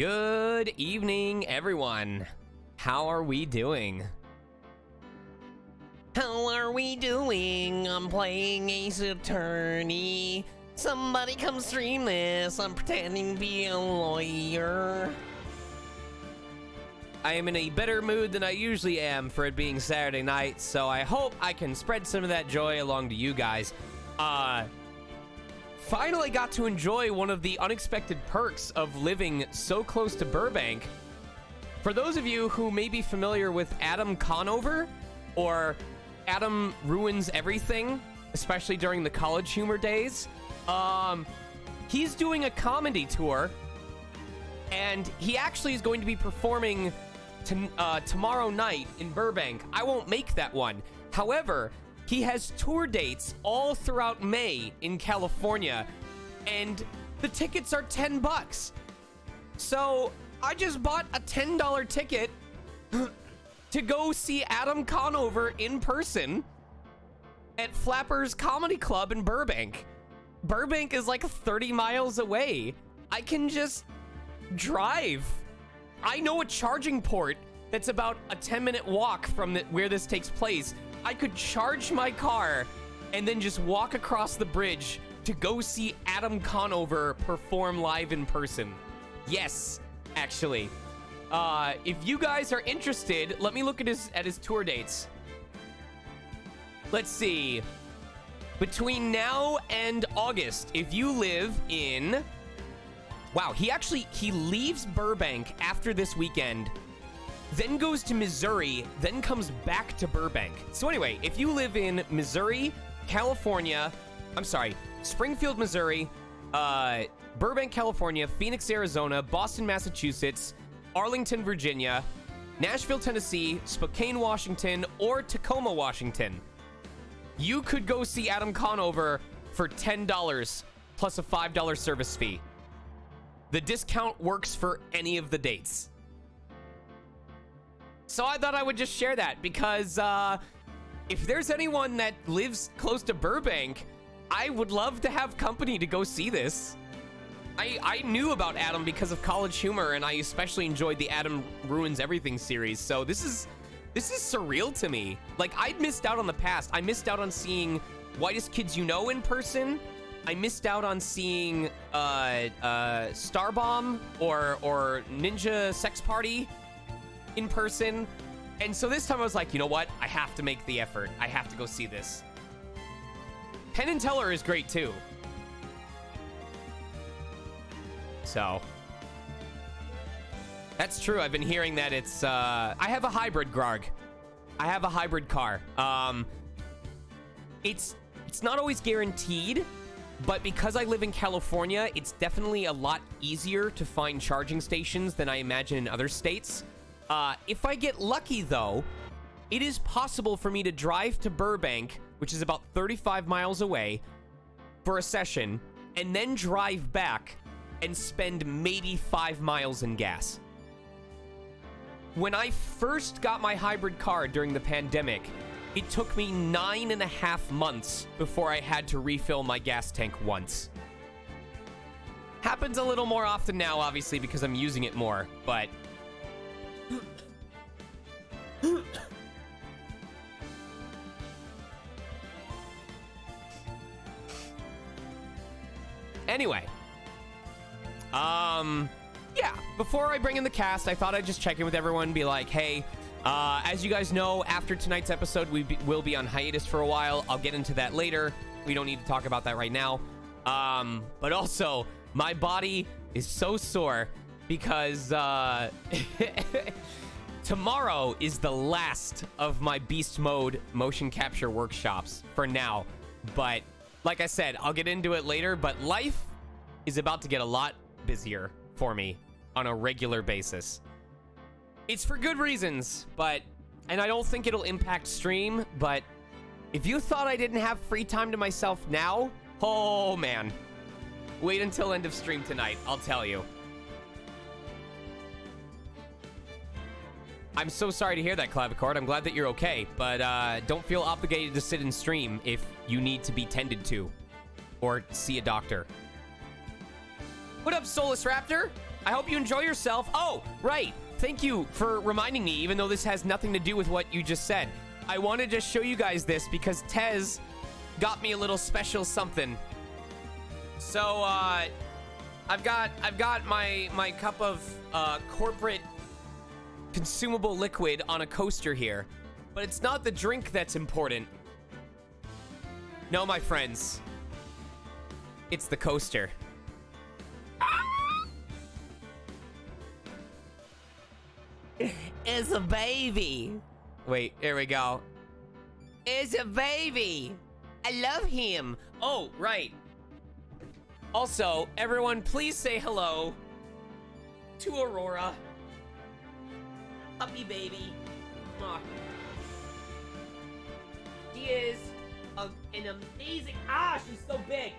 Good evening, everyone. How are we doing? How are we doing? I'm playing Ace Attorney. Somebody come stream this. I'm pretending to be a lawyer. I am in a better mood than I usually am for it being Saturday night, so I hope I can spread some of that joy along to you guys. Finally got to enjoy one of the unexpected perks of living so close to Burbank. For those of you who may be familiar with Adam Conover, or Adam Ruins Everything, especially during the College Humor days, he's doing a comedy tour, and he actually is going to be performing tomorrow night in Burbank. I won't make that one. However, he has tour dates all throughout May in California, and the tickets are $10. So I just bought a $10 ticket to go see Adam Conover in person at Flappers Comedy Club in Burbank. Burbank is like 30 miles away. I can just drive. I know a charging port that's about a 10-minute walk from where this takes place. I could charge my car and then just walk across the bridge to go see Adam Conover perform live in person. Yes, actually. If you guys are interested, let me look at his tour dates. Let's see. Between now and August, if you live in... Wow, he leaves Burbank after this weekend, then goes to Missouri, then comes back to Burbank. So anyway, if you live in Missouri, California, Springfield, Missouri, Burbank, California, Phoenix, Arizona, Boston, Massachusetts, Arlington, Virginia, Nashville, Tennessee, Spokane, Washington, or Tacoma, Washington, you could go see Adam Conover for $10 plus a $5 service fee. The discount works for any of the dates. So I thought I would just share that because if there's anyone that lives close to Burbank, I would love to have company to go see this. I knew about Adam because of College Humor, and I especially enjoyed the Adam Ruins Everything series. So this is surreal to me. Like, I'd missed out on the past. I missed out on seeing Whitest Kids You Know in person. I missed out on seeing Starbomb or Ninja Sex Party in person. And so this time I was like, you know what? I have to make the effort. I have to go see this. Penn and Teller is great too. So that's true. I've been hearing that it's I have a hybrid, Grog. I have a hybrid car. It's not always guaranteed, but because I live in California, it's definitely a lot easier to find charging stations than I imagine in other states. If I get lucky, though, it is possible for me to drive to Burbank, which is about 35 miles away, for a session, and then drive back and spend maybe 5 miles in gas. When I first got my hybrid car during the pandemic, it took me 9.5 months before I had to refill my gas tank once. Happens a little more often now, obviously, because I'm using it more, but... Anyway. Yeah, before I bring in the cast, I thought I'd just check in with everyone and be like, hey, as you guys know, after tonight's episode, we'll be on hiatus for a while. I'll get into that later. We don't need to talk about that right now. But also, my body is so sore because tomorrow is the last of my Beast Mode motion capture workshops for now. But like I said, I'll get into it later, but life is about to get a lot busier for me on a regular basis. It's for good reasons, and I don't think it'll impact stream, but if you thought I didn't have free time to myself now, oh man, wait until end of stream tonight, I'll tell you. I'm so sorry to hear that, Clavichord. I'm glad that you're okay, but don't feel obligated to sit and stream if you need to be tended to or see a doctor. What up, Solus Raptor? I hope you enjoy yourself. Oh, right. Thank you for reminding me, even though this has nothing to do with what you just said. I wanted to show you guys this because Tez got me a little special something. So, I've got my cup of corporate consumable liquid on a coaster here, but it's not the drink that's important. No, my friends, it's the coaster. It's a baby. Wait, here we go. It's a baby. I love him. Oh, right. Also, everyone, please say hello to Aurora. Puppy baby. Mwah. She is an amazing... she's so big.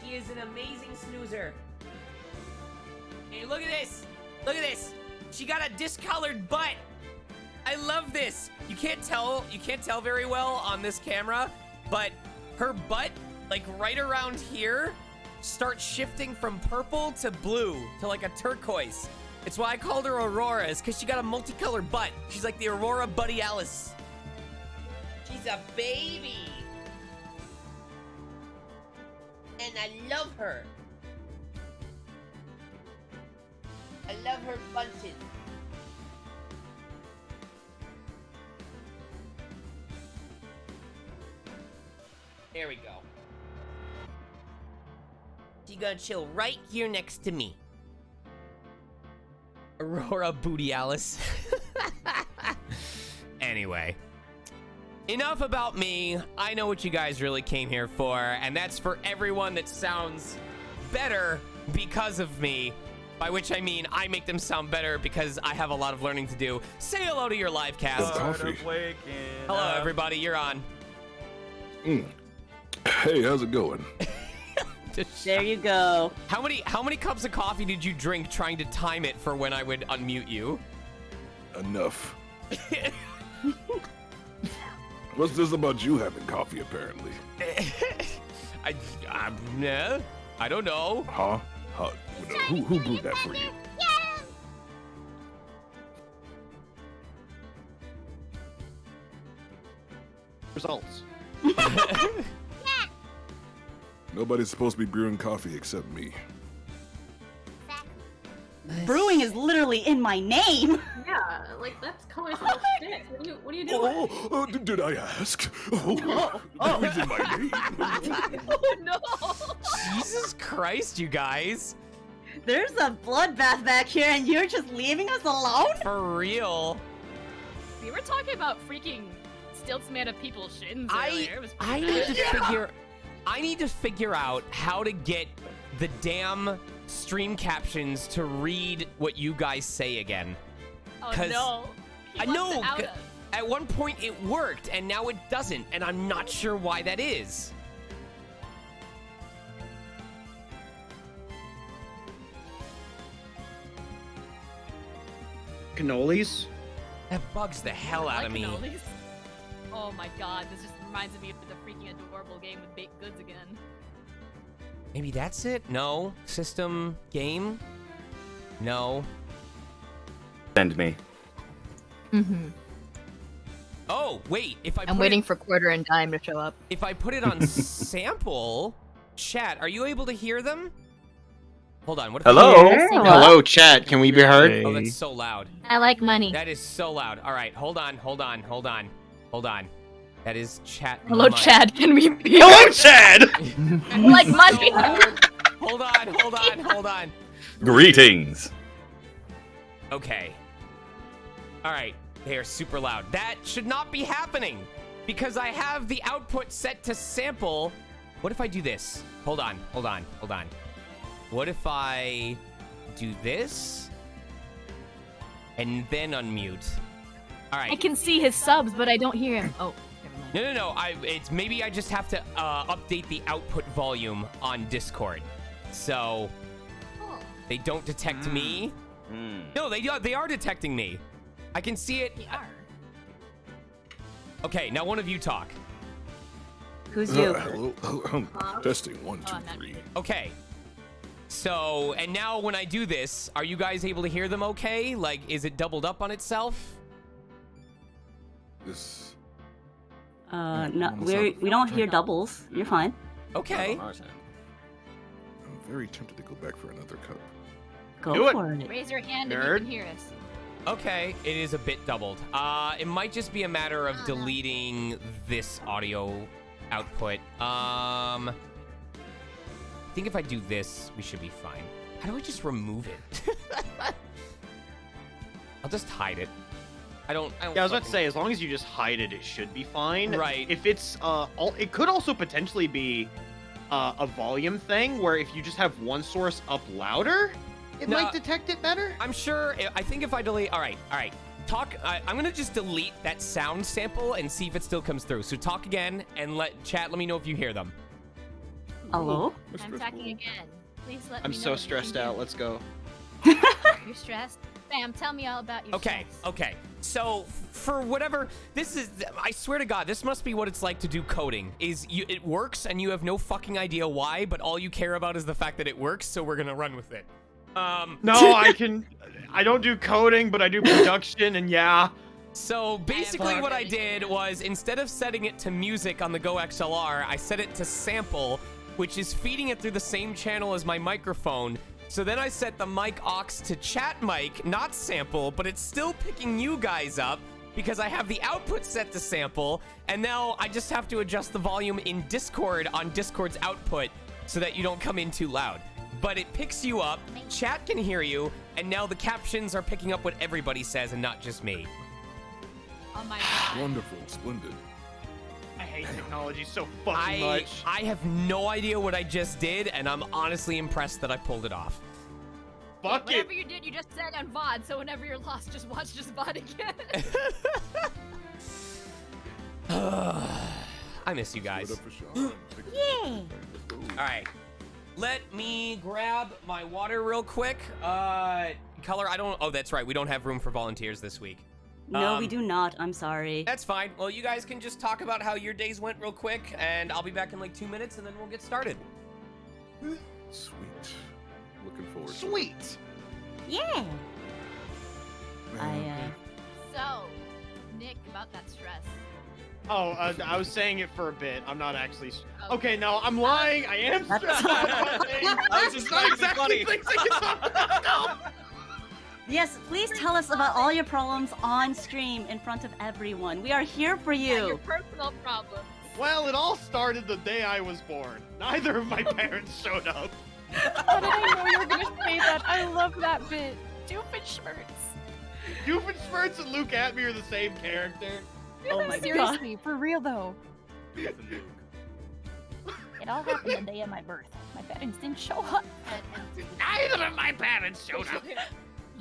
She is an amazing snoozer. Hey, look at this. Look at this. She got a discolored butt. I love this. You can't tell very well on this camera, but her butt, like right around here, starts shifting from purple to blue to like a turquoise. It's why I called her Aurora, is because she got a multicolored butt. She's like the Aurora Buddy Alice. She's a baby. And I love her. I love her bunches. There we go. She's gonna chill right here next to me. Aurora Booty Alice. Anyway. Enough about me. I know what you guys really came here for, and that's for everyone that sounds better because of me. By which I mean I make them sound better because I have a lot of learning to do. Say hello to your live cast. Hello, everybody. You're on. Hey, how's it going? There you go. How many cups of coffee did you drink trying to time it for when I would unmute you? Enough. What's this about you having coffee, apparently? I don't know. Huh? Who brewed that for you? Results. Nobody's supposed to be brewing coffee except me. Brewing is literally in my name. Yeah, like that's color's whole shtick. What are you doing? Did I ask? It's in my name. Oh no! Jesus Christ, you guys. There's a bloodbath back here and you're just leaving us alone? For real. We were talking about freaking stilts made of people's shins earlier. It was I need to figure out how to get the damn stream captions to read what you guys say again. Oh no. I know at one point it worked and now it doesn't, and I'm not sure why that is. Cannolis? That bugs the hell out of me. Cannolis? Oh my god, this just reminds me of the freaking adorable game with baked goods again. Maybe that's it? No. System game? No. Send me. Mm-hmm. Oh, wait. I'm waiting for quarter and dime to show up. If I put it on sample, chat, are you able to hear them? Hold on. What if Hello? Hello, chat. Can we be heard? Oh, that's so loud. I like money. That is so loud. All right, hold on. That is chat. Hello, mic. Chad. Can we be Hello, Chad! I like money. Hold on. Greetings. Okay. All right. They are super loud. That should not be happening because I have the output set to sample. What if I do this? Hold on. What if I do this and then unmute? All right. I can see his subs, but I don't hear him. Oh, never mind. No. It's maybe I just have to update the output volume on Discord, so they don't detect me. No, they are detecting me. I can see it. They are. Okay, now one of you talk. Who's you? Hello. Testing 1, 2, 3. Okay. So, and now when I do this, are you guys able to hear them okay? Like, is it doubled up on itself? This. No, we don't hear doubles. You're fine. Okay. I'm very tempted to go back for another cup. Go for it. Raise your hand if Nerd. you can hear us. Okay, it is a bit doubled. It might just be a matter of deleting this audio output. I think if I do this, we should be fine. How do I just remove it? I'll just hide it. I don't Yeah, I was about to say, as long as you just hide it, it should be fine. Right. If it's, it could also potentially be a volume thing, where if you just have one source up louder, it No. might detect it better. I'm sure. I think if I delete. All right. Talk. I'm gonna just delete that sound sample and see if it still comes through. So talk again and let me know if you hear them. Hello? I'm talking again. Please let I'm me know. so if you stressed can hear out. me. Let's go. You're stressed? Bam, tell me all about your Okay. stress. Okay. So for whatever this is, I swear to God, this must be what it's like to do coding. It works and you have no fucking idea why, but all you care about is the fact that it works. So we're gonna run with it. No, I don't do coding, but I do production, and yeah. So basically what I did was, instead of setting it to music on the Go XLR, I set it to sample, which is feeding it through the same channel as my microphone. So then I set the mic aux to chat mic, not sample, but it's still picking you guys up because I have the output set to sample, and now I just have to adjust the volume in Discord on Discord's output so that you don't come in too loud. But it picks you up, chat can hear you, and now the captions are picking up what everybody says and not just me. Oh my god. Wonderful, splendid. I hate technology so fucking much. I have no idea what I just did, and I'm honestly impressed that I pulled it off. Fuck it. Whatever you did, you just said on VOD, so whenever you're lost, just watch just VOD again. I miss you guys. Split up for Sean. Yeah. All right. Let me grab my water real quick. Color, oh, that's right. We don't have room for volunteers this week. No, we do not. I'm sorry. That's fine. Well, you guys can just talk about how your days went real quick, and I'll be back in like 2 minutes, and then we'll get started. Sweet. Looking forward to it. Sweet. Yeah. Man, So, Nick, about that stress. Oh, I was saying it for a bit. I'm not actually. Oh. Okay, no, I'm lying. I am stressed. I was just not exactly things I can talk about. Yes, please tell us about all your problems on stream in front of everyone. We are here for Yeah, your you. personal problems. Well, it all started the day I was born. Neither of my parents showed up. How did I know you were gonna say that? I love that bit. Doofenshmirtz. Doofenshmirtz and Luke Atme are the same character. Oh my Seriously, for real though. It all happened the day of my birth. My parents didn't show up. Neither of my parents showed up.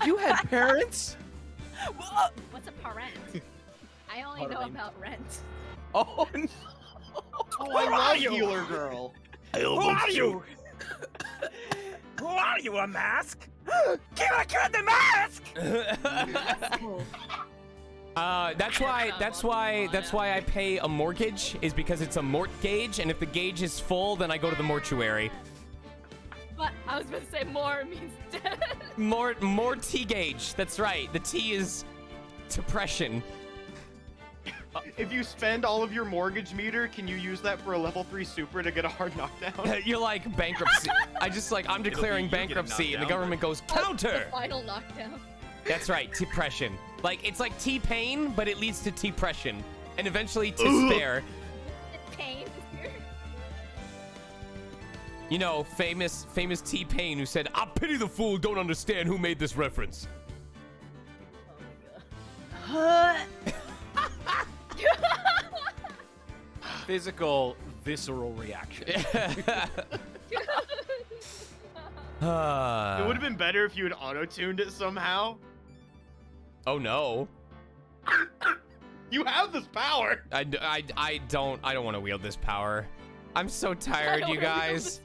You had parents? What's a parent? I only know about rent. Oh, no. Oh, I love Healer Girl. Who are you? Who are you, a mask? Give a kid the mask! That's why I pay a mortgage, is because it's a mort gauge, and if the gauge is full, then I go to the mortuary. But I was gonna say more means dead. More T gauge. That's right. The T is depression. If you spend all of your mortgage meter, can you use that for a level 3 super to get a hard knockdown? You're like bankruptcy. I'm declaring bankruptcy, and the government goes counter. The final knockdown. That's right, T-pression. Like, it's like T-pain, but it leads to T-pression. And eventually despair. Pain. You know, famous T-pain who said, I pity the fool don't understand who made this reference. Physical, visceral reaction. It would have been better if you had auto-tuned it somehow. Oh no. You have this power. I don't want to wield this power. I'm so tired, you guys.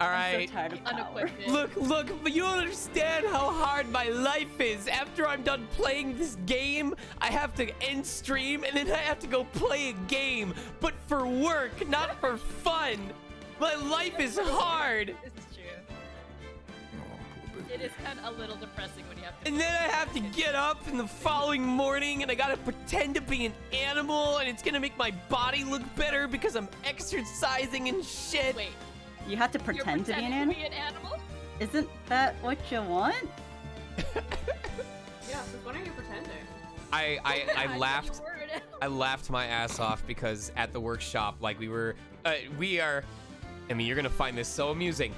All right. I'm so tired of power. Look, but you don't understand how hard my life is. After I'm done playing this game, I have to end stream, and then I have to go play a game, but for work, not for fun. My life is hard. This is true. It is kind of a little depressing when you have to. And then I have to get up in the following morning and I gotta pretend to be an animal and it's gonna make my body look better because I'm exercising and shit. Wait, You have to you're pretend to be an pretending animal? to be an animal? Isn't that what you want? Yeah, since when are you pretending? I laughed. You were an animal. I laughed my ass off because at the workshop, like we are, I mean, you're gonna find this so amusing.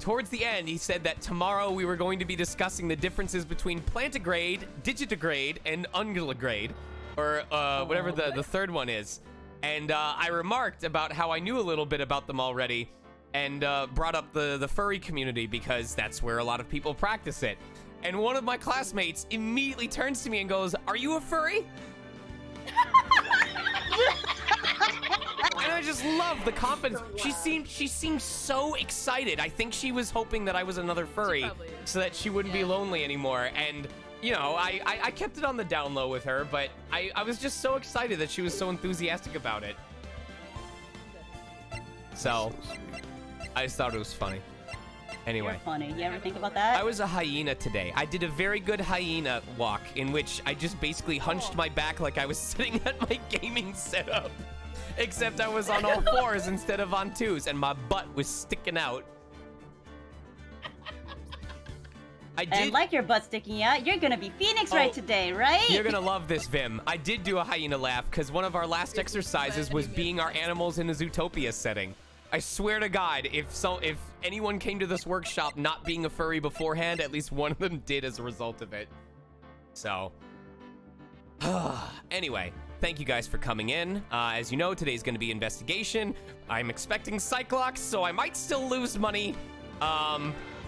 Towards the end, he said that tomorrow we were going to be discussing the differences between plantigrade, digitigrade, and ungulagrade, or whatever the third one is. And I remarked about how I knew a little bit about them already, and brought up the furry community because that's where a lot of people practice it. And one of my classmates immediately turns to me and goes, "Are you a furry?" And I just love the confidence. She seemed so excited. I think she was hoping that I was another furry so that she wouldn't be lonely anymore. And, you know, I kept it on the down low with her, but I was just so excited that she was so enthusiastic about it. So, I just thought it was funny. Anyway. You're funny. You ever think about that? I was a hyena today. I did a very good hyena walk in which I just basically hunched my back like I was sitting at my gaming setup. Except I was on all fours instead of on twos, and my butt was sticking out. And like your butt sticking out, you're gonna be Phoenix Wright today, right? You're gonna love this, Vim. I did do a hyena laugh because one of our last exercises was being our animals in a Zootopia setting. I swear to God, if anyone came to this workshop not being a furry beforehand, at least one of them did as a result of it. So, anyway, thank you guys for coming in. As you know, today's going to be investigation. I'm expecting Cyclops, so I might still lose money.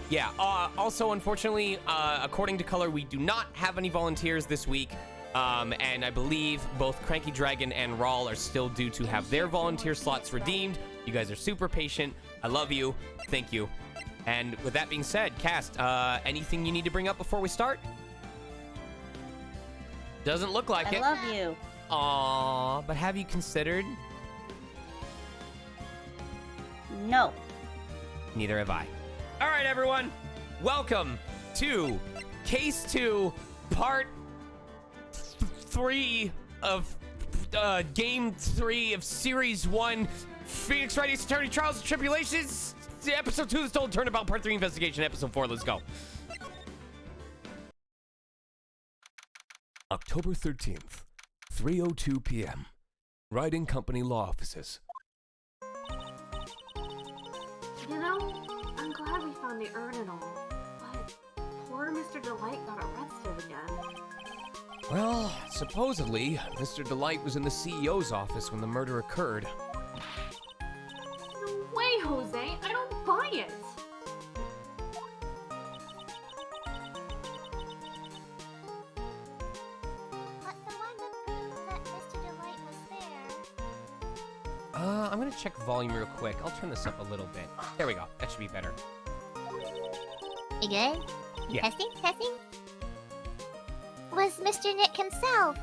Yeah. Also, unfortunately, according to Color, we do not have any volunteers this week. And I believe both Cranky Dragon and Rawl are still due to have their volunteer slots redeemed. You guys are super patient. I love you. Thank you. And with that being said, Cast, anything you need to bring up before we start? Doesn't look like it. I love you. Aww, but have you considered? No. Neither have I. All right, everyone. Welcome to Case 2, Part 3 of Game 3 of Series 1, Phoenix Wright Attorney Trials and Tribulations, Episode 2, The Stolen Turnabout, Part 3 Investigation, Episode 4. Let's go. October 13th, 3:02 p.m. Wright & Company Law Offices. You know, I'm glad we found the urn and all, but poor Mr. DeLite got arrested again. Well, supposedly, Mr. DeLite was in the CEO's office when the murder occurred. No way, Jose! I don't buy it! I'm gonna check volume real quick. I'll turn this up a little bit. There we go. That should be better. You good? Yeah. Testing? Was Mr. Nick himself.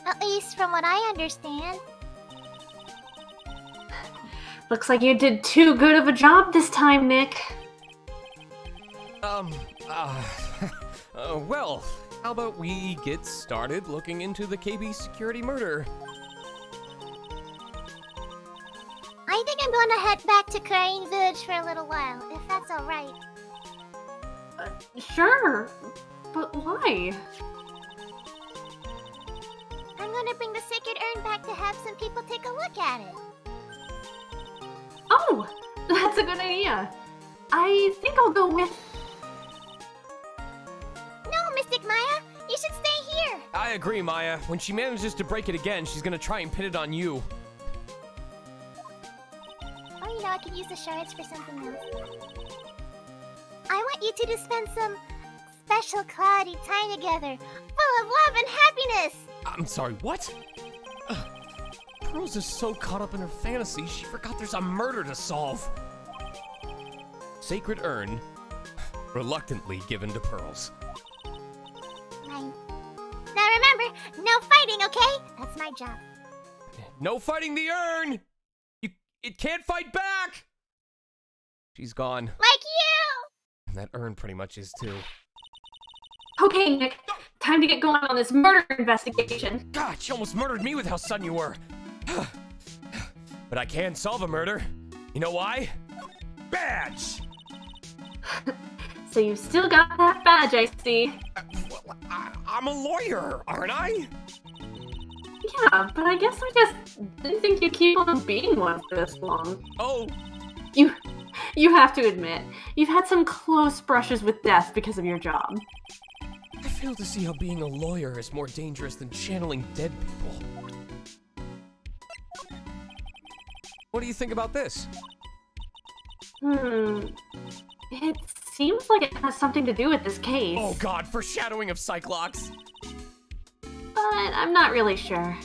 At least from what I understand. Looks like you did too good of a job this time, Nick. Well, how about we get started looking into the KB security murder? I think I'm going to head back to Crane Village for a little while, if that's alright. Sure, but why? I'm going to bring the sacred urn back to have some people take a look at it. Oh, that's a good idea. I think I'll go with... No, Mystic Maya, you should stay here. I agree, Maya. When she manages to break it again, she's gonna try and pin it on you. Oh, you know, I could use the shards for something else. I want you two to spend some special quality time together, full of love and happiness. I'm sorry, what? Pearls is so caught up in her fantasy, she forgot there's a murder to solve. Sacred urn, reluctantly given to Pearls. Fine. Now remember, no fighting, okay? That's my job. No fighting the urn! It can't fight back! She's gone. Like you! that urn pretty much is too. Okay, Nick. Time to get going on this murder investigation. God, you almost murdered me with how sudden you were. But I can solve a murder. You know why? Badge! So you've still got that badge, I see. I'm a lawyer, aren't I? Yeah, but I guess I just didn't think you'd keep on being one for this long. Oh. You have to admit, you've had some close brushes with death because of your job. I fail to see how being a lawyer is more dangerous than channeling dead people. What do you think about this? It seems like it has something to do with this case. Oh god, foreshadowing of Cyclops! But I'm not really sure.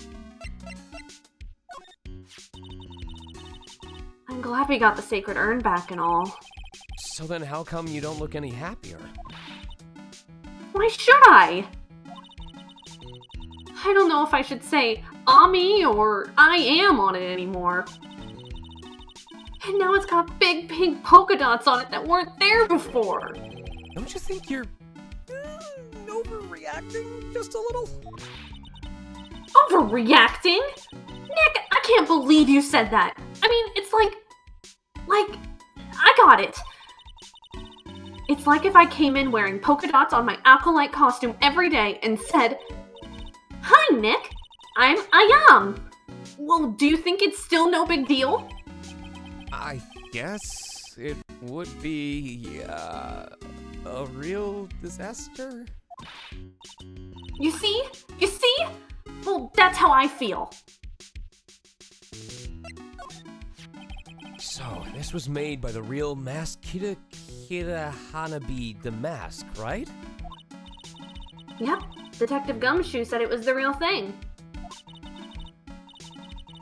I'm glad we got the sacred urn back and all. So then how come you don't look any happier? Why should I? I don't know if I should say Ami or I am on it anymore. And now it's got big pink polka dots on it that weren't there before. Don't you think you're overreacting just a little? Overreacting? Nick, I can't believe you said that. I mean, it's like, I got it. It's like if I came in wearing polka dots on my acolyte costume every day and said, "Hi, Nick, I am." Well, do you think it's still no big deal? I guess it would be, a real disaster. You see? You see? Well, that's how I feel. So, this was made by the real Mask Kira Hanabi the Mask, right? Yep, Detective Gumshoe said it was the real thing.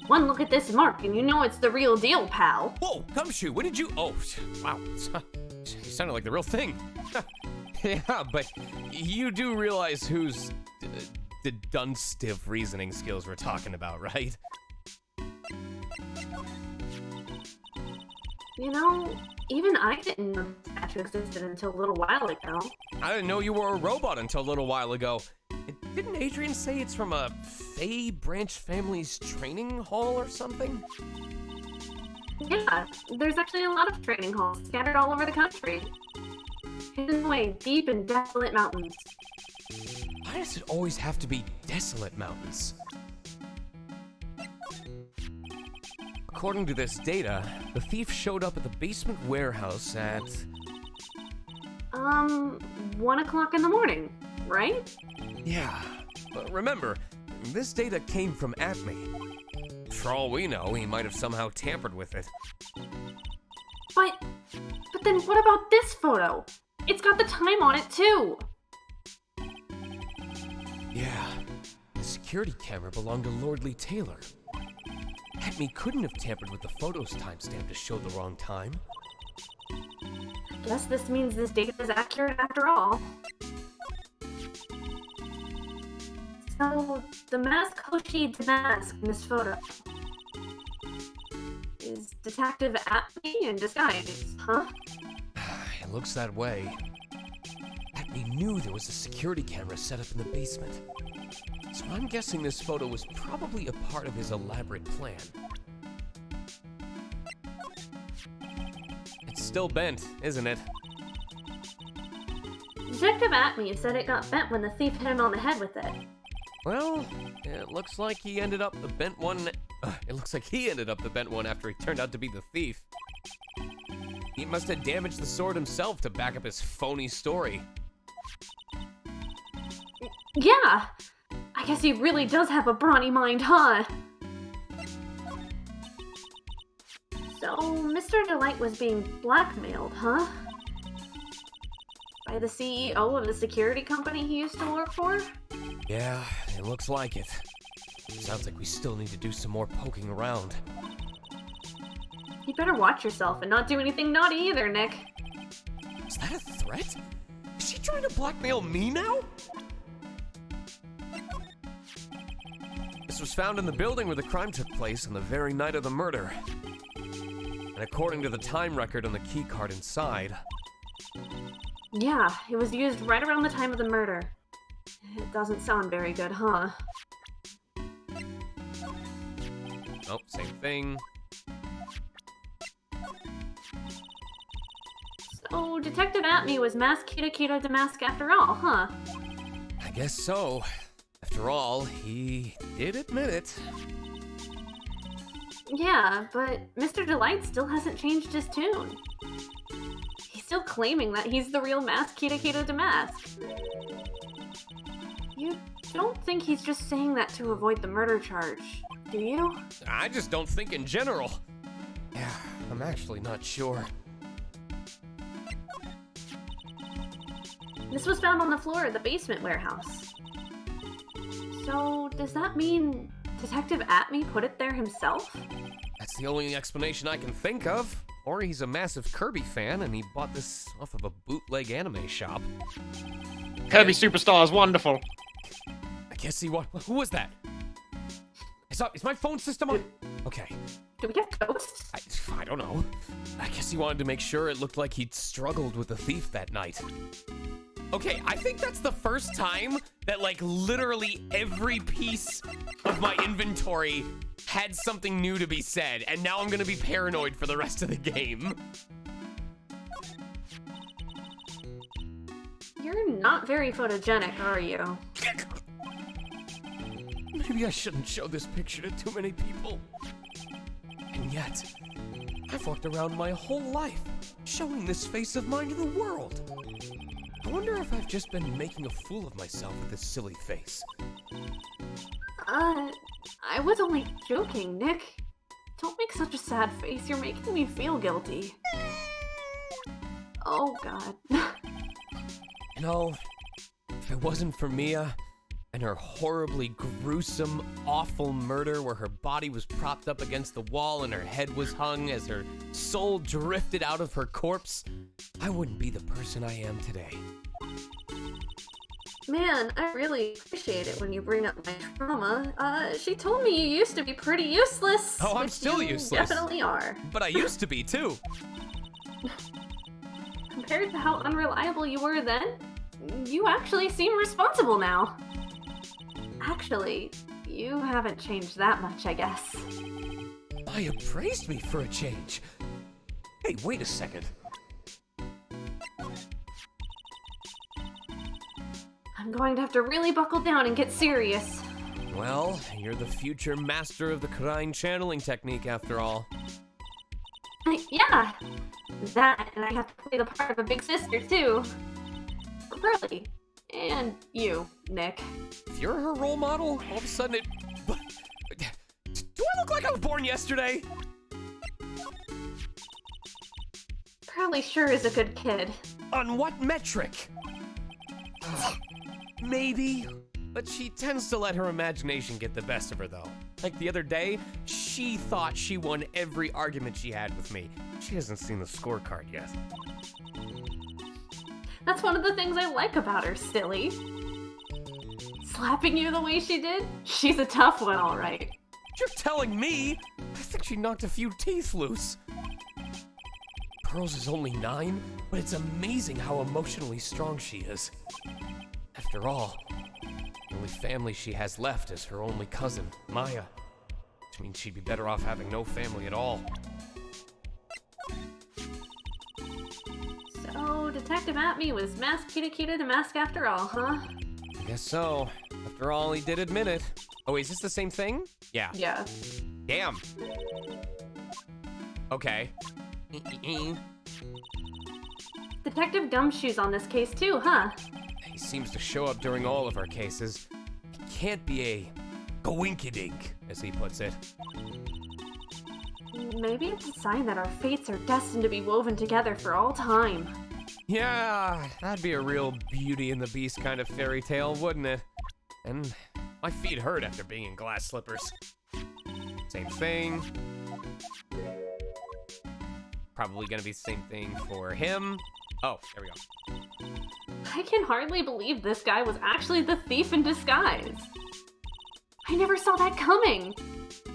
One look at this mark and you know it's the real deal, pal. Whoa, Gumshoe, when did you... Oh, wow, you sounded like the real thing. Yeah, but you do realize whose the Dunstive reasoning skills we're talking about, right? You know, even I didn't know the statue existed until a little while ago. I didn't know you were a robot until a little while ago. Didn't Adrian say it's from a Fey Branch family's training hall or something? Yeah, there's actually a lot of training halls scattered all over the country. Hidden away deep in desolate mountains. Why does it always have to be desolate mountains? According to this data, the thief showed up at the basement warehouse at... 1 o'clock in the morning, right? Yeah, but remember, this data came from Atme. For all we know, he might have somehow tampered with it. But then what about this photo? It's got the time on it too! Yeah, the security camera belonged to Lordly Taylor. Atme couldn't have tampered with the photo's timestamp to show the wrong time. Guess this means this data is accurate after all. So, the mask Hoshi Damask in this photo is Detective Atme in disguise, huh? It looks that way. Atme knew there was a security camera set up in the basement. So I'm guessing this photo was probably a part of his elaborate plan. It's still bent, isn't it? Detective Atme said it got bent when the thief hit him on the head with it. Well, it looks like he ended up the bent one. It looks like he ended up the bent one after he turned out to be the thief. He must have damaged the sword himself to back up his phony story. Yeah! I guess he really does have a brawny mind, huh? So, Mr. DeLites was being blackmailed, huh? By the CEO of the security company he used to work for? Yeah, it looks like it. Sounds like we still need to do some more poking around. You better watch yourself and not do anything naughty either, Nick. Is that a threat? Is she trying to blackmail me now? This was found in the building where the crime took place on the very night of the murder. And according to the time record on the keycard inside, Yeah, it was used right around the time of the murder. It doesn't sound very good, huh? Oh, same thing. So, Detective Atme was Mask Kita Damask after all, huh? I guess so. After all, he did admit it. Yeah, but Mr. DeLites still hasn't changed his tune. He's still claiming that he's the real Mask Kita Damask. You don't think he's just saying that to avoid the murder charge, do you? I just don't think in general. Yeah, I'm actually not sure. This was found on the floor of the basement warehouse. So, does that mean Detective Atme put it there himself? That's the only explanation I can think of. Or he's a massive Kirby fan and he bought this off of a bootleg anime shop. Kirby Superstar is wonderful. I guess he Who was that? Is my phone system on? Okay. Do we have ghosts? I don't know. I guess he wanted to make sure it looked like he'd struggled with the thief that night. Okay, I think that's the first time that, like, literally every piece of my inventory had something new to be said, and now I'm gonna be paranoid for the rest of the game. You're not very photogenic, are you? Maybe I shouldn't show this picture to too many people. And yet, I've walked around my whole life showing this face of mine to the world. I wonder if I've just been making a fool of myself with this silly face. I was only joking, Nick. Don't make such a sad face. You're making me feel guilty. Oh, God. You know, if it wasn't for Mia and her horribly gruesome, awful murder where her body was propped up against the wall and her head was hung as her soul drifted out of her corpse, I wouldn't be the person I am today. Man, I really appreciate it when you bring up my trauma. She told me you used to be pretty useless. Oh, I'm which still you useless. Definitely are. But I used to be, too. Compared to how unreliable you were then, you actually seem responsible now. Actually, you haven't changed that much, I guess. Maya praised me for a change. Hey, wait a second. I'm going to have to really buckle down and get serious. Well, you're the future master of the Crime channeling technique, after all. Yeah, that, and I have to play the part of a big sister, too. Really. And you, Nick. If you're her role model, all of a sudden it... Do I look like I was born yesterday? Probably sure is a good kid. On what metric? Maybe. But she tends to let her imagination get the best of her, though. Like the other day, she thought she won every argument she had with me. She hasn't seen the scorecard yet. That's one of the things I like about her, silly. Slapping you the way she did? She's a tough one, all right. You're telling me? I think she knocked a few teeth loose. Pearls is only 9, but it's amazing how emotionally strong she is. After all, the only family she has left is her only cousin, Maya. Which means she'd be better off having no family at all. So, Detective Atme was Mask Kita Damask after all, huh? I guess so. After all, he did admit it. Oh, wait, is this the same thing? Yeah. Yeah. Damn. Okay. Detective Gumshoe's on this case too, huh? He seems to show up during all of our cases. He can't be a goinkydink, as he puts it. Maybe it's a sign that our fates are destined to be woven together for all time. Yeah, that'd be a real Beauty and the Beast kind of fairy tale, wouldn't it? And my feet hurt after being in glass slippers. Same thing. Probably gonna be the same thing for him. Oh, there we go. I can hardly believe this guy was actually the thief in disguise. I never saw that coming.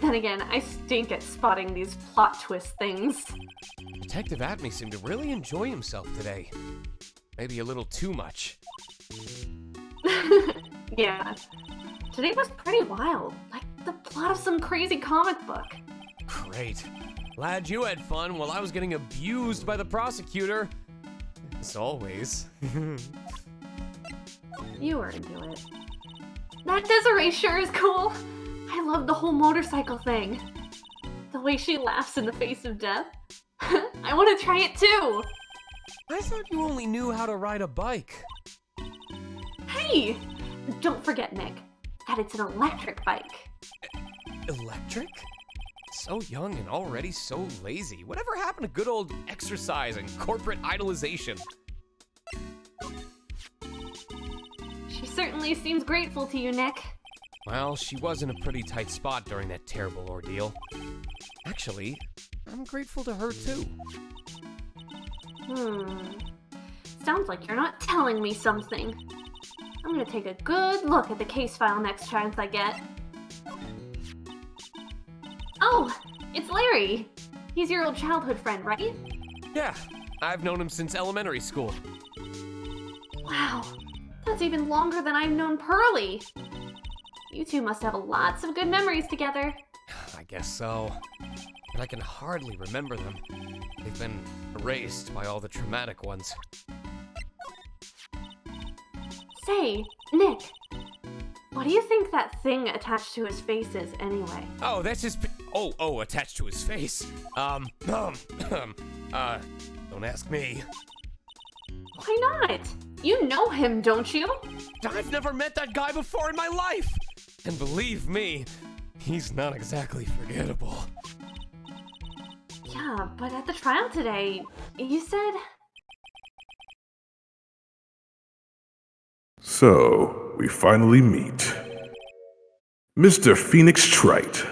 Then again, I stink at spotting these plot twist things. Detective Atme seemed to really enjoy himself today. Maybe a little too much. Yeah. Today was pretty wild. Like the plot of some crazy comic book. Great. Glad you had fun while I was getting abused by the prosecutor. As always. You were into it. That Desiree sure is cool. I love the whole motorcycle thing. The way she laughs in the face of death. I want to try it too. I thought you only knew how to ride a bike. Hey! Don't forget, Nick, that it's an electric bike. Electric? So young and already so lazy. Whatever happened to good old exercise and corporate idolization? She certainly seems grateful to you, Nick. Well, she was in a pretty tight spot during that terrible ordeal. Actually, I'm grateful to her too. Sounds like you're not telling me something. I'm gonna take a good look at the case file next chance I get. Oh, it's Larry. He's your old childhood friend, right? Yeah, I've known him since elementary school. Wow, that's even longer than I've known Pearly. You two must have lots of good memories together. I guess so. But I can hardly remember them. They've been erased by all the traumatic ones. Say, Nick, what do you think that thing attached to his face is anyway? Oh, that's his... Oh, attached to his face. Don't ask me. Why not? You know him, don't you? I've never met that guy before in my life! And believe me, he's not exactly forgettable. Yeah, but at the trial today, you said... So, we finally meet. Mr. Phoenix Wright.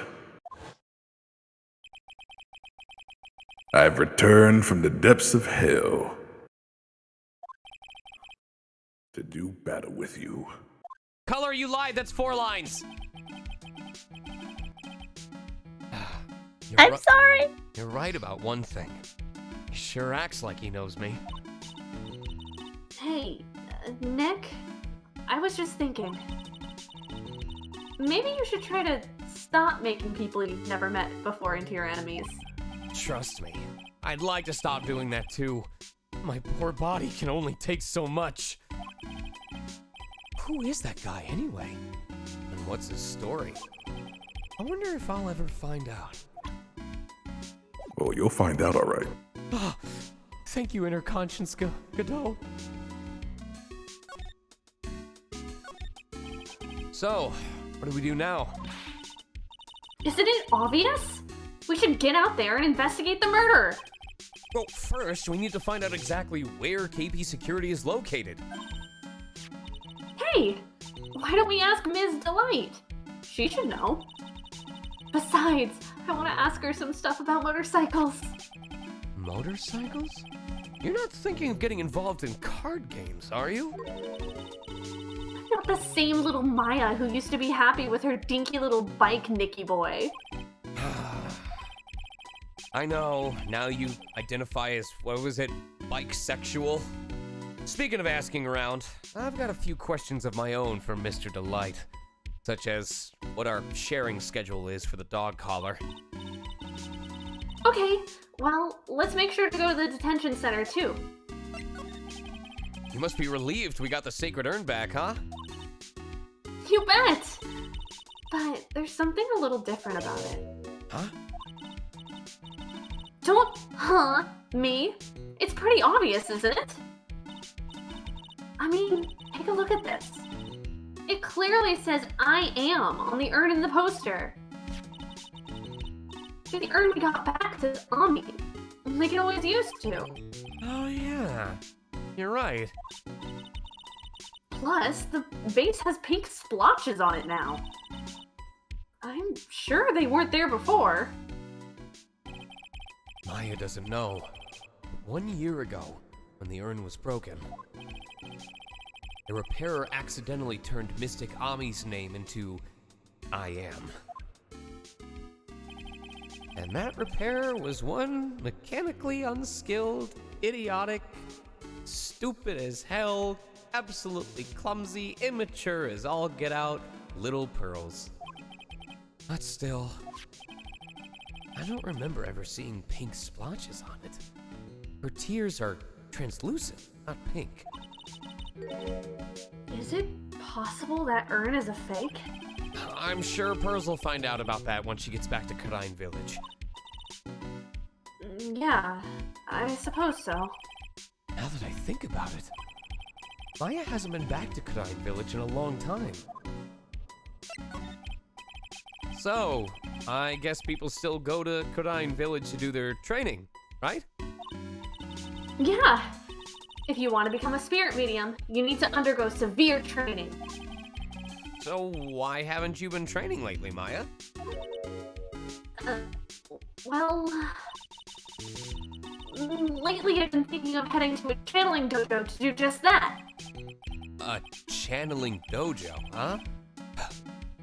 I've returned from the depths of hell to do battle with you. Color, you lied. That's 4 lines. I'm sorry. You're right about one thing. He sure acts like he knows me. Hey, Nick, I was just thinking. Maybe you should try to stop making people you've never met before into your enemies. Trust me, I'd like to stop doing that too. My poor body can only take so much. Who is that guy anyway? And what's his story? I wonder if I'll ever find out. Oh, you'll find out, all right. Oh, thank you, Inner Conscience Godot. So, what do we do now? Isn't it obvious? We should get out there and investigate the murder. Well, first, we need to find out exactly where KP Security is located. Hey, why don't we ask Ms. DeLite? She should know. Besides, I want to ask her some stuff about motorcycles. Motorcycles? You're not thinking of getting involved in card games, are you? Not the same little Maya who used to be happy with her dinky little bike Nicky boy. I know, now you identify as, what was it, bike-sexual? Speaking of asking around, I've got a few questions of my own for Mr. DeLite, such as what our sharing schedule is for the dog collar. Okay, well, let's make sure to go to the detention center too. You must be relieved we got the sacred urn back, huh? You bet! But there's something a little different about it. Huh? Don't me. It's pretty obvious, isn't it? I mean, take a look at this. It clearly says I am on the urn in the poster. The urn we got back says Ami, like it always used to. Oh yeah, you're right. Plus, the vase has pink splotches on it now. I'm sure they weren't there before. Maya doesn't know. 1 year ago, when the urn was broken, the repairer accidentally turned Mystic Ami's name into I Am. And that repair was one mechanically unskilled, idiotic, stupid as hell, absolutely clumsy, immature as all get out, little pearls. But still, I don't remember ever seeing pink splotches on it. Her tears are translucent, not pink. Is it possible that urn is a fake? I'm sure Pearls will find out about that once she gets back to Karine Village. Yeah, I suppose so. Now that I think about it, Maya hasn't been back to Karine Village in a long time. So, I guess people still go to Karine Village to do their training, right? Yeah. If you want to become a spirit medium, you need to undergo severe training. So why haven't you been training lately, Maya? Well... lately I've been thinking of heading to a channeling dojo to do just that. A channeling dojo, huh?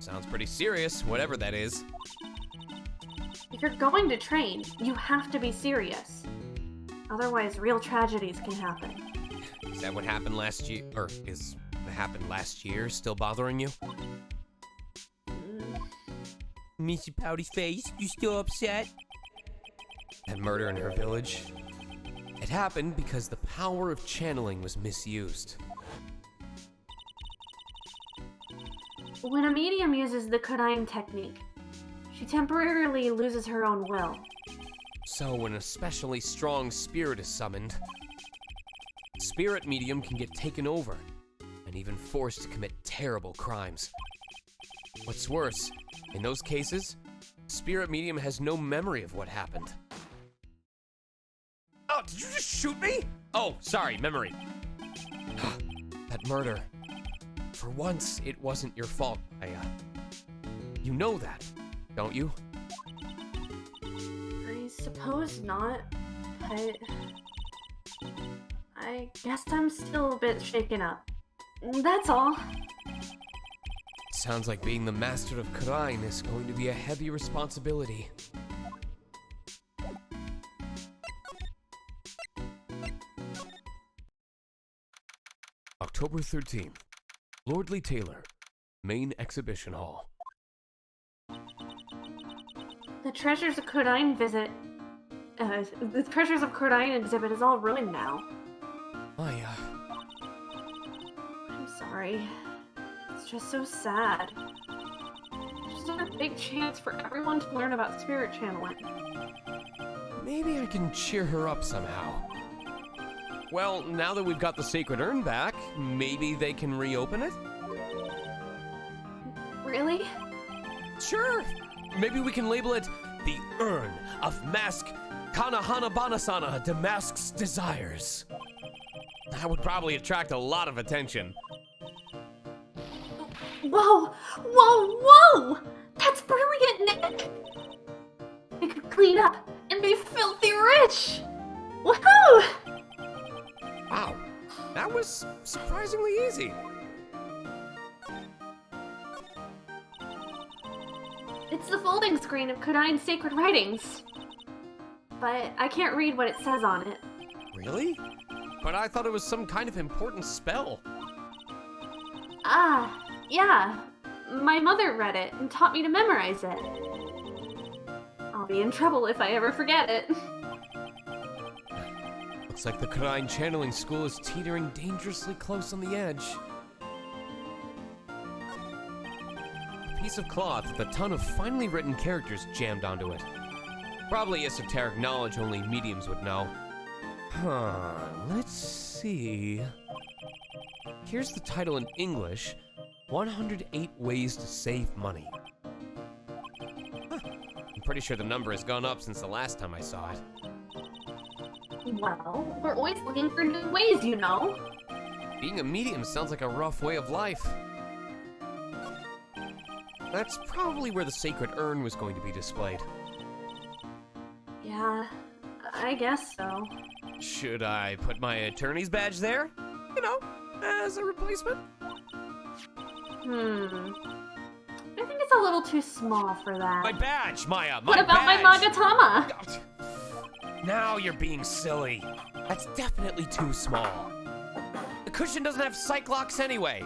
Sounds pretty serious, whatever that is. If you're going to train, you have to be serious. Otherwise, real tragedies can happen. Is that what happened last year? Or is what happened last year still bothering you? Missy Pouty Face, you still upset? That murder in her village? It happened because the power of channeling was misused. When a medium uses the Karine technique, she temporarily loses her own will. So when an especially strong spirit is summoned, spirit medium can get taken over and even forced to commit terrible crimes. What's worse, in those cases, spirit medium has no memory of what happened. Oh, did you just shoot me? Oh, sorry, memory. That murder. For once, it wasn't your fault, Maya. You know that, don't you? I suppose not, but... I guess I'm still a bit shaken up. That's all. Sounds like being the master of Karine is going to be a heavy responsibility. October 13th. Lordly Taylor, Main Exhibition Hall. The Treasures of Karine the Treasures of Karine exhibit is all ruined now. Maya. I'm sorry. It's just so sad. There's not a big chance for everyone to learn about spirit channeling. Maybe I can cheer her up somehow. Well, now that we've got the sacred urn back, maybe they can reopen it? Really? Sure! Maybe we can label it the Urn of Mask Kanahana Banasana Damask's Desires. That would probably attract a lot of attention. Whoa! Whoa! Whoa! That's brilliant, Nick! We could clean up and be filthy rich! Woohoo! Wow, that was surprisingly easy. It's the folding screen of Karine's sacred writings. But I can't read what it says on it. Really? But I thought it was some kind of important spell. Ah, yeah. My mother read it and taught me to memorize it. I'll be in trouble if I ever forget it. Looks like the Karine Channeling School is teetering dangerously close on the edge. A piece of cloth with a ton of finely written characters jammed onto it. Probably esoteric knowledge only mediums would know. Huh, let's see. Here's the title in English, 108 Ways to Save Money. Huh. I'm pretty sure the number has gone up since the last time I saw it. Well, we're always looking for new ways, you know. Being a medium sounds like a rough way of life. That's probably where the sacred urn was going to be displayed. Yeah, I guess so. Should I put my attorney's badge there? You know, as a replacement? I I think it's a little too small for that. My badge, Maya. My What about badge. my Magatama? Now you're being silly. That's definitely too small. The cushion doesn't have Cyclops anyway.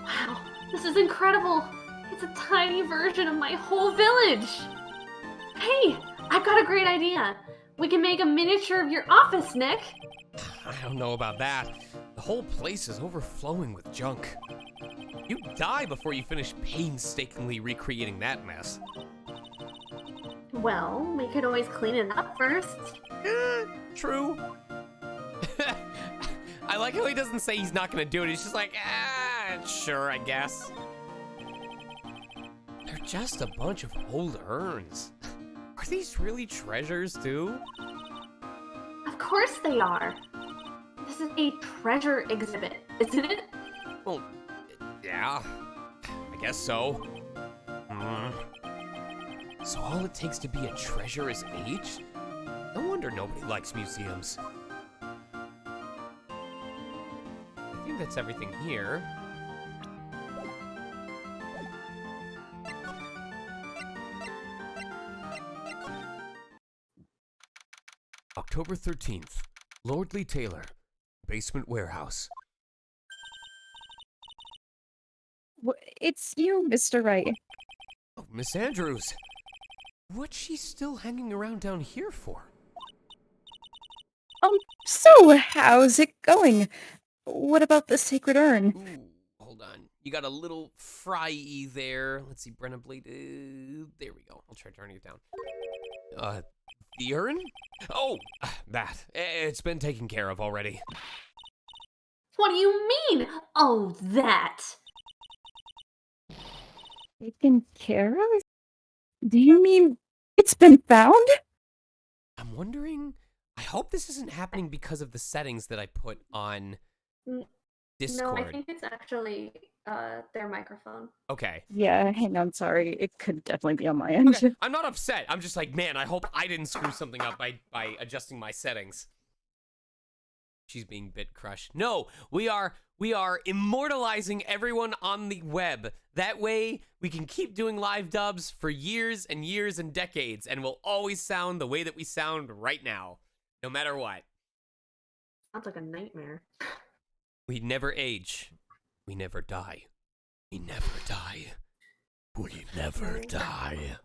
Wow, this is incredible. It's a tiny version of my whole village. Hey, I've got a great idea. We can make a miniature of your office, Nick. I don't know about that. The whole place is overflowing with junk. You die before you finish painstakingly recreating that mess. Well, we could always clean it up first. True. I like how he doesn't say he's not gonna do it. He's just like, sure, I guess. They're just a bunch of old urns. Are these really treasures, too? Of course they are. This is a treasure exhibit, isn't it? Well, yeah. I guess so. So all it takes to be a treasure is age? No wonder nobody likes museums. I think that's everything here. October 13th, Lordly Taylor, Basement Warehouse. It's you, Mr. Wright. Oh, Miss Andrews. What's she still hanging around down here for? So, how's it going? What about the sacred urn? Ooh, hold on. You got a little fry-y there. Let's see, Brenna Blade. There we go. I'll try turning it down. The urn? Oh, that. It's been taken care of already. What do you mean? Oh, that. Taken care of? Do you mean it's been found? I'm wondering... I hope this isn't happening because of the settings that I put on Discord. No, I think it's actually their microphone. Okay. Yeah, hang on, sorry. It could definitely be on my end. Okay, I'm not upset. I'm just like, man, I hope I didn't screw something up by adjusting my settings. She's being bit crushed. No, we are immortalizing everyone on the web. That way, we can keep doing live dubs for years and years and decades, and we'll always sound the way that we sound right now, no matter what. Sounds like a nightmare. We never age. We never die. We never die. We never die.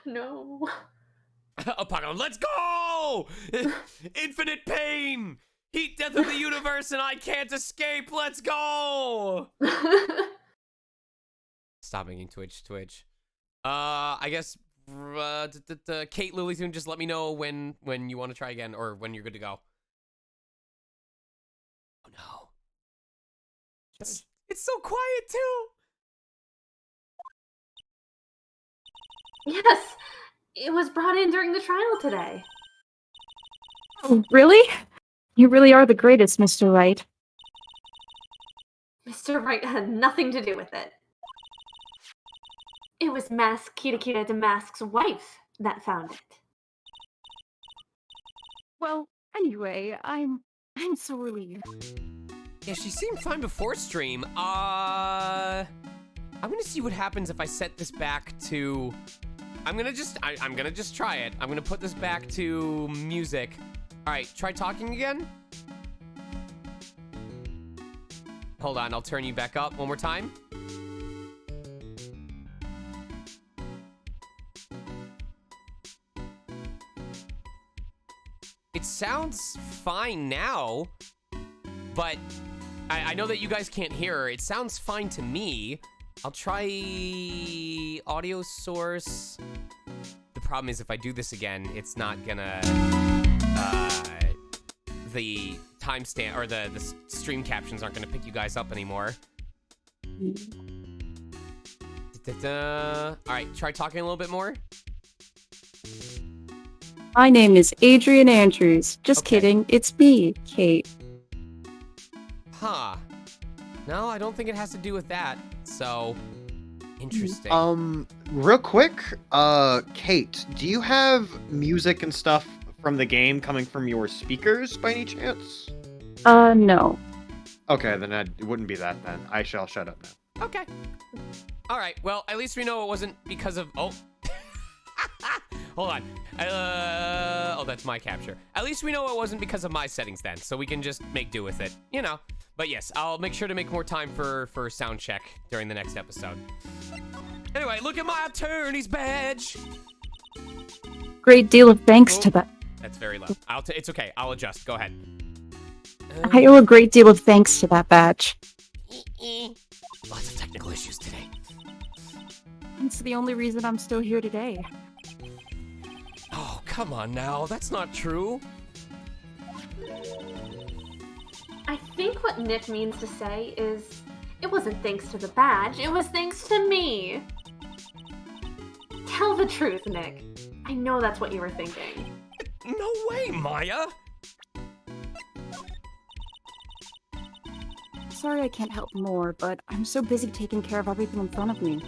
No. Apocalypse, let's go! Infinite pain! Heat death of the universe and I can't escape! Let's go! Stop making Twitch. I guess, Kate Lilythune, just let me know when you want to try again or when you're good to go. Oh no. It's so quiet too! Yes, it was brought in during the trial today. Oh, really? You really are the greatest, Mr. Wright. Mr. Wright had nothing to do with it. It was Mask Kitakita Damask's wife that found it. Well, anyway, I'm so relieved. Yeah, she seemed fine before stream. I'm gonna see what happens if I set this back to... I'm gonna just try it. I'm gonna put this back to music. All right, try talking again. Hold on, I'll turn you back up one more time. It sounds fine now, but I know that you guys can't hear her. It sounds fine to me. I'll try audio source. The problem is if I do this again, it's not gonna, the timestamp or the stream captions aren't gonna pick you guys up anymore. All right, try talking a little bit more. My name is Adrian Andrews. Just kidding, it's me, Kate. Huh. No, I don't think it has to do with that. So, interesting. Real quick, Kate, do you have music and stuff from the game coming from your speakers by any chance? No. Okay, then it wouldn't be that then. I shall shut up now. Okay. All right. Well, at least we know it wasn't because of. Oh. Hold on. Oh, that's my capture. At least we know it wasn't because of my settings then, so we can just make do with it. You know. But yes, I'll make sure to make more time for sound check during the next episode. Anyway, look at my attorney's badge. Great deal of thanks to that. That's very low. It's okay. I'll adjust. Go ahead. I owe a great deal of thanks to that badge. Lots of technical issues today. It's the only reason I'm still here today. Oh, come on now. That's not true. I think what Nick means to say is, it wasn't thanks to the badge, it was thanks to me. Tell the truth, Nick. I know that's what you were thinking. No way, Maya! Sorry I can't help more, but I'm so busy taking care of everything in front of me.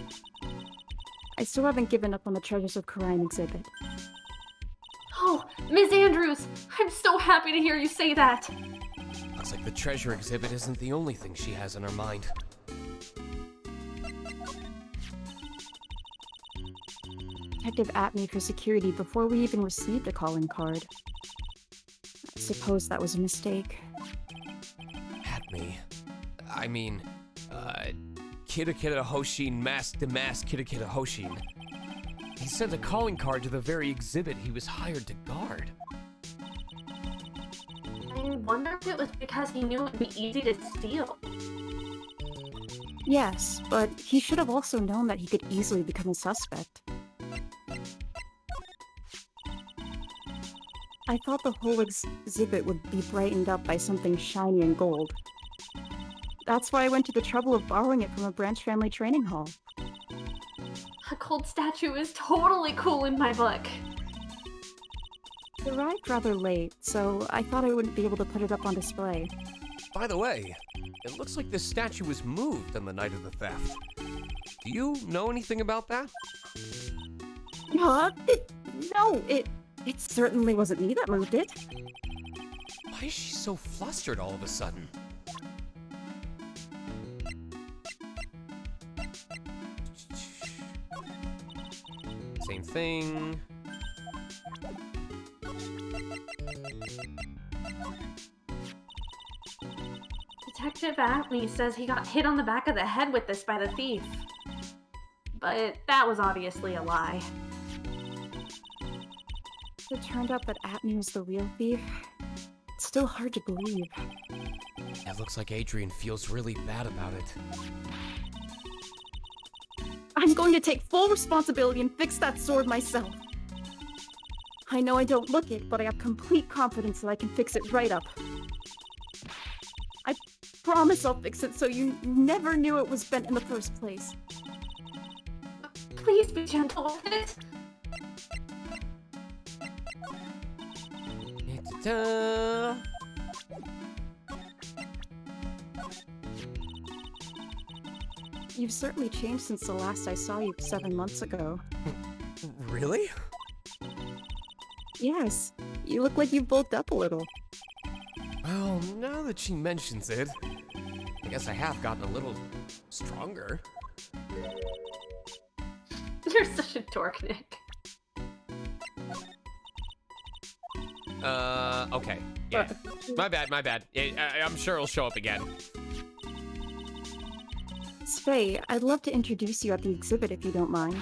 I still haven't given up on the Treasures of Khura'in exhibit. Oh, Ms. Andrews, I'm so happy to hear you say that. Looks like the treasure exhibit isn't the only thing she has in her mind. Detective asked me for security before we even received a calling card. I suppose that was a mistake. At me. I mean, Kitakita Hoshin Mask to Mask Kitakita Hoshin. He sent a calling card to the very exhibit he was hired to guard. I wonder if it was because he knew it would be easy to steal. Yes, but he should have also known that he could easily become a suspect. I thought the whole exhibit would be brightened up by something shiny and gold. That's why I went to the trouble of borrowing it from a branch family training hall. A gold statue is totally cool in my book. It arrived rather late, so I thought I wouldn't be able to put it up on display. By the way, it looks like this statue was moved on the night of the theft. Do you know anything about that? No, it certainly wasn't me that moved it. Why is she so flustered all of a sudden? Same thing. Detective Acme says he got hit on the back of the head with this by the thief. But that was obviously a lie. It turned out that Atney was the real thief. It's still hard to believe. It looks like Adrian feels really bad about it. I'm going to take full responsibility and fix that sword myself. I know I don't look it, but I have complete confidence that I can fix it right up. I promise I'll fix it so you never knew it was bent in the first place. Please be gentle with it. Ta-da! You've certainly changed since the last I saw you 7 months ago. Really? Yes, you look like you've bulked up a little. Well, now that she mentions it, I guess I have gotten a little stronger. You're such a dork, Nick. Okay. Yeah. My bad. I'm sure it'll show up again. Svei, I'd love to introduce you at the exhibit if you don't mind.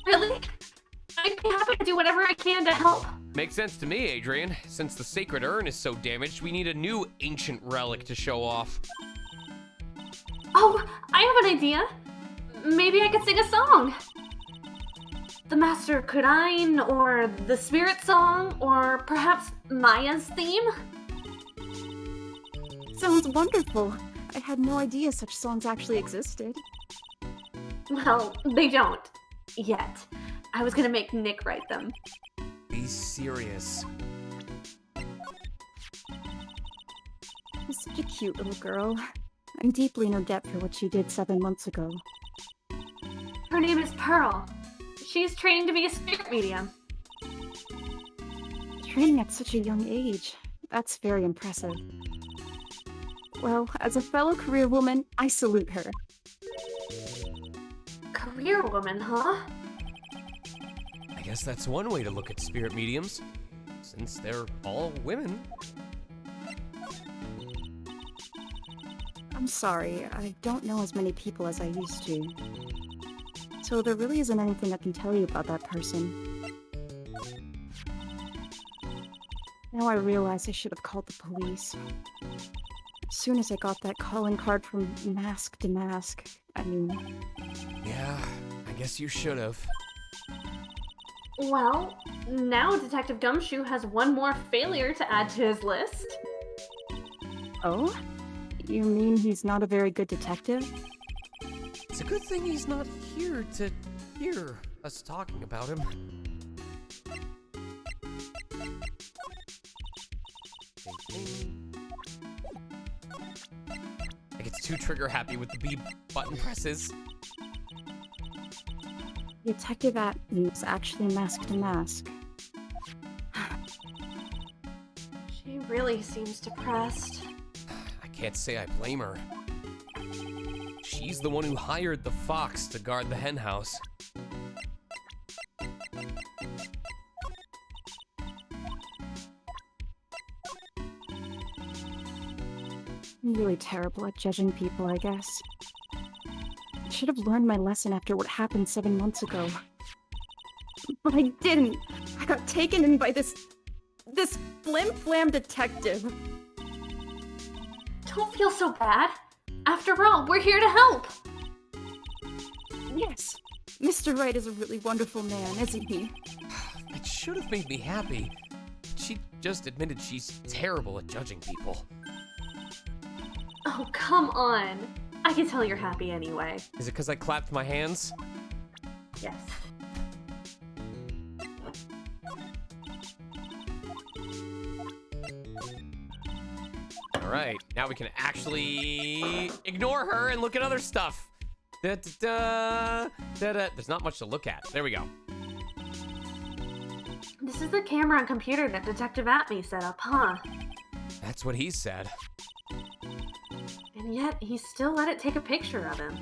Really? I'd be happy to do whatever I can to help. Makes sense to me, Adrian. Since the sacred urn is so damaged, we need a new ancient relic to show off. Oh, I have an idea. Maybe I could sing a song. The Master Khura'in, or the Spirit Song, or perhaps Maya's theme? Sounds wonderful. I had no idea such songs actually existed. Well, they don't. Yet. I was gonna make Nick write them. Be serious. She's such a cute little girl. I'm deeply in her debt for what she did 7 months ago. Her name is Pearl. She's training to be a spirit medium. Training at such a young age. That's very impressive. Well, as a fellow career woman, I salute her. Career woman, huh? I guess that's one way to look at spirit mediums, since they're all women. I'm sorry, I don't know as many people as I used to. So there really isn't anything I can tell you about that person. Now I realize I should have called the police. As soon as I got that calling card from Mask to Mask, Yeah, I guess you should have. Well, now Detective Gumshoe has one more failure to add to his list. Oh? You mean he's not a very good detective? It's a good thing he's not here to hear us talking about him. I get too trigger happy with the B button presses. Detective Atney is actually Mask to Mask. She really seems depressed. I can't say I blame her. She's the one who hired the fox to guard the hen house. I'm really terrible at judging people, I guess. I should have learned my lesson after what happened 7 months ago. But I didn't! I got taken in by this flim-flam detective. Don't feel so bad. After all, we're here to help. Yes, Mr. Wright is a really wonderful man, isn't he? It should have made me happy. She just admitted she's terrible at judging people. Oh, come on. I can tell you're happy anyway. Is it because I clapped my hands? Yes. Alright, now we can actually ignore her and look at other stuff. Da-da-da, da-da. There's not much to look at. There we go. This is the camera and computer that Detective Atney set up, huh? That's what he said. And yet, he still let it take a picture of him.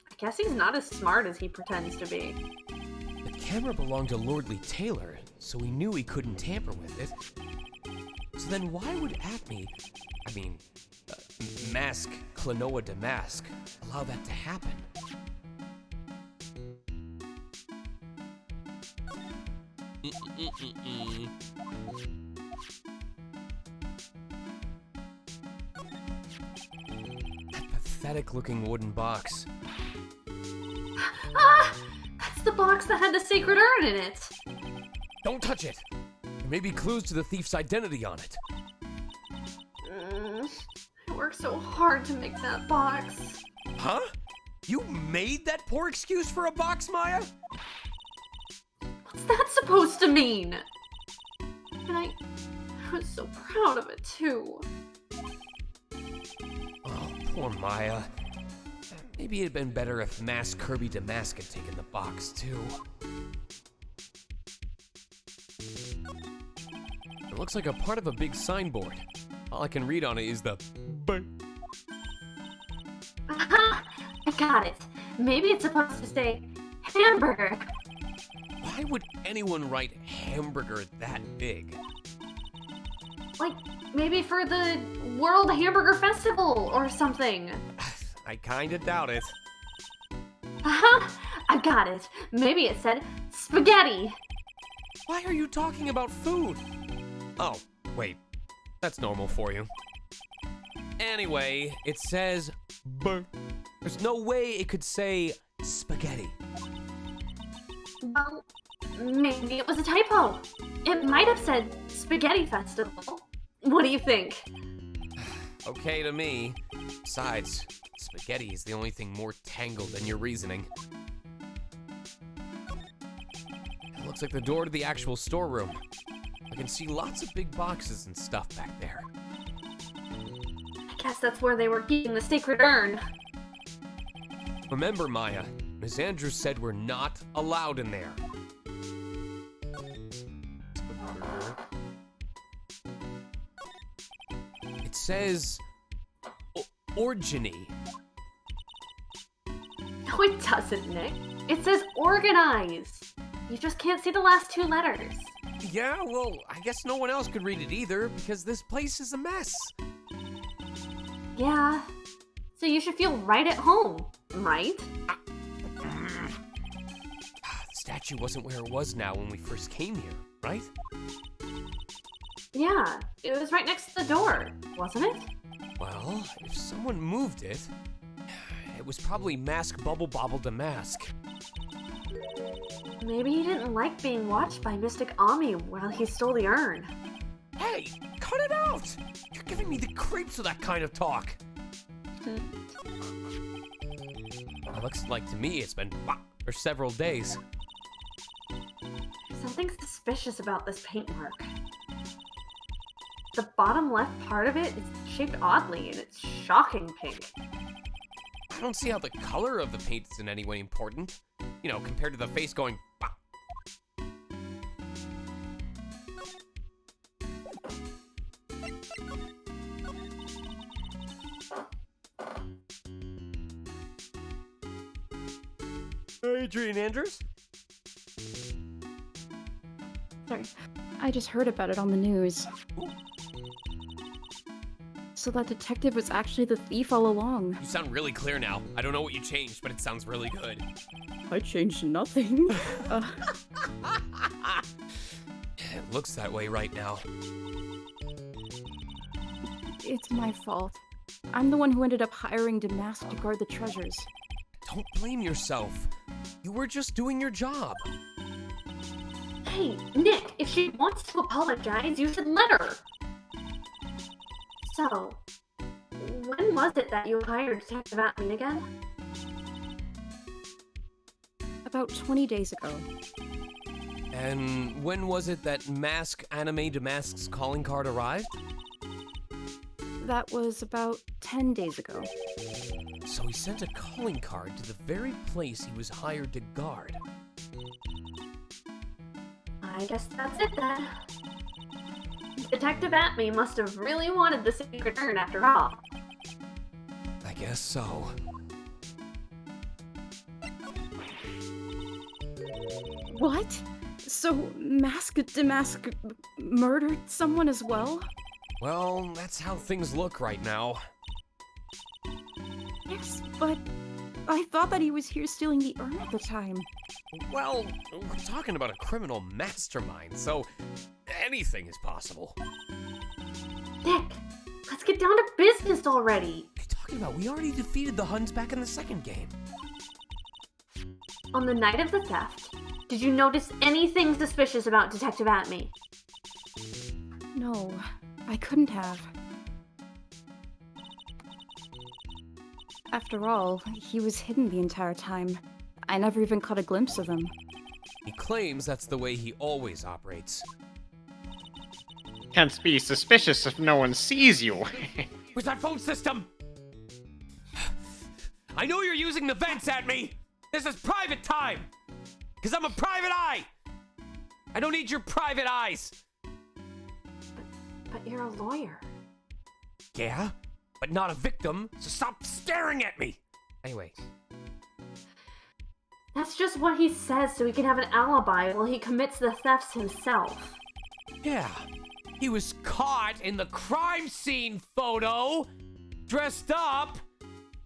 I guess he's not as smart as he pretends to be. The camera belonged to Lordly Taylor, so we knew he couldn't tamper with it. So then why would Mask Klonoa Damask allow that to happen? That pathetic-looking wooden box. Ah! That's the box that had the sacred urn in it! Don't touch it! There may be clues to the thief's identity on it. I worked so hard to make that box. Huh? You made that poor excuse for a box, Maya? What's that supposed to mean? And I was so proud of it, too. Oh, poor Maya. Maybe it'd been better if Mask Kirby Damask had taken the box, too. It looks like a part of a big signboard. All I can read on it is the B. Aha! I got it. Maybe it's supposed to say hamburger. Why would anyone write hamburger that big? Like, maybe for the World Hamburger Festival or something. I kinda doubt it. Aha! I got it. Maybe it said spaghetti. Why are you talking about food? Oh, wait. That's normal for you. Anyway, it says B. There's no way it could say spaghetti. Well, maybe it was a typo. It might have said Spaghetti Festival. What do you think? Okay to me. Besides, spaghetti is the only thing more tangled than your reasoning. It looks like the door to the actual storeroom. I can see lots of big boxes and stuff back there. I guess that's where they were keeping the sacred urn. Remember, Maya, Ms. Andrews said we're not allowed in there. It says orogeny. No, it doesn't, Nick. It says organize. You just can't see the last two letters. Yeah, well, I guess no one else could read it either because this place is a mess. Yeah. So you should feel right at home, right? The statue wasn't where it was now when we first came here, right? Yeah, it was right next to the door, wasn't it? Well, if someone moved it, it was probably Mask Bubble Bobble Damask. Maybe he didn't like being watched by Mystic Ami while he stole the urn. Hey, cut it out! You're giving me the creeps with that kind of talk. It looks like to me it's been for several days. Something suspicious about this paintwork. The bottom left part of it is shaped oddly, and it's shocking pink. I don't see how the color of the paint is in any way important. You know, compared to the face going "Bah." Adrian Andrews? Sorry, I just heard about it on the news. So that detective was actually the thief all along. You sound really clear now. I don't know what you changed, but it sounds really good. I changed nothing. It looks that way right now. It's my fault. I'm the one who ended up hiring Damask to guard the treasures. Don't blame yourself. You were just doing your job. Hey, Nick, if she wants to apologize, you should let her. So, when was it that you hired Detective Atman again? About 20 days ago. And when was it that Mask Anime Damask's calling card arrived? That was about 10 days ago. So he sent a calling card to the very place he was hired to guard. I guess that's it then. Detective Atme must have really wanted the secret urn after all. I guess so. What? So Mask Damask murdered someone as well? Well, that's how things look right now. Yes, but I thought that he was here stealing the urn at the time. Well, we're talking about a criminal mastermind, so anything is possible. Nick, let's get down to business already. What are you talking about? We already defeated the Huns back in the second game. On the night of the theft, did you notice anything suspicious about Detective Atme? No, I couldn't have. After all, he was hidden the entire time. I never even caught a glimpse of him. He claims that's the way he always operates. Can't be suspicious if no one sees you. Where's that phone system? I know you're using the vents at me! This is private time! Because I'm a private eye! I don't need your private eyes! But you're a lawyer. Yeah, but not a victim, so stop staring at me! Anyway. That's just what he says so he can have an alibi while he commits the thefts himself. Yeah, he was caught in the crime scene photo, dressed up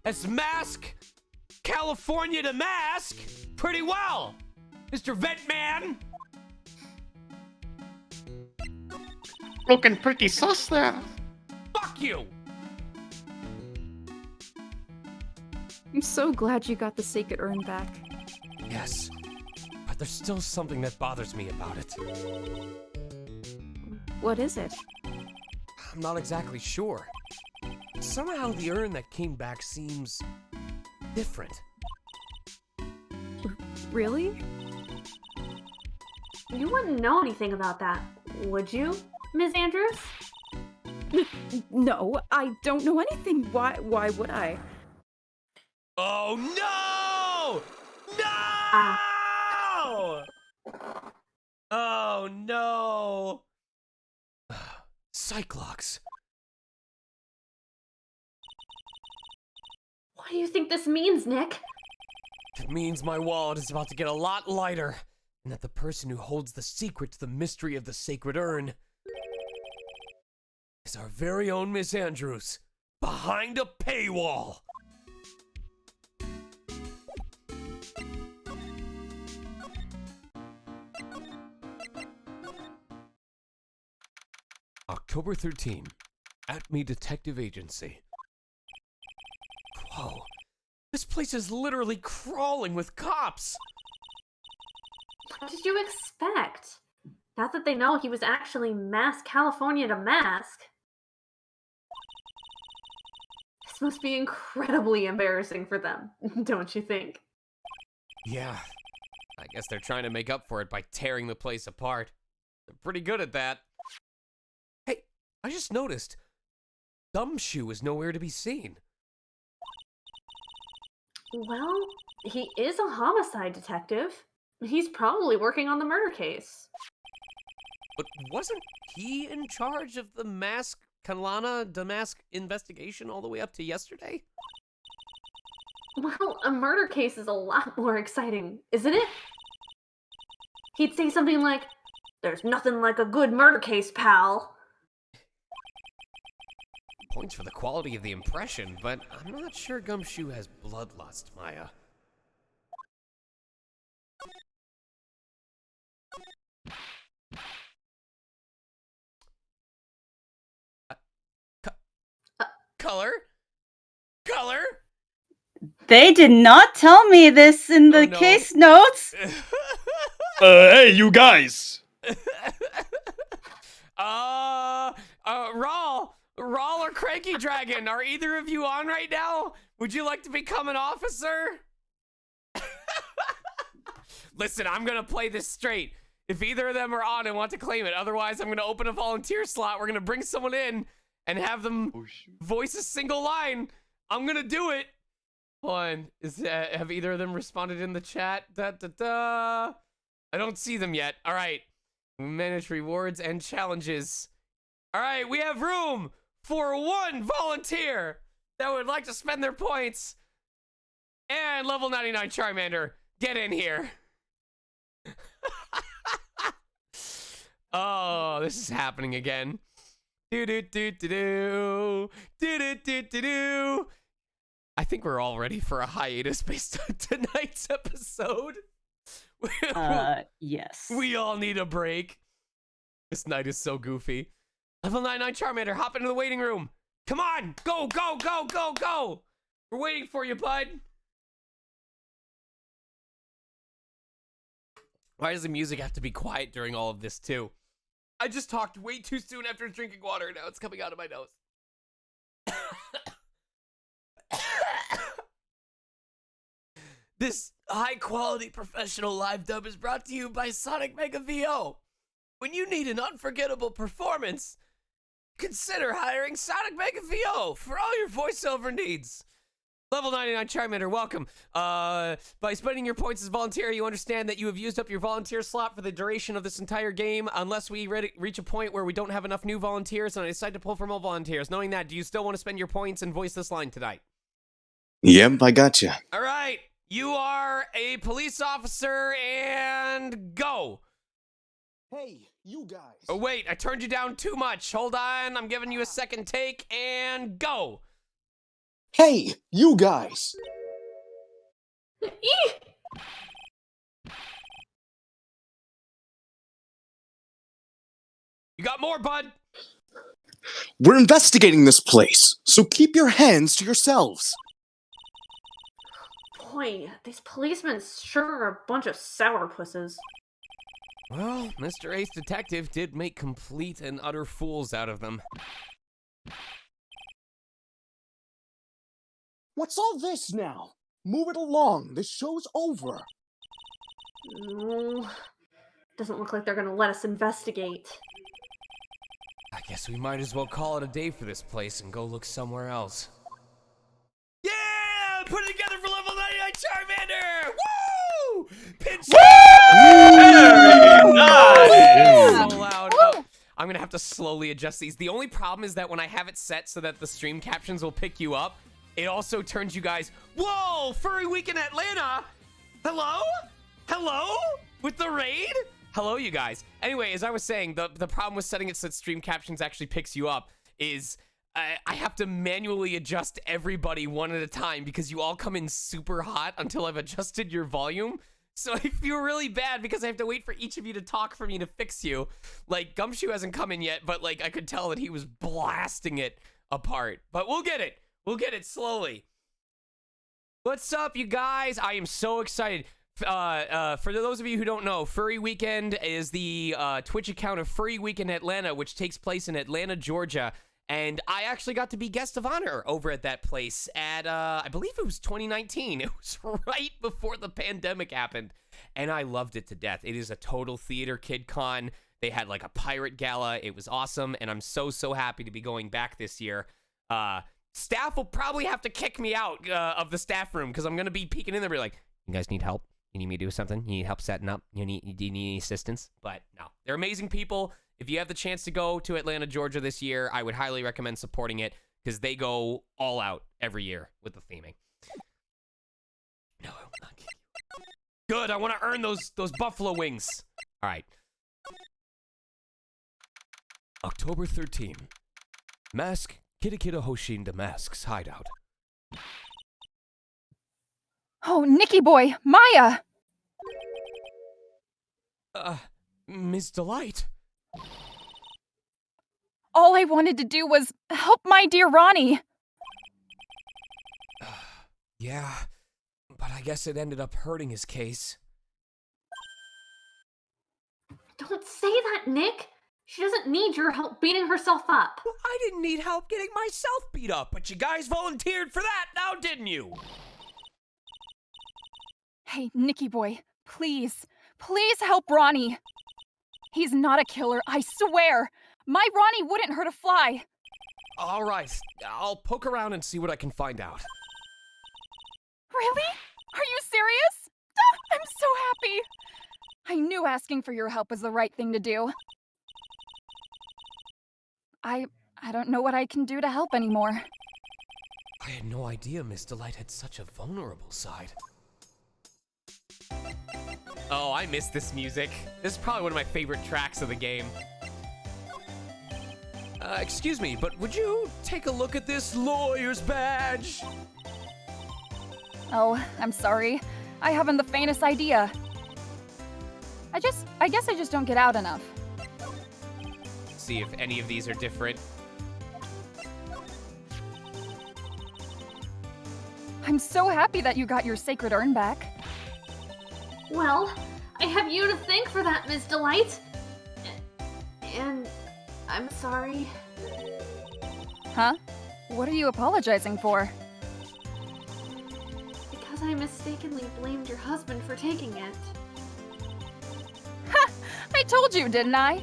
as Mask California Damask pretty well, Mr. Ventman! Looking pretty sus there. Fuck you! I'm so glad you got the sacred urn back. Yes, but there's still something that bothers me about it. What is it? I'm not exactly sure. Somehow the urn that came back seems different. Really? You wouldn't know anything about that, would you, Ms. Andrews? No, I don't know anything. Why would I? Oh no! No! Oh no! Cyclops. What do you think this means, Nick? It means my wallet is about to get a lot lighter, and that the person who holds the secret to the mystery of the sacred urn is our very own Miss Andrews, behind a paywall. October 13, Atme Detective Agency. Whoa, this place is literally crawling with cops. What did you expect? Now that they know he was actually Mask California to Mask. This must be incredibly embarrassing for them, don't you think? Yeah, I guess they're trying to make up for it by tearing the place apart. They're pretty good at that. Hey, I just noticed Gumshoe is nowhere to be seen. Well, he is a homicide detective. He's probably working on the murder case. But wasn't he in charge of the Mask Kalana Damask investigation all the way up to yesterday? Well, a murder case is a lot more exciting, isn't it? He'd say something like, "There's nothing like a good murder case, pal." Points for the quality of the impression, but I'm not sure Gumshoe has bloodlust, Maya. Color? Color? They did not tell me this in the case notes. Hey, you guys! Rawl or Cranky Dragon, are either of you on right now? Would you like to become an officer? Listen, I'm gonna play this straight. If either of them are on and want to claim it, otherwise I'm gonna open a volunteer slot. We're gonna bring someone in and have them voice a single line. I'm gonna do it. Hold on, have either of them responded in the chat? I don't see them yet. All right, manage rewards and challenges. All right, we have room for one volunteer that would like to spend their points. And level 99 Charmander, get in here. Oh, this is happening again. Do-do-do-do-do. Do-do-do-do-do. I think we're all ready for a hiatus based on tonight's episode. Yes. We all need a break. This night is so goofy. Level 99 Charmander, hop into the waiting room. Come on, go, go, go, go, go. We're waiting for you, bud. Why does the music have to be quiet during all of this, too? I just talked way too soon after drinking water. Now it's coming out of my nose. This high-quality professional live dub is brought to you by Sonic Mega VO. When you need an unforgettable performance, consider hiring Sonic Mega VO for all your voiceover needs. Level 99 Charmander, welcome. By spending your points as volunteer, you understand that you have used up your volunteer slot for the duration of this entire game, unless we reach a point where we don't have enough new volunteers and I decide to pull for more volunteers. Knowing that, do you still want to spend your points and voice this line tonight? Yep, I gotcha. All right, you are a police officer and go. Hey, you guys. Oh, wait, I turned you down too much. Hold on, I'm giving you a second take and go. Hey, you guys. You got more, bud? We're investigating this place, so keep your hands to yourselves. Boy, these policemen sure are a bunch of sourpusses. Well, Mr. Ace Detective did make complete and utter fools out of them. What's all this now? Move it along. This show's over. No, doesn't look like they're gonna let us investigate. I guess we might as well call it a day for this place and go look somewhere else. Yeah! Put it together for level 99 Charmander! Woo! Pinch! Very nice! So loud. I'm gonna have to slowly adjust these. The only problem is that when I have it set so that the stream captions will pick you up, it also turns you guys, whoa, Furry Week in Atlanta. Hello? Hello? With the raid? Hello, you guys. Anyway, as I was saying, the problem with setting it so that stream captions actually picks you up is I have to manually adjust everybody one at a time because you all come in super hot until I've adjusted your volume. So I feel really bad because I have to wait for each of you to talk for me to fix you. Like, Gumshoe hasn't come in yet, but like I could tell that he was blasting it apart. But we'll get it. We'll get it slowly. What's up, you guys? I am so excited. For those of you who don't know, Furry Weekend is the Twitch account of Furry Weekend Atlanta, which takes place in Atlanta, Georgia. And I actually got to be guest of honor over at that place at, I believe it was 2019. It was right before the pandemic happened. And I loved it to death. It is a total theater kid con. They had like a pirate gala. It was awesome. And I'm so happy to be going back this year. Staff will probably have to kick me out of the staff room because I'm going to be peeking in there and be like, you guys need help? You need me to do something? You need help setting up? Do you need any assistance? But no, they're amazing people. If you have the chance to go to Atlanta, Georgia this year, I would highly recommend supporting it because they go all out every year with the theming. No, I will not kick you. Good, I want to earn those buffalo wings. All right. October 13. Mask Kitakita Hoshin the Mask's hideout. Oh, Nicky boy, Maya! Ms. DeLite. All I wanted to do was help my dear Ronnie. Yeah, but I guess it ended up hurting his case. Don't say that, Nick. She doesn't need your help beating herself up. Well, I didn't need help getting myself beat up, but you guys volunteered for that now, didn't you? Hey, Nicky boy, please help Ronnie. He's not a killer, I swear. My Ronnie wouldn't hurt a fly. All right, I'll poke around and see what I can find out. Really? Are you serious? Oh, I'm so happy. I knew asking for your help was the right thing to do. I don't know what I can do to help anymore. I had no idea Miss DeLite had such a vulnerable side. Oh, I miss this music. This is probably one of my favorite tracks of the game. Excuse me, but would you take a look at this lawyer's badge? Oh, I'm sorry. I haven't the faintest idea. I guess I just don't get out enough. See if any of these are different. I'm so happy that you got your sacred urn back. Well, I have you to thank for that, Miss DeLite. And I'm sorry. Huh? What are you apologizing for? Because I mistakenly blamed your husband for taking it. Ha! I told you, didn't I?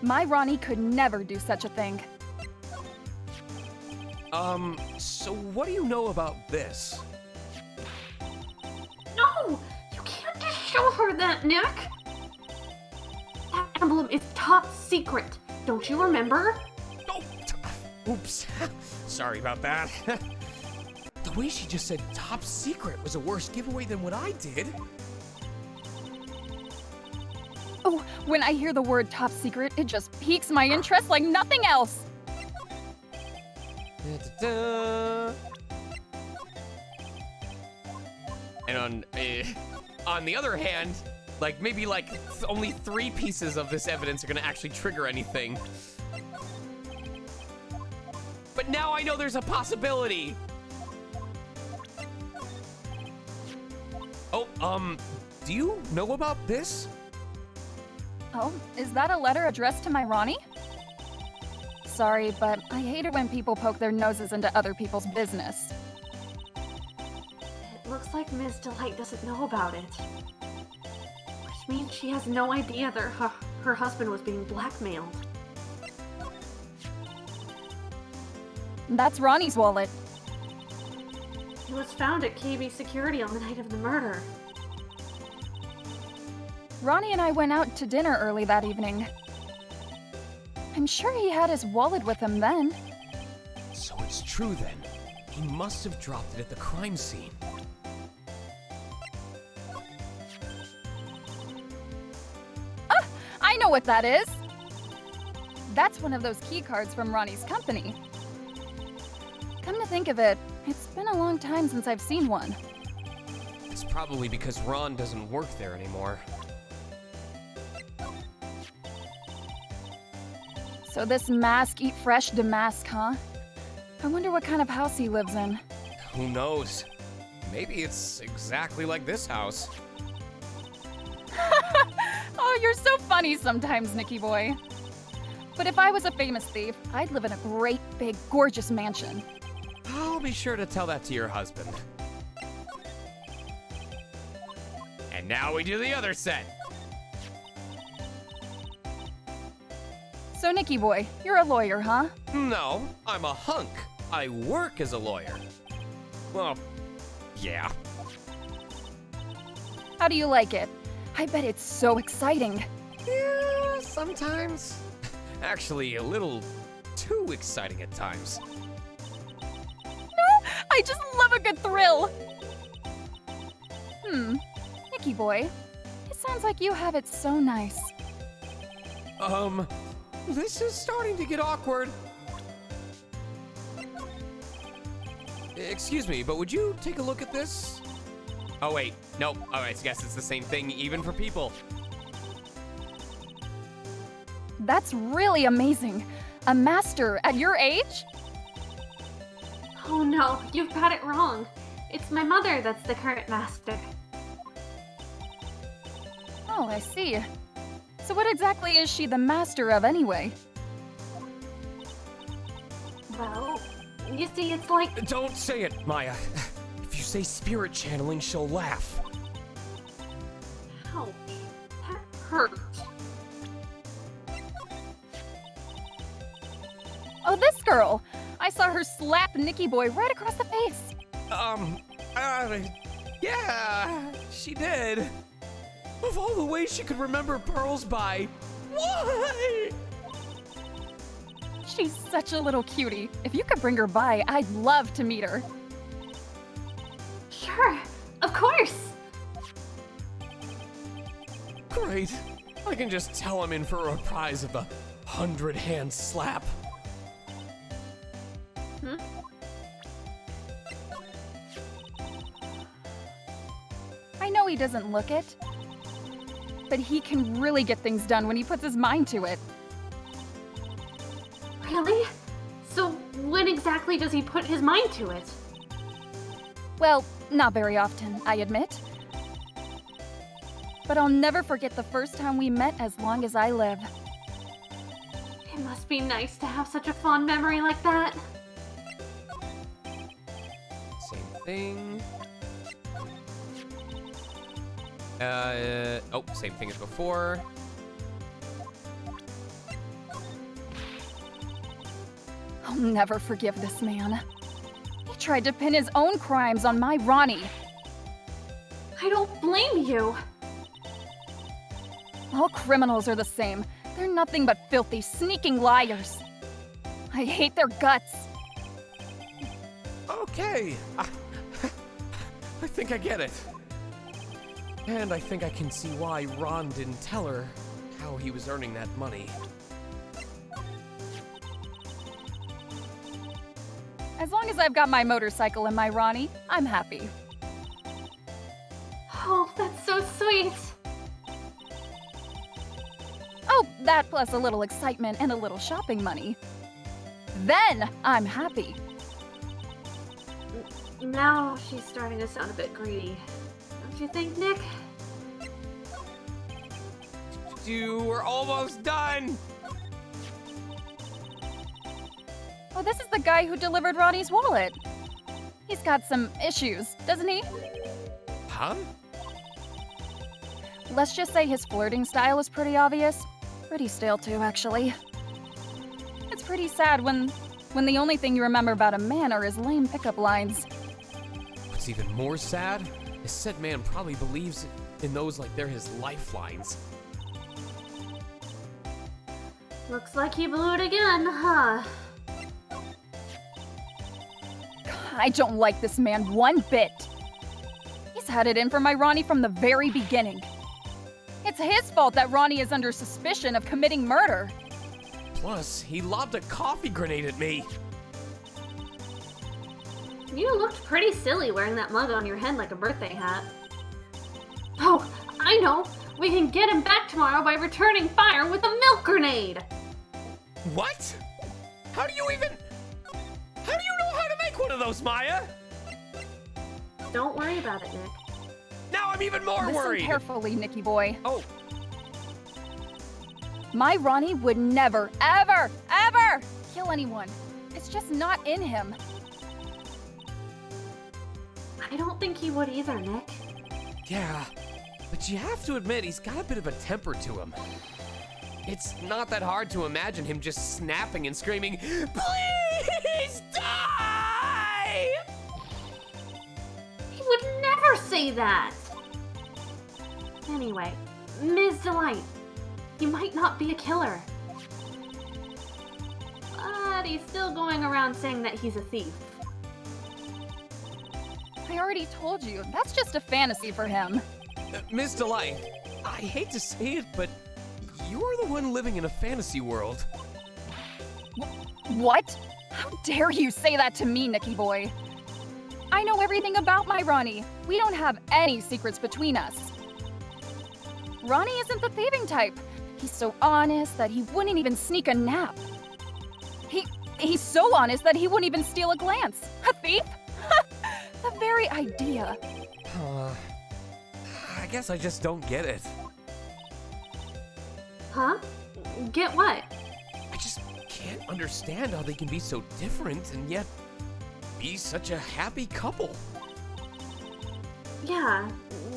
My Ronnie could never do such a thing. So what do you know about this? No! You can't just show her that, Nick! That emblem is top secret. Don't you remember? Oh, oops. Sorry about that. The way she just said top secret was a worse giveaway than what I did. Oh, when I hear the word top secret, it just piques my interest like nothing else. And on the other hand, like maybe like only 3 pieces of this evidence are gonna actually trigger anything. But now I know there's a possibility. Oh, do you know about this? Oh, is that a letter addressed to my Ronnie? Sorry, but I hate it when people poke their noses into other people's business. It looks like Ms. DeLite doesn't know about it. Which means she has no idea that her husband was being blackmailed. That's Ronnie's wallet. It was found at KB Security on the night of the murder. Ronnie and I went out to dinner early that evening. I'm sure he had his wallet with him then. So it's true then. He must have dropped it at the crime scene. I know what that is! That's one of those key cards from Ronnie's company. Come to think of it, it's been a long time since I've seen one. It's probably because Ron doesn't work there anymore. So this mask eat fresh Damask, huh? I wonder what kind of house he lives in. Who knows? Maybe it's exactly like this house. Oh, you're so funny sometimes, Nicky boy. But if I was a famous thief, I'd live in a great, big, gorgeous mansion. I'll be sure to tell that to your husband. And now we do the other set. So, Nicky boy, you're a lawyer, huh? No, I'm a hunk. I work as a lawyer. Well, yeah. How do you like it? I bet it's so exciting. Yeah, sometimes. Actually, a little too exciting at times. I just love a good thrill. Nicky boy, it sounds like you have it so nice. This is starting to get awkward. Excuse me, but would you take a look at this? Oh wait, nope. Alright, I guess it's the same thing even for people. That's really amazing. A master at your age? Oh no, you've got it wrong. It's my mother that's the current master. Oh, I see. So what exactly is she the master of anyway? Well, you see, it's like... Don't say it, Maya. If you say spirit channeling, she'll laugh. Ouch, that hurt. Oh, this girl! I saw her slap Nicky boy right across the face. Yeah, she did. Of all the ways she could remember pearls by, why? She's such a little cutie. If you could bring her by, I'd love to meet her. Sure, of course. Great. I can just tell I'm in for a prize of the 100-hand slap. I know he doesn't look it, but he can really get things done when he puts his mind to it. Really? So when exactly does he put his mind to it? Well, not very often, I admit. But I'll never forget the first time we met as long as I live. It must be nice to have such a fond memory like that. Same thing. Oh, same thing as before. I'll never forgive this man. He tried to pin his own crimes on my Ronnie. I don't blame you. All criminals are the same. They're nothing but filthy, sneaking liars. I hate their guts. Okay. I think I get it. And I think I can see why Ron didn't tell her how he was earning that money. As long as I've got my motorcycle and my Ronnie, I'm happy. Oh, that's so sweet. Oh, that plus a little excitement and a little shopping money. Then I'm happy. Now she's starting to sound a bit greedy. Don't you think, Nick? We're almost done! Oh, this is the guy who delivered Ronnie's wallet. He's got some issues, doesn't he? Huh? Let's just say his flirting style is pretty obvious. Pretty stale too, actually. It's pretty sad when the only thing you remember about a man are his lame pickup lines. What's even more sad is said man probably believes in those like they're his lifelines. Looks like he blew it again, huh? I don't like this man one bit. He's had it in for my Ronnie from the very beginning. It's his fault that Ronnie is under suspicion of committing murder. Plus, he lobbed a coffee grenade at me. You looked pretty silly wearing that mug on your head like a birthday hat. Oh, I know! We can get him back tomorrow by returning fire with a milk grenade! What? How do you know how to make one of those, Maya? Don't worry about it, Nick. Now I'm even more worried! Listen carefully, Nicky boy. Oh. My Ronnie would never, ever, ever kill anyone. It's just not in him. I don't think he would either, Nick. Yeah, but you have to admit he's got a bit of a temper to him. It's not that hard to imagine him just snapping and screaming, "Please die!" He would never say that! Anyway, Ms. DeLite, he might not be a killer. But he's still going around saying that he's a thief. I already told you, that's just a fantasy for him. Miss DeLite, I hate to say it, but you're the one living in a fantasy world. What? How dare you say that to me, Nicky boy? I know everything about my Ronnie. We don't have any secrets between us. Ronnie isn't the thieving type. He's so honest that he wouldn't even sneak a nap. He's so honest that he wouldn't even steal a glance. A thief? The very idea. I guess I just don't get it. Huh? Get what? I just can't understand how they can be so different and yet be such a happy couple. Yeah,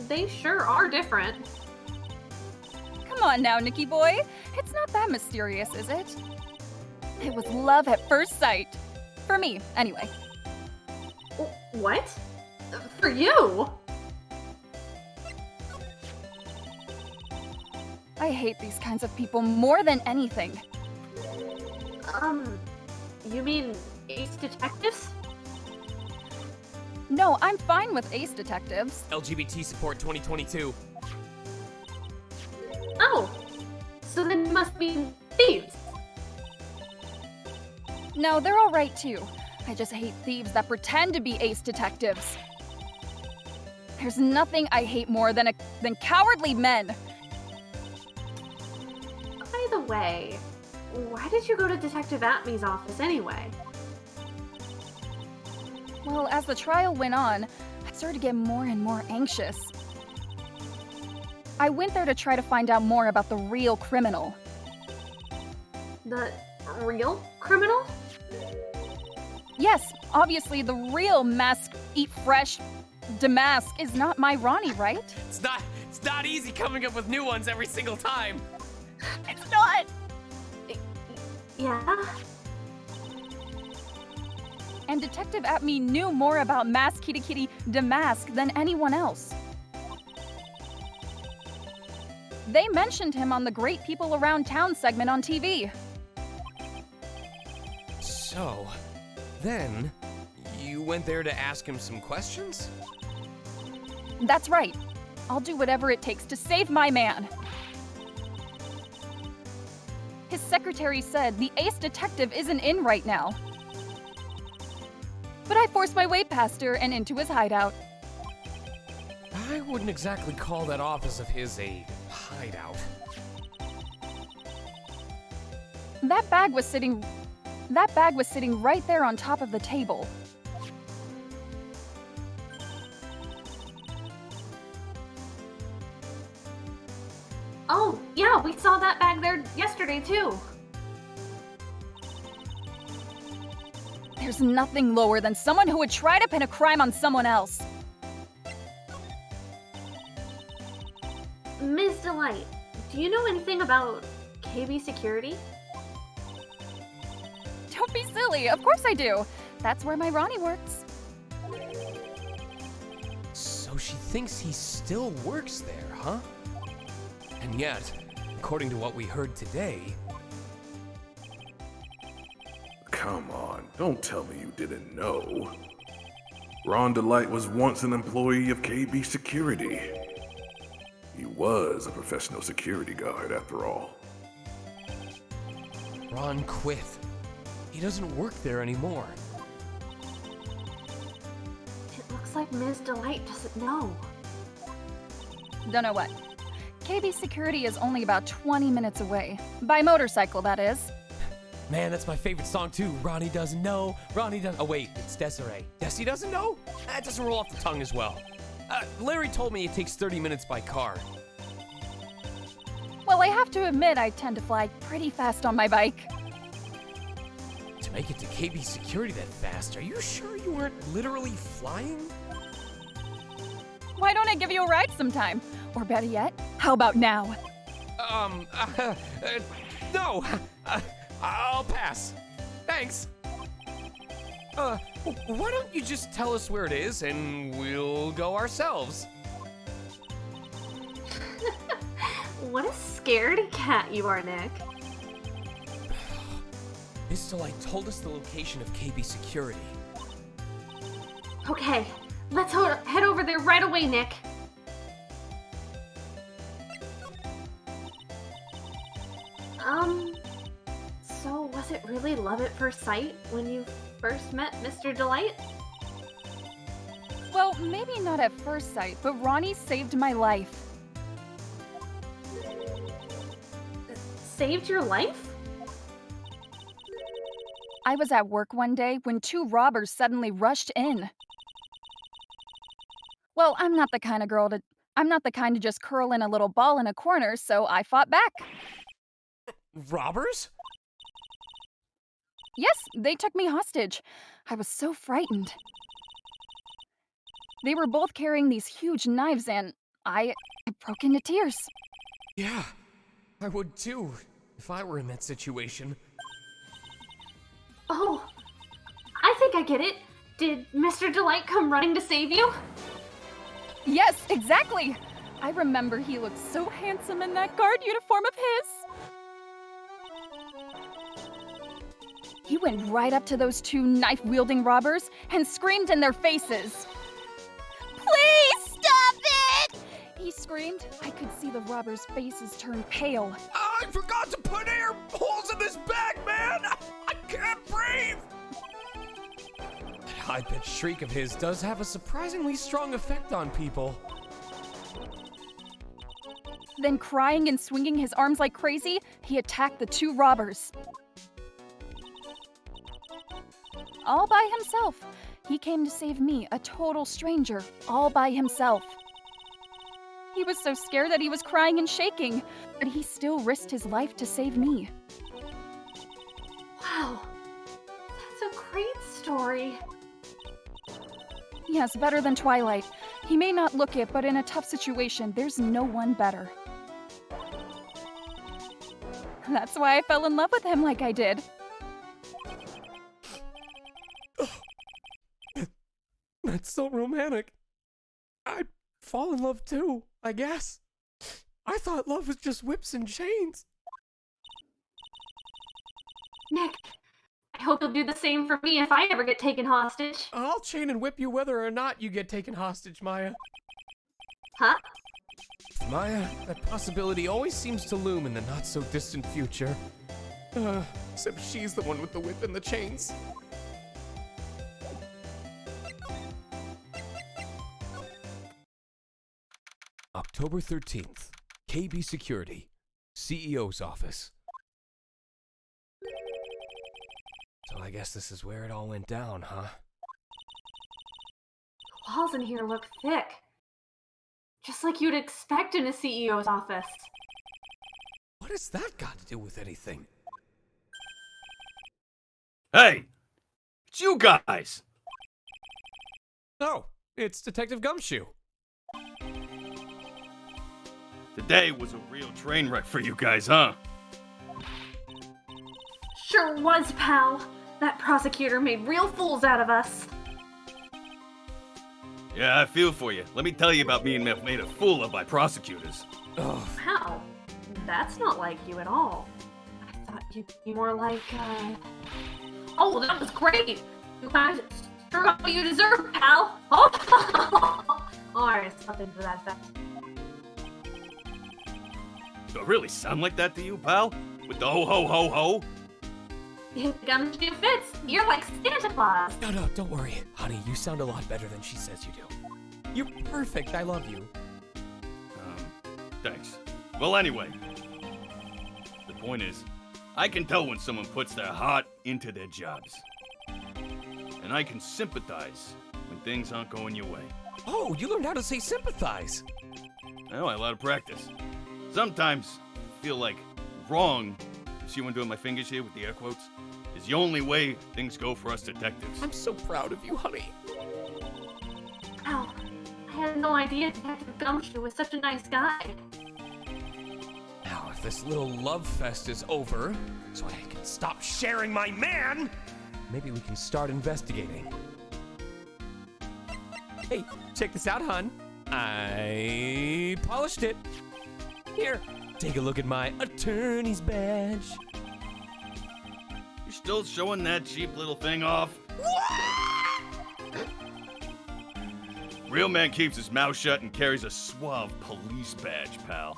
they sure are different. Come on now, Nicky boy. It's not that mysterious, is it? It was love at first sight. For me, anyway. What? For you? I hate these kinds of people more than anything. You mean ace detectives? No, I'm fine with ace detectives. LGBT support 2022. Oh, so then you must be thieves. No, they're all right too. I just hate thieves that pretend to be ace detectives. There's nothing I hate more than cowardly men. By the way, why did you go to Detective Atmey's office anyway? Well, as the trial went on, I started to get more and more anxious. I went there to try to find out more about the real criminal. The real criminal? Yes, obviously the real mask eat fresh damask is not my Ronnie, right? It's not easy coming up with new ones every single time. It's not. Yeah. And Detective Atmey knew more about Mask Kitty Kitty Damask than anyone else. They mentioned him on the Great People Around Town segment on TV. So, then, you went there to ask him some questions? That's right. I'll do whatever it takes to save my man. His secretary said the ace detective isn't in right now. But I forced my way past her and into his hideout. I wouldn't exactly call that office of his a hideout. That bag was sitting right there on top of the table. Oh, yeah, we saw that bag there yesterday too. There's nothing lower than someone who would try to pin a crime on someone else. Ms. DeLite, do you know anything about KB security? Don't be silly, of course I do. That's where my Ronnie works. So she thinks he still works there, huh? And yet, according to what we heard today... Come on, don't tell me you didn't know. Ron DeLites was once an employee of KB Security. He was a professional security guard, after all. Ron quit. He doesn't work there anymore. It looks like Ms. DeLite doesn't know. Don't know what. KB Security is only about 20 minutes away. By motorcycle, that is. Man, that's my favorite song too. Ronnie doesn't know. Ronnie doesn't. Oh wait, it's Desiree. Desi doesn't know? That doesn't roll off the tongue as well. Larry told me it takes 30 minutes by car. Well, I have to admit I tend to fly pretty fast on my bike. To make it to KB Security that fast, are you sure you weren't literally flying? Why don't I give you a ride sometime? Or better yet, how about now? No. I'll pass. Thanks. Why don't you just tell us where it is and we'll go ourselves? What a scaredy cat you are, Nick. Miss DeLite told us the location of KB Security. Okay, let's head over there right away, Nick. So was it really love at first sight when you first met Mr. DeLite? Well, maybe not at first sight, but Ronnie saved my life. Saved your life? I was at work one day when 2 robbers suddenly rushed in. Well, I'm not the kind to just curl in a little ball in a corner, so I fought back. Robbers? Yes, they took me hostage. I was so frightened. They were both carrying these huge knives and I broke into tears. Yeah, I would too, if I were in that situation. Oh, I think I get it. Did Mr. DeLite come running to save you? Yes, exactly. I remember he looked so handsome in that guard uniform of his. He went right up to those 2 knife-wielding robbers and screamed in their faces. Please stop it! He screamed. I could see the robbers' faces turn pale. I forgot to put air holes in this bag, man! I can't breathe! That high-pitched shriek of his does have a surprisingly strong effect on people. Then crying and swinging his arms like crazy, he attacked the 2 robbers. All by himself. He came to save me, a total stranger, all by himself. He was so scared that he was crying and shaking, but he still risked his life to save me. Wow, that's a great story. Yes, better than Twilight. He may not look it, but in a tough situation, there's no one better. That's why I fell in love with him like I did. That's so romantic. I'd fall in love too, I guess. I thought love was just whips and chains. Nick, I hope you'll do the same for me if I ever get taken hostage. I'll chain and whip you whether or not you get taken hostage, Maya. Huh? Maya, that possibility always seems to loom in the not-so-distant future. Except she's the one with the whip and the chains. October 13th, KB Security, CEO's office. So I guess this is where it all went down, huh? The walls in here look thick. Just like you'd expect in a CEO's office. What has that got to do with anything? Hey! It's you guys! Oh, it's Detective Gumshoe. Today was a real train wreck for you guys, huh? Sure was, pal. That prosecutor made real fools out of us. Yeah, I feel for you. Let me tell you about being made a fool of by prosecutors. Ugh. How? That's not like you at all. I thought you'd be more like, Oh, that was great! You guys For what you deserve, pal. Oh, or something to that effect. Do I really sound like that to you, pal? With the ho ho ho ho? If gumshoe fits, you're like Santa Claus. No, don't worry. Honey, you sound a lot better than she says you do. You're perfect. I love you. Thanks. Well, anyway. The point is, I can tell when someone puts their heart into their jobs. And I can sympathize when things aren't going your way. Oh, you learned how to say sympathize. I know, I had a lot of practice. Sometimes I feel like wrong, see when doing my fingers here with the air quotes, is the only way things go for us detectives. I'm so proud of you, honey. Ow. I had no idea Detective Gumshoe was such a nice guy. Now, if this little love fest is over, so I can stop sharing my man, maybe we can start investigating. Hey, check this out, hon. I polished it. Here, take a look at my attorney's badge. You're still showing that cheap little thing off? Real man keeps his mouth shut and carries a suave police badge, pal.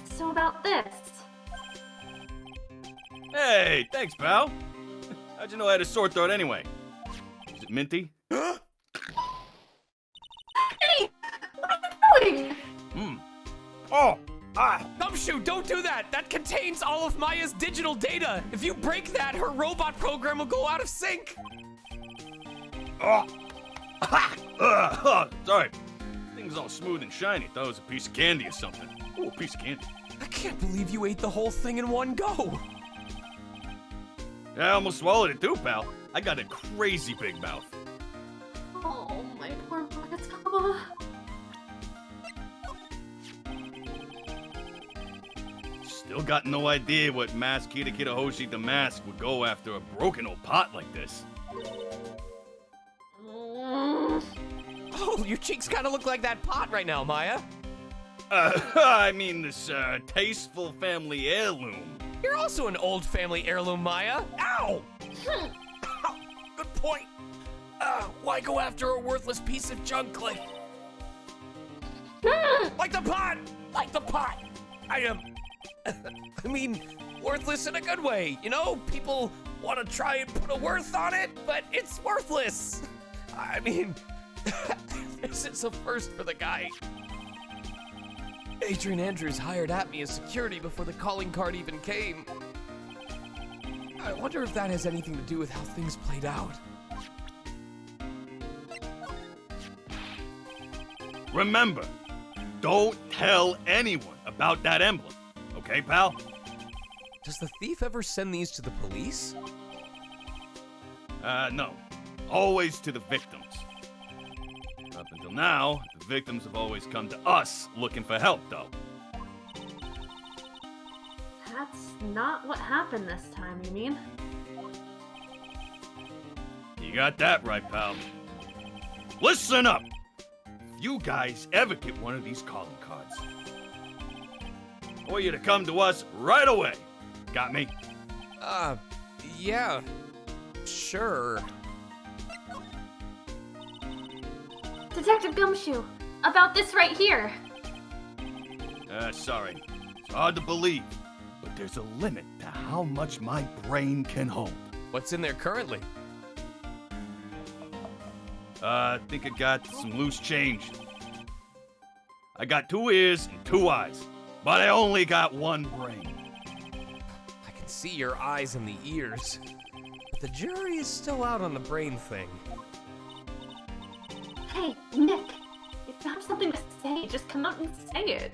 So about this. Hey, thanks, pal. How'd you know I had a sore throat anyway? Is it minty? Hey! What are you doing? Oh! Gumshoe, don't do that! That contains all of Maya's digital data! If you break that, her robot program will go out of sync! Sorry. Thing's all smooth and shiny. Thought it was a piece of candy or something. Ooh, a piece of candy. I can't believe you ate the whole thing in one go! I almost swallowed it too, pal. I got a crazy big mouth. Oh, my poor Mogatama. Still got no idea what Mask Kita Hoshi the Mask would go after a broken old pot like this. Oh, your cheeks kind of look like that pot right now, Maya. I mean this tasteful family heirloom. You're also an old family heirloom, Maya. Ow! Good point. Why go after a worthless piece of junk like... like the pot! Like the pot! I mean, worthless in a good way, you know? People want to try and put a worth on it, but it's worthless. I mean, this is a first for the guy. Adrian Andrews hired at me as security before the calling card even came. I wonder if that has anything to do with how things played out. Remember, don't tell anyone about that emblem. Okay, pal? Does the thief ever send these to the police? No. Always to the victims. Up until now, the victims have always come to us looking for help, though. That's not what happened this time, you mean? You got that right, pal. Listen up! If you guys ever get one of these calling cards, I want you to come to us right away. Got me? Yeah. Sure. Detective Gumshoe, about this right here. Sorry. It's hard to believe, but there's a limit to how much my brain can hold. What's in there currently? I think I got some loose change. I got 2 ears and 2 eyes, but I only got 1 brain. I can see your eyes and the ears, but the jury is still out on the brain thing. Hey, Nick, if you have something to say, just come out and say it.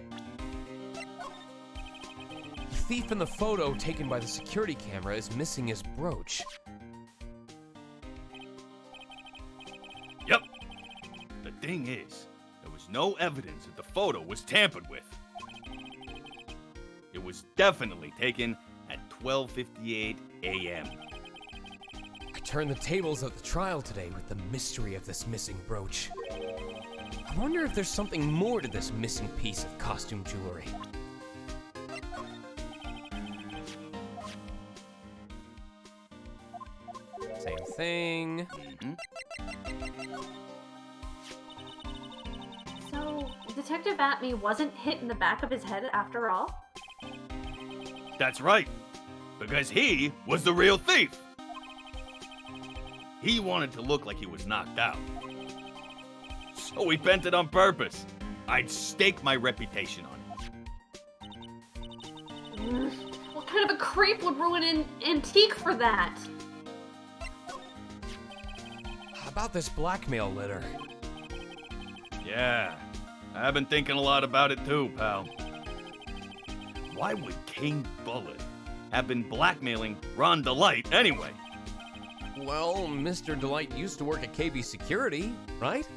The thief in the photo taken by the security camera is missing his brooch. Yep. The thing is, there was no evidence that the photo was tampered with. It was definitely taken at 12:58 a.m. I turned the tables at the trial today with the mystery of this missing brooch. I wonder if there's something more to this missing piece of costume jewelry. thing. So, Detective Atme wasn't hit in the back of his head after all? That's right. Because he was the real thief. He wanted to look like he was knocked out. So he bent it on purpose. I'd stake my reputation on it. What kind of a creep would ruin an antique for that? How about this blackmail litter? Yeah, I've been thinking a lot about it too, pal. Why would King Bullet have been blackmailing Ron DeLite anyway? Well, Mr. DeLite used to work at KB Security, right?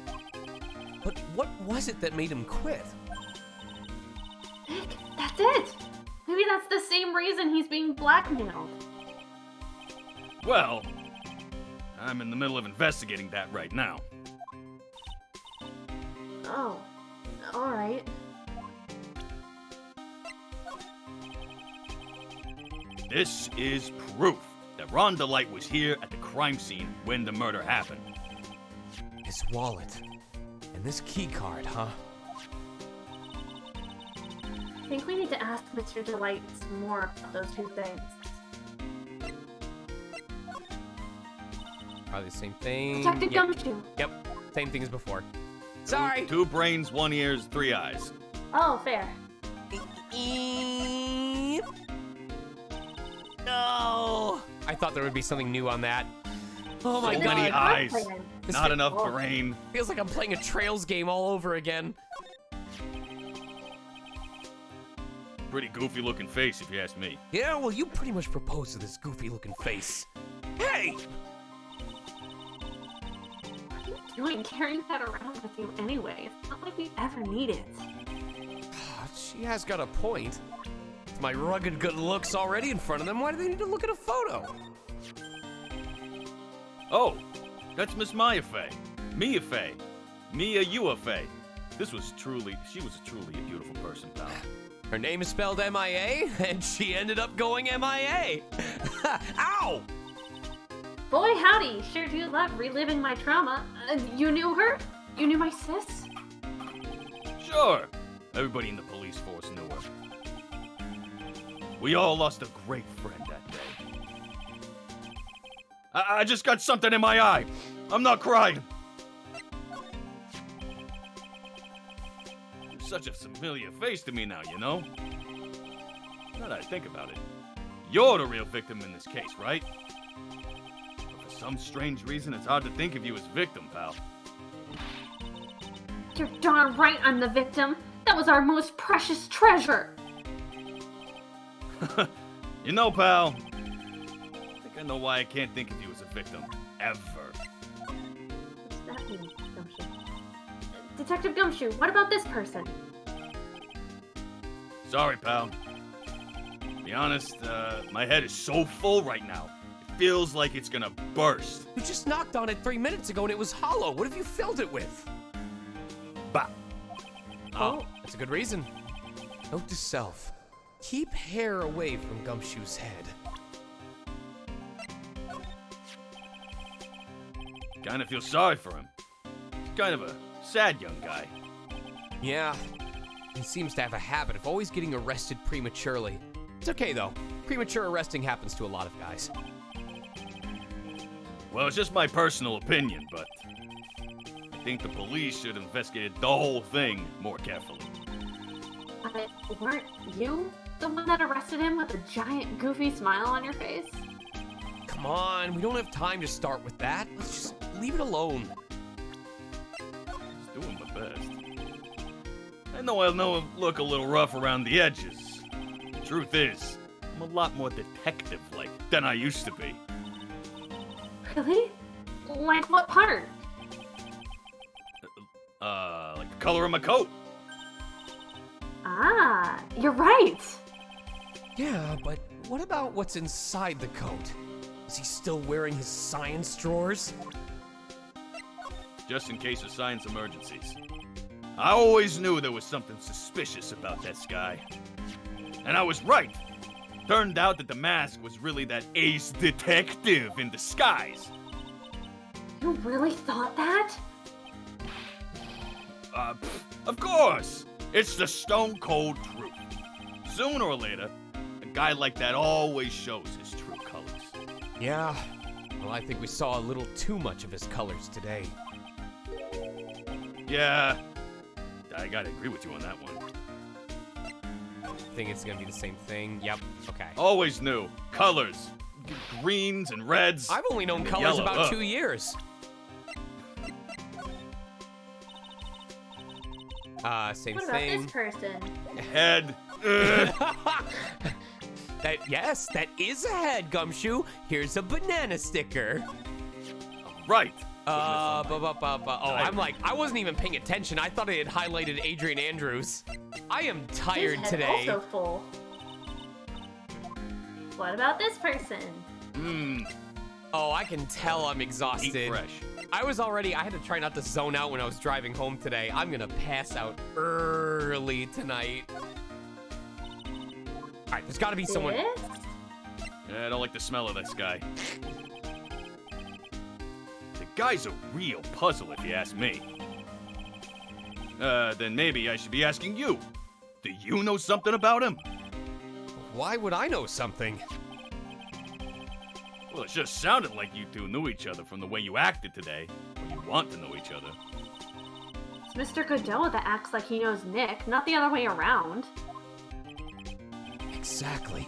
But what was it that made him quit? Nick, that's it! Maybe that's the same reason he's being blackmailed. Well, I'm in the middle of investigating that right now. Oh, alright. This is proof that Ron DeLite was here at the crime scene when the murder happened. His wallet. And this key card, huh? I think we need to ask Mr. DeLite some more about those two things. Probably the same thing. Detective Gumshoe. Yep, same thing as before. Sorry! Two brains, one ears, three eyes. Oh, fair. No! I thought there would be something new on that. Oh my So god. many eyes, This not enough brain. Feels like I'm playing a Trails game all over again. Pretty goofy looking face, if you ask me. Yeah, well, you pretty much proposed to this goofy looking face. Hey! What are you doing carrying that around with you anyway? It's not like we ever need it. She has got a point. With my rugged good looks already in front of them, why do they need to look at a photo? Oh, that's Miss Maya Fey. Mia Fey. Mia Yua Fey. She was truly a beautiful person, pal. Her name is spelled M-I-A, and she ended up going M-I-A. Ow! Boy, howdy! Sure do love reliving my trauma. You knew her? You knew my sis? Sure. Everybody in the police force knew her. We all lost a great friend that day. I just got something in my eye. I'm not crying. You're such a familiar face to me now, you know? Now that I think about it, you're the real victim in this case, right? But for some strange reason, it's hard to think of you as victim, pal. You're darn right I'm the victim. That was our most precious treasure. You know, pal, I think I know why I can't think of you as a victim. Ever. What's that mean, Gumshoe? Detective Gumshoe, what about this person? Sorry, pal. To be honest, my head is so full right now. It feels like it's gonna burst. You just knocked on it 3 minutes ago and it was hollow. What have you filled it with? Bah. Oh, that's a good reason. Note to self. Keep hair away from Gumshoe's head. Kinda feel sorry for him. He's kind of a sad young guy. Yeah, he seems to have a habit of always getting arrested prematurely. It's okay though. Premature arresting happens to a lot of guys. Well, it's just my personal opinion, but I think the police should have investigated the whole thing more carefully. But weren't you the one that arrested him with a giant goofy smile on your face? Come on, we don't have time to start with that. Let's just leave it alone. Just doing my best. I know I look a little rough around the edges. The truth is, I'm a lot more detective-like than I used to be. Really? Like what part? Like the color of my coat. Ah, you're right. Yeah, but what about what's inside the coat? Is he still wearing his science drawers? Just in case of science emergencies. I always knew there was something suspicious about that guy. And I was right. Turned out that the mask was really that ace detective in disguise. You really thought that? Of course! It's the stone cold truth. Sooner or later, a guy like that always shows his true colors. Yeah. Well, I think we saw a little too much of his colors today. Yeah. I gotta agree with you on that one. I think it's gonna be the same thing. Yep. Okay. Always knew. Colors. Greens and reds. I've only known and colors yellow. about 2 years. Same What about thing. this person? Head. That is a head, Gumshoe. Here's a banana sticker. Right. I'm like, I wasn't even paying attention. I thought it had highlighted Adrian Andrews. I am tired His head today. also full. What about this person? Oh, I can tell I'm exhausted. Eat fresh. I had to try not to zone out when I was driving home today. I'm gonna pass out early tonight. All right, there's gotta be someone. Yeah, I don't like the smell of this guy. The guy's a real puzzle, if you ask me. Then maybe I should be asking you. Do you know something about him? Why would I know something? Well, it just sounded like you two knew each other from the way you acted today. Or you want to know each other. It's Mr. Godot that acts like he knows Nick, not the other way around. Exactly.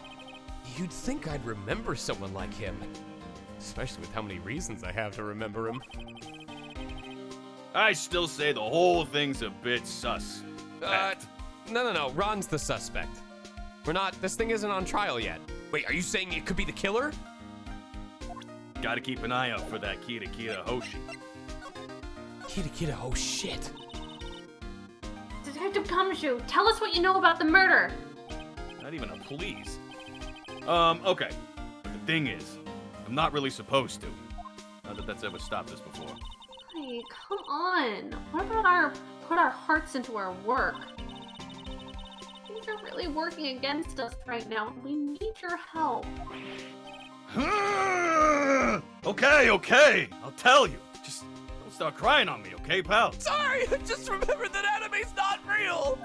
You'd think I'd remember someone like him. Especially with how many reasons I have to remember him. I still say the whole thing's a bit sus. No. Ron's the suspect. This thing isn't on trial yet. Wait, are you saying it could be the killer? Gotta keep an eye out for that Kita Hoshi. Kita, oh shit. Detective Kamashu, tell us what you know about the murder. Not even a please. Okay. But the thing is, I'm not really supposed to. Not that that's ever stopped us before. Hey, come on. What about put our hearts into our work? Things are really working against us right now. We need your help. Okay. I'll tell you. Just don't start crying on me, okay, pal? Sorry, just remember that anime's not real.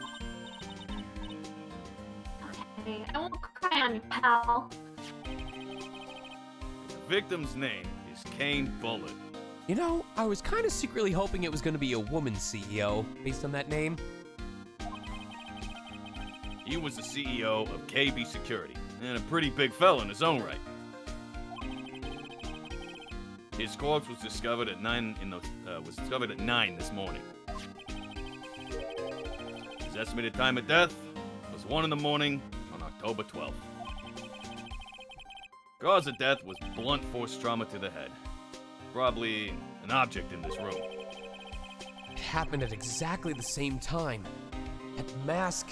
Okay, I won't cry on you, pal. The victim's name is Kane Bullet. You know, I was kind of secretly hoping it was going to be a woman CEO, based on that name. He was the CEO of KB Security, and a pretty big fella in his own right. His corpse was discovered at 9 this morning. His estimated time of death was 1 in the morning on October 12th. Cause of death was blunt force trauma to the head. Probably an object in this room. It happened at exactly the same time. At Mask.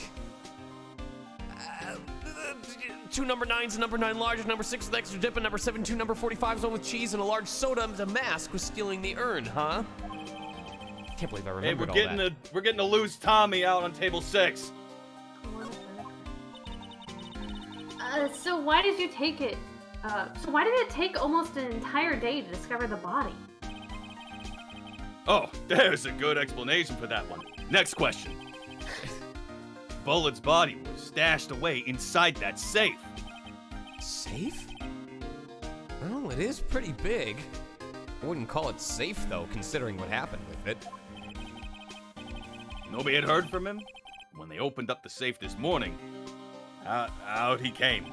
2 number 9s, a number 9 large, a number 6 with extra dip, a number 7, 2 number 45s, one with cheese, and a large soda. The Mask was stealing the urn, huh? Can't believe I remembered all that. We're getting a loose Tommy out on table 6. So why did you take it? So why did it take almost an entire day to discover the body? Oh, there's a good explanation for that one. Next question. Bullet's body was stashed away inside that safe. Safe? Well, it is pretty big. I wouldn't call it safe, though, considering what happened with it. Nobody had heard from him? When they opened up the safe this morning, out he came.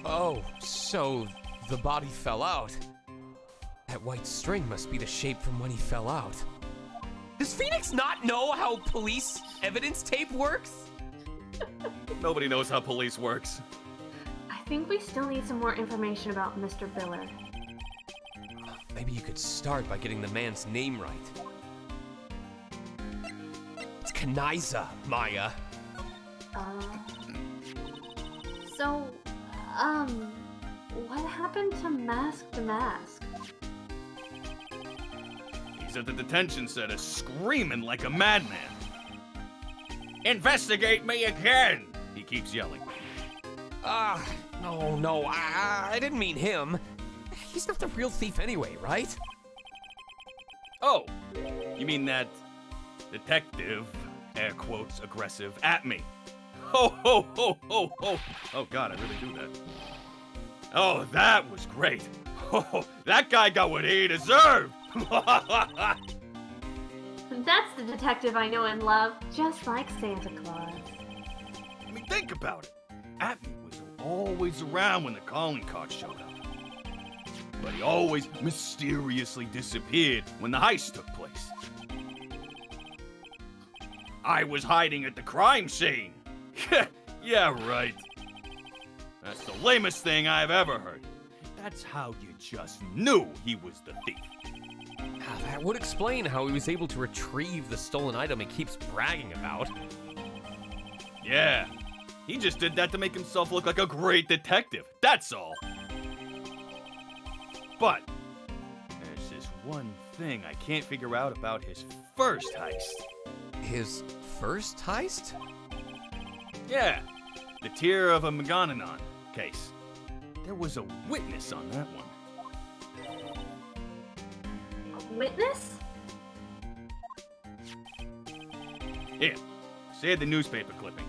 Oh, so the body fell out. That white string must be the shape from when he fell out. Does Phoenix not know how police evidence tape works? Nobody knows how police works. I think we still need some more information about Mr. Biller. Maybe you could start by getting the man's name right. It's Kanaiza, Maya. What happened to Mask to Mask? He's at the detention center screaming like a madman. Investigate me again! He keeps yelling. No, I didn't mean him. He's not the real thief anyway, right? Oh, you mean that detective, air quotes, aggressive, at me? Ho, ho, ho, ho, ho. Oh, God, I really do that. Oh, that was great. Oh, that guy got what he deserved. That's the detective I know and love, just like Santa Claus. I mean, think about it. Atme was always around when the calling card showed up. But he always mysteriously disappeared when the heist took place. I was hiding at the crime scene. Yeah, right. That's the lamest thing I've ever heard. That's how you just knew he was the thief. That would explain how he was able to retrieve the stolen item he keeps bragging about. Yeah, he just did that to make himself look like a great detective. That's all. But there's this one thing I can't figure out about his first heist. His first heist? Yeah, the Tear of a Megonanon case. There was a witness on that one. Witness? Here, see the newspaper clipping.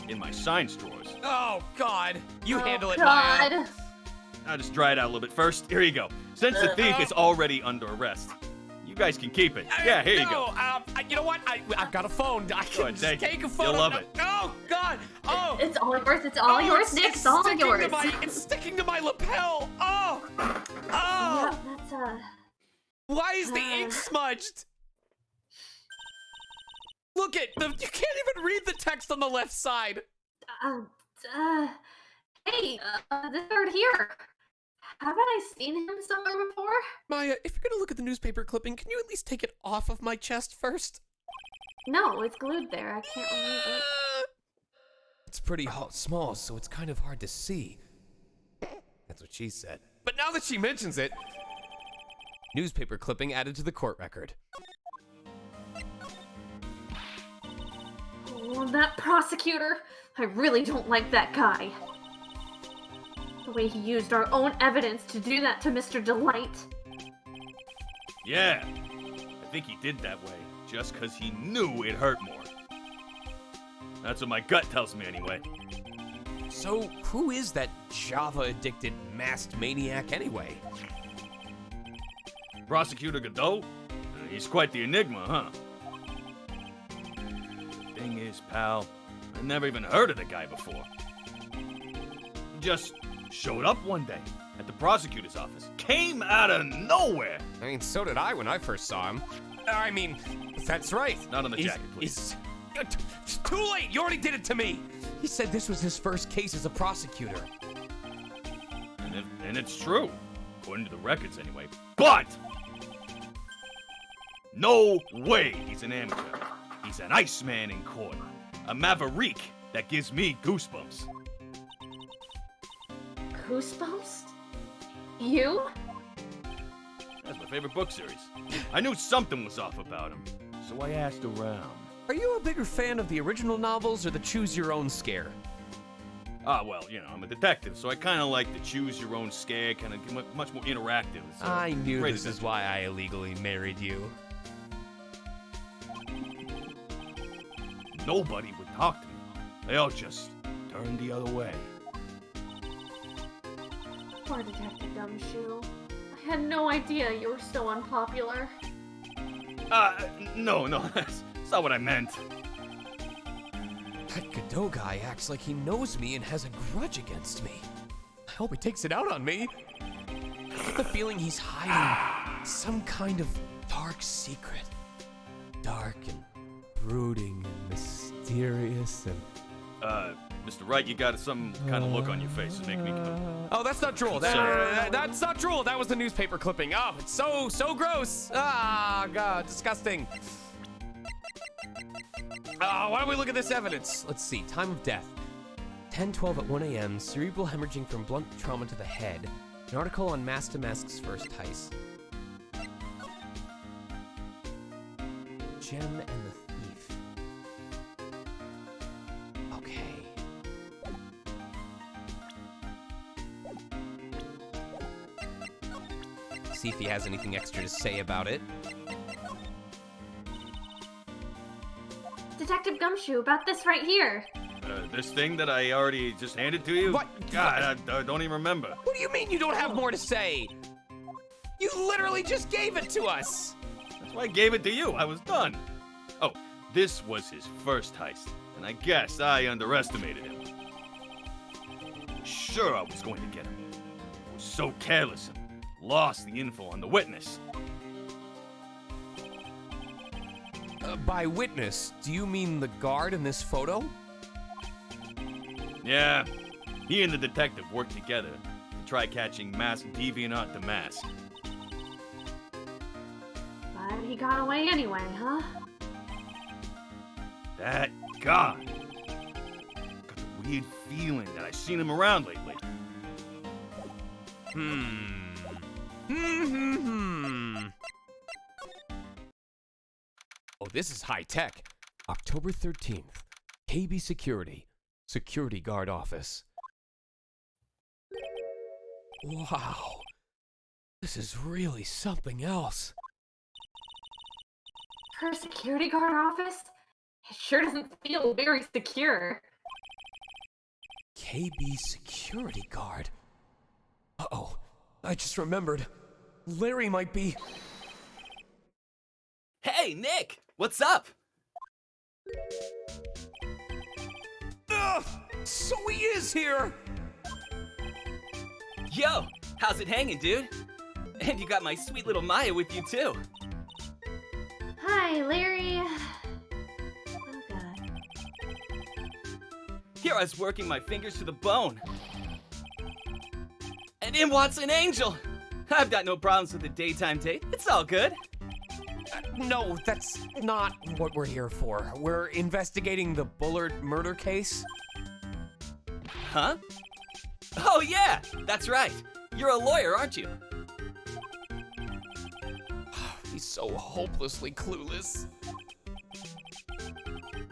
In my science drawers. Oh, God. You handle it, God. Maya. I'll just dry it out a little bit first. Here you go. Since the thief is already under arrest, you guys can keep it. Yeah, here you go. You know what? I've got a phone. I can just take a photo. You'll love it. Oh, God. Oh. It's all yours. It's all yours, Nick. It's all yours. It's sticking to my lapel. Oh. Yeah, that's Why is the ink smudged? Look at you can't even read the text on the left side. Hey, this bird here. Haven't I seen him somewhere before? Maya, if you're gonna look at the newspaper clipping, can you at least take it off of my chest first? No, it's glued there. I can't remove it. It's pretty small, so it's kind of hard to see. That's what she said. But now that she mentions it, newspaper clipping added to the court record. Oh, that prosecutor. I really don't like that guy. The way he used our own evidence to do that to Mr. DeLite. Yeah, I think he did that way just because he knew it hurt more. That's what my gut tells me anyway. So, who is that Java-addicted masked maniac anyway? Prosecutor Godot? He's quite the enigma, huh? Thing is, pal, I never even heard of the guy before. He just showed up one day at the prosecutor's office. Came out of nowhere! I mean, so did I when I first saw him. I mean, that's right. Not on the jacket, please. It's too late! You already did it to me! He said this was his first case as a prosecutor. And it's true. According to the records, anyway. But! No way he's an amateur. He's an Iceman in court. A maverick that gives me goosebumps. Goosebumps? You? That's my favorite book series. I knew something was off about him, so I asked around. Are you a bigger fan of the original novels or the choose-your-own scare? Well, you know, I'm a detective, so I kind of like the choose-your-own scare, kind of much more interactive. So I knew this is why I illegally married you. Nobody would talk to me. They all just turned the other way. Poor Detective Gumshoe. I had no idea you were so unpopular. No, that's not what I meant. That Godot guy acts like he knows me and has a grudge against me. I hope he takes it out on me. I get the feeling he's hiding some kind of dark secret. Dark and brooding and mysterious and... Mr. Wright, you got some kind of look on your face that makes me... Oh, that's not Drool. That's not Drool. That was the newspaper clipping. Oh, it's so gross. Ah, God, disgusting. Why don't we look at this evidence? Let's see. Time of death. 10:12 at 1 a.m. Cerebral hemorrhaging from blunt trauma to the head. An article on Mask to Mask's first heist. Gem and the Thief. Okay. See if he has anything extra to say about it. gumshoe about this right here. This thing that I already just handed to you? What? God, I don't even remember. What do you mean you don't have more to say? You literally just gave it to us. That's why I gave it to you. I was done. Oh, this was his first heist, and I guess I underestimated him. Sure, I was going to get him. I was so careless and lost the info on the witness. By witness, do you mean the guard in this photo? Yeah, he and the detective worked together to try catching Masked Deviant the Mask. But he got away anyway, huh? That guy. Got the weird feeling that I've seen him around lately. Oh, this is high tech. October 13th, KB Security, Security Guard Office. Wow, this is really something else. For a security guard office? It sure doesn't feel very secure. KB Security Guard. Uh-oh, I just remembered. Larry might be... Hey, Nick! What's up? Ugh, so he is here! Yo, how's it hanging, dude? And you got my sweet little Maya with you, too. Hi, Larry. Oh, God. Here I was working my fingers to the bone. And in walks an angel! I've got no problems with a daytime date. It's all good. No, that's not what we're here for. We're investigating the Bullard murder case. Huh? Oh, yeah! That's right. You're a lawyer, aren't you? He's so hopelessly clueless.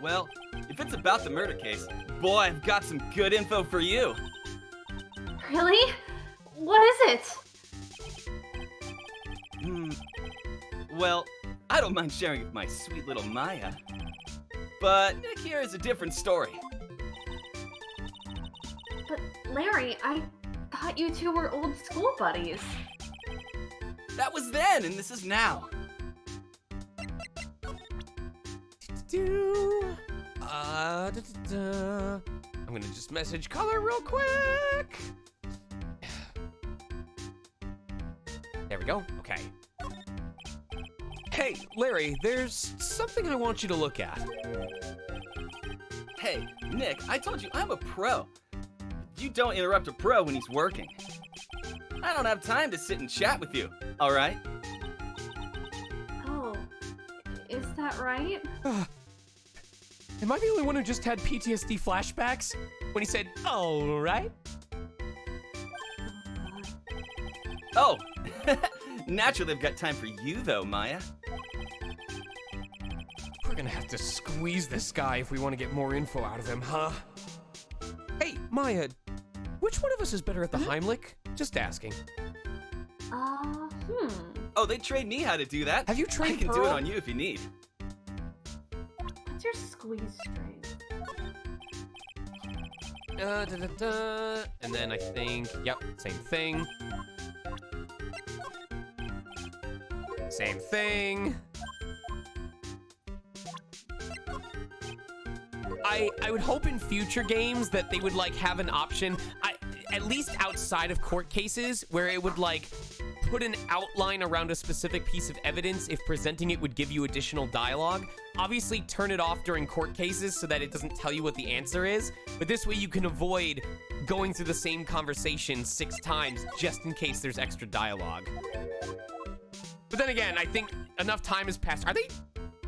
Well, if it's about the murder case, boy, I've got some good info for you. Really? What is it? Well, I don't mind sharing with my sweet little Maya. But Nick here is a different story. But Larry, I thought you two were old school buddies. That was then, and this is now. I'm gonna just message Color real quick. There we go. Okay. Hey, Larry, there's something I want you to look at. Hey, Nick, I told you I'm a pro. You don't interrupt a pro when he's working. I don't have time to sit and chat with you, all right? Oh, is that right? Am I the only one who just had PTSD flashbacks when he said, all right? Oh, naturally I've got time for you though, Maya. We're gonna have to squeeze this guy if we want to get more info out of him, huh? Hey, Maya, which one of us is better at the Heimlich? Just asking. Oh, they trained me how to do that. Have you trained I can do Pearl? it on you if you need. What's your squeeze strength? And then I think, yep, same thing. Same thing. I would hope in future games that they would like have an option, at least outside of court cases, where it would like put an outline around a specific piece of evidence if presenting it would give you additional dialogue. Obviously turn it off during court cases so that it doesn't tell you what the answer is, but this way you can avoid going through the same conversation 6 times just in case there's extra dialogue. But then again, I think enough time has passed. Are they,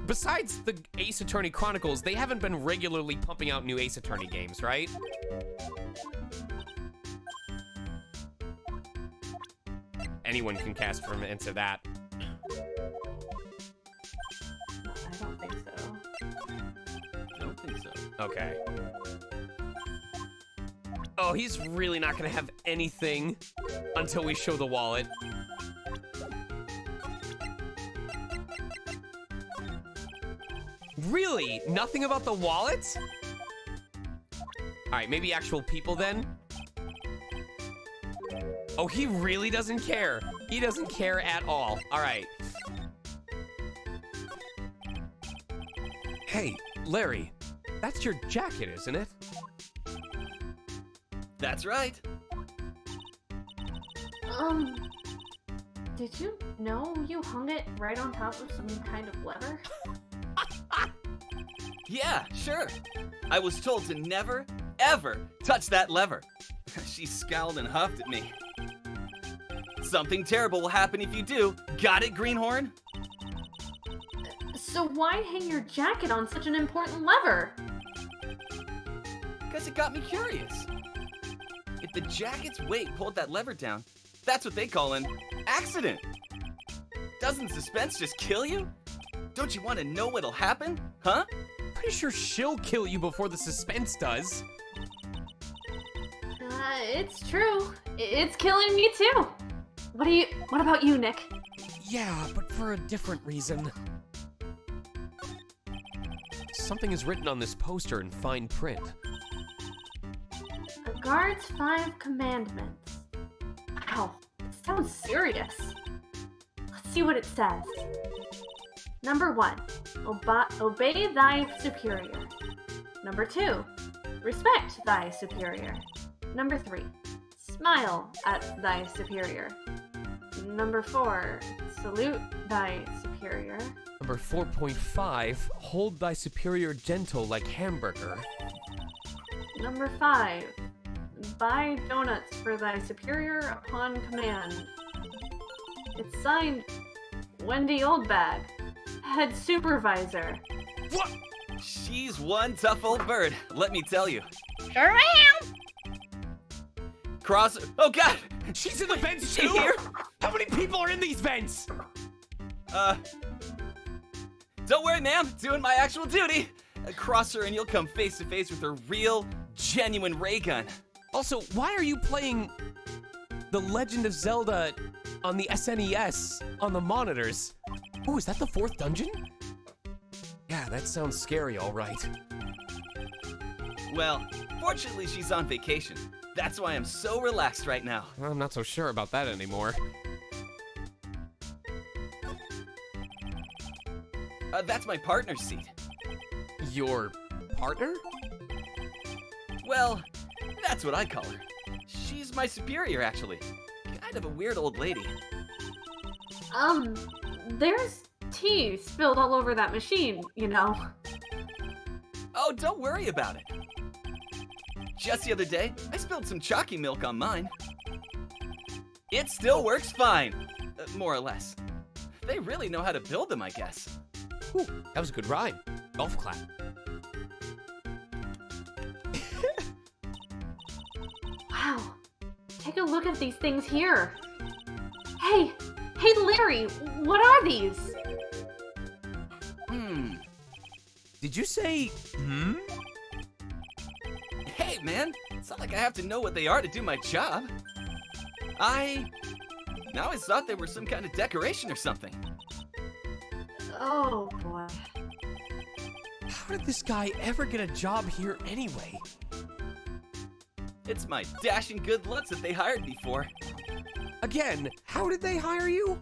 besides the Ace Attorney Chronicles, they haven't been regularly pumping out new Ace Attorney games, right? Anyone can cast from into that. I don't think so. I don't think so. Okay. Oh, he's really not gonna have anything until we show the wallet. Really? Nothing about the wallet? All right, maybe actual people then? Oh, he really doesn't care. He doesn't care at all. All right. Hey, Larry, that's your jacket, isn't it? That's right. Did you know you hung it right on top of some kind of lever? Yeah, sure. I was told to never, ever touch that lever. She scowled and huffed at me. Something terrible will happen if you do. Got it, Greenhorn? So why hang your jacket on such an important lever? Because it got me curious. If the jacket's weight pulled that lever down, that's what they call an accident. Doesn't suspense just kill you? Don't you want to know what'll happen? Huh? Pretty sure she'll kill you before the suspense does. It's true. It's killing me too. What about you, Nick? Yeah, but for a different reason. Something is written on this poster in fine print. A guard's 5 commandments. Wow, it sounds serious. Let's see what it says. Number 1, obey thy superior. Number 2, respect thy superior. Number 3, smile at thy superior. Number 4, salute thy superior. Number 4.5, hold thy superior gentle like hamburger. Number 5, buy donuts for thy superior upon command. It's signed Wendy Oldbag, head supervisor. What? She's one tough old bird, let me tell you. Sure am. Cross. Oh God! She's in the vents too. Here? How many people are in these vents? Don't worry, ma'am. Doing my actual duty. Cross her and you'll come face to face with her real, genuine ray gun. Also, why are you playing The Legend of Zelda on the SNES on the monitors? Oh, is that the 4th dungeon? Yeah, that sounds scary, all right. Well, fortunately she's on vacation. That's why I'm so relaxed right now. I'm not so sure about that anymore. That's my partner's seat. Your partner? Well, that's what I call her. She's my superior, actually. Kind of a weird old lady. There's tea spilled all over that machine, you know. Oh, don't worry about it. Just the other day, I spilled some chalky milk on mine. It still works fine, more or less. They really know how to build them, I guess. Ooh, that was a good rhyme. Golf clap. Wow, take a look at these things here. Hey, Larry, what are these? Did you say, Hey, man, it's not like I have to know what they are to do my job. I always thought they were some kind of decoration or something. Oh, boy. How did this guy ever get a job here anyway? It's my dashing good looks that they hired me for. Again, how did they hire you?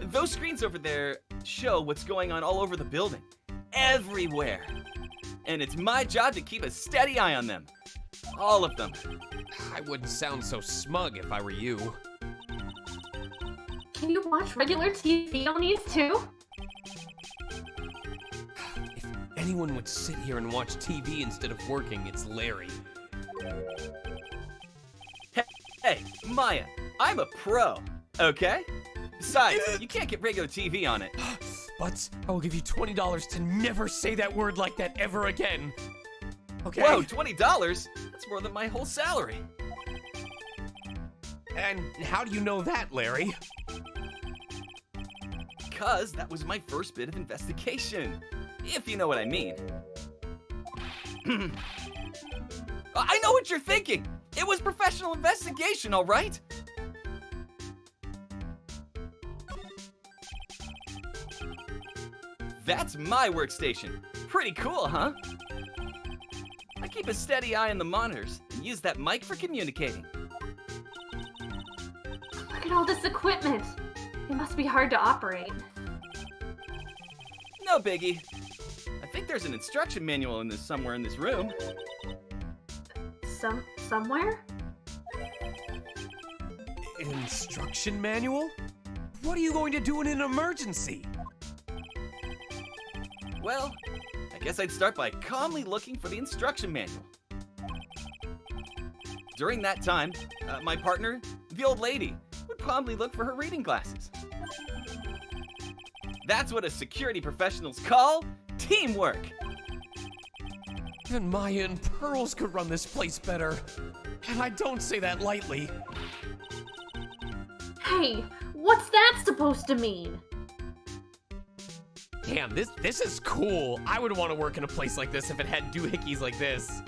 Those screens over there show what's going on all over the building. Everywhere. And it's my job to keep a steady eye on them. All of them. I wouldn't sound so smug if I were you. Can you watch regular TV on these too? If anyone would sit here and watch TV instead of working, it's Larry. Hey, Maya, I'm a pro, okay? Besides, you can't get regular TV on it. But I will give you $20 to never say that word like that ever again. Okay? Whoa, $20? That's more than my whole salary. And how do you know that, Larry? Because that was my first bit of investigation. If you know what I mean. I know what you're thinking! It was professional investigation, all right? That's my workstation. Pretty cool, huh? I keep a steady eye on the monitors and use that mic for communicating. Look at all this equipment. It must be hard to operate. No biggie. I think there's an instruction manual in this somewhere in this room. Somewhere? Instruction manual? What are you going to do in an emergency? Well, I guess I'd start by calmly looking for the instruction manual. During that time, my partner, the old lady, would calmly look for her reading glasses. That's what a security professionals call teamwork. Even Maya and Pearls could run this place better. And I don't say that lightly. Hey, what's that supposed to mean? Damn, this is cool. I would want to work in a place like this if it had doohickeys like this.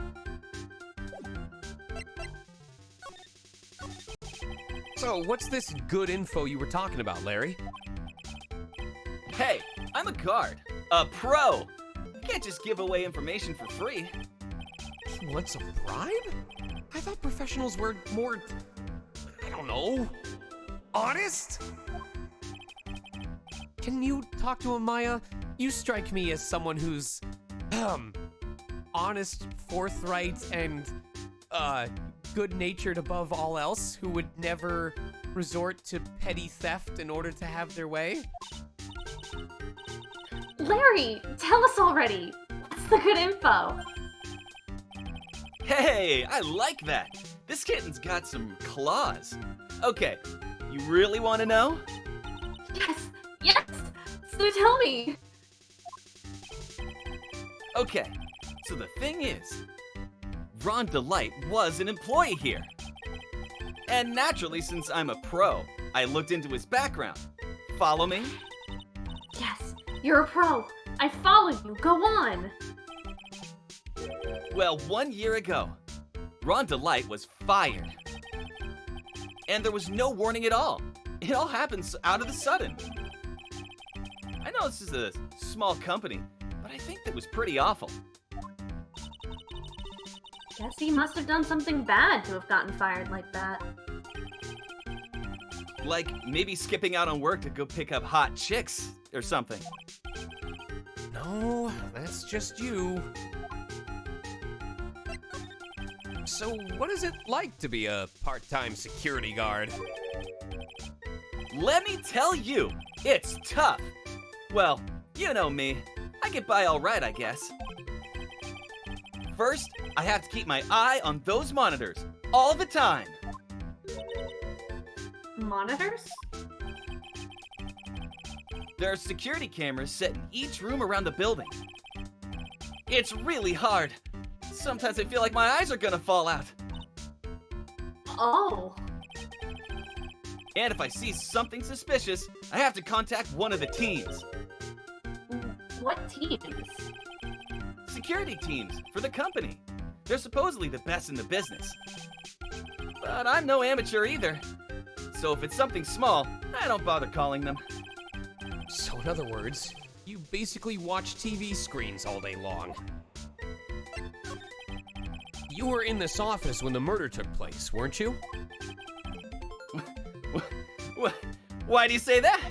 So, what's this good info you were talking about, Larry? Hey, I'm a guard. A pro. You can't just give away information for free. He wants a bribe? I thought professionals were more, I don't know, honest? Can you talk to him, Maya? You strike me as someone who's, honest, forthright, and, good-natured above all else, who would never resort to petty theft in order to have their way. Larry, tell us already. What's the good info? Hey, I like that. This kitten's got some claws. Okay, you really want to know? Yes, so tell me. Okay, so the thing is, Ron DeLite was an employee here. And naturally, since I'm a pro, I looked into his background. Follow me? Yes, you're a pro. I follow you. Go on. Well, 1 year ago, Ron DeLite was fired. And there was no warning at all. It all happens out of the sudden. I know this is a small company, but I think that was pretty awful. Guess he must have done something bad to have gotten fired like that. Like maybe skipping out on work to go pick up hot chicks or something. No, that's just you. So, what is it like to be a part-time security guard? Let me tell you, it's tough. Well, you know me. I get by all right, I guess. First, I have to keep my eye on those monitors all the time. Monitors? There are security cameras set in each room around the building. It's really hard. Sometimes I feel like my eyes are gonna fall out. Oh. And if I see something suspicious, I have to contact one of the teams. What teams? Security teams for the company. They're supposedly the best in the business. But I'm no amateur either. So if it's something small, I don't bother calling them. So in other words, you basically watch TV screens all day long. You were in this office when the murder took place, weren't you? Why do you say that?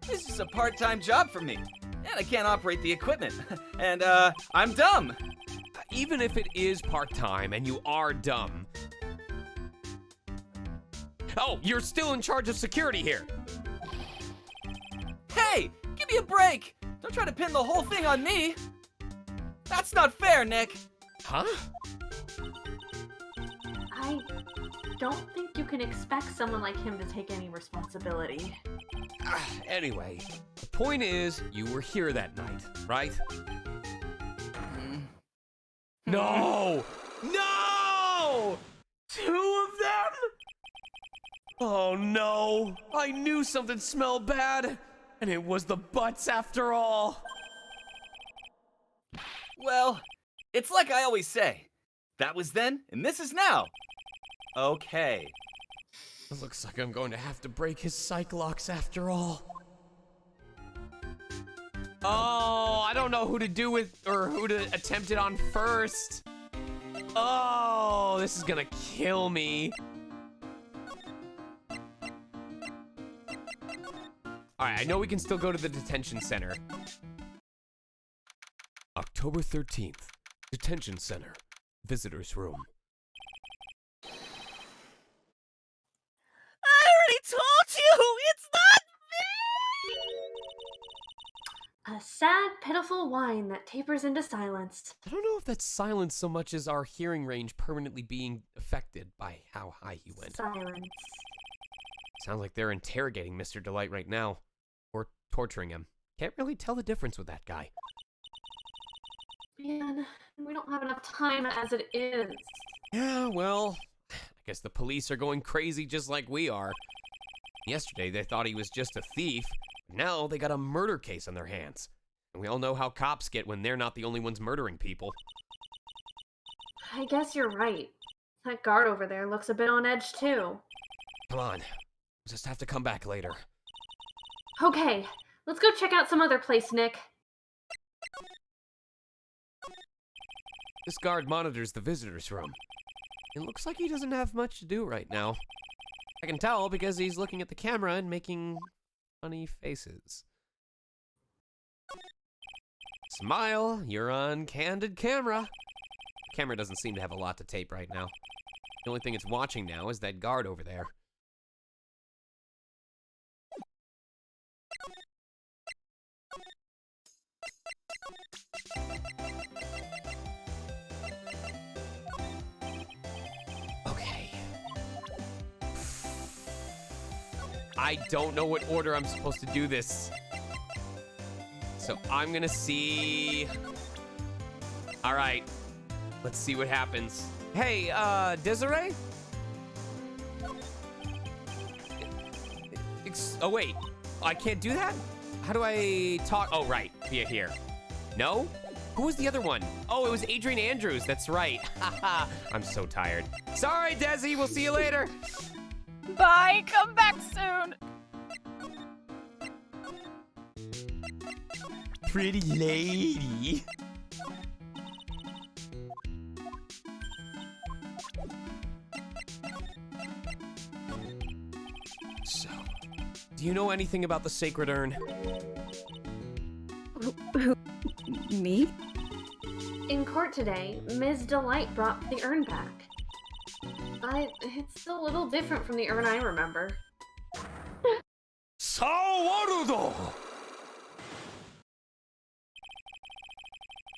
This is a part-time job for me, and I can't operate the equipment. And, I'm dumb. Even if it is part-time and you are dumb. Oh, you're still in charge of security here. Hey, give me a break. Don't try to pin the whole thing on me. That's not fair, Nick. Huh? I don't think you can expect someone like him to take any responsibility. Anyway, the point is, you were here that night, right? No! No! Two of them? Oh no! I knew something smelled bad, and it was the butts after all. Well, it's like I always say. That was then, and this is now. Okay. It looks like I'm going to have to break his psych locks after all. Oh, I don't know who to do with, or who to attempt it on first. Oh, this is gonna kill me. All right, I know we can still go to the detention center. October 13th, detention center, visitor's room. I already told you! It's not me! A sad, pitiful whine that tapers into silence. I don't know if that's silence so much as our hearing range permanently being affected by how high he went. Silence. Sounds like they're interrogating Mr. DeLite right now. Or torturing him. Can't really tell the difference with that guy. Man, we don't have enough time as it is. Yeah, well, I guess the police are going crazy just like we are. Yesterday they thought he was just a thief. Now they got a murder case on their hands. And we all know how cops get when they're not the only ones murdering people. I guess you're right. That guard over there looks a bit on edge too. Come on. We'll just have to come back later. Okay, let's go check out some other place, Nick. This guard monitors the visitor's room. It looks like he doesn't have much to do right now. I can tell because he's looking at the camera and making funny faces. Smile, you're on candid camera. The camera doesn't seem to have a lot to tape right now. The only thing it's watching now is that guard over there. Okay. I don't know what order I'm supposed to do this. So I'm gonna see... All right, let's see what happens. Hey, Desiree? Oh, wait, I can't do that? How do I talk? Oh, right, via here. No? Who was the other one? Oh, it was Adrian Andrews, that's right. Haha, I'm so tired. Sorry, Desi, we'll see you later. Bye, come back soon. Pretty lady. So, do you know anything about the sacred urn? Me? In court today, Ms. DeLite brought the urn back. But it's still a little different from the urn I remember.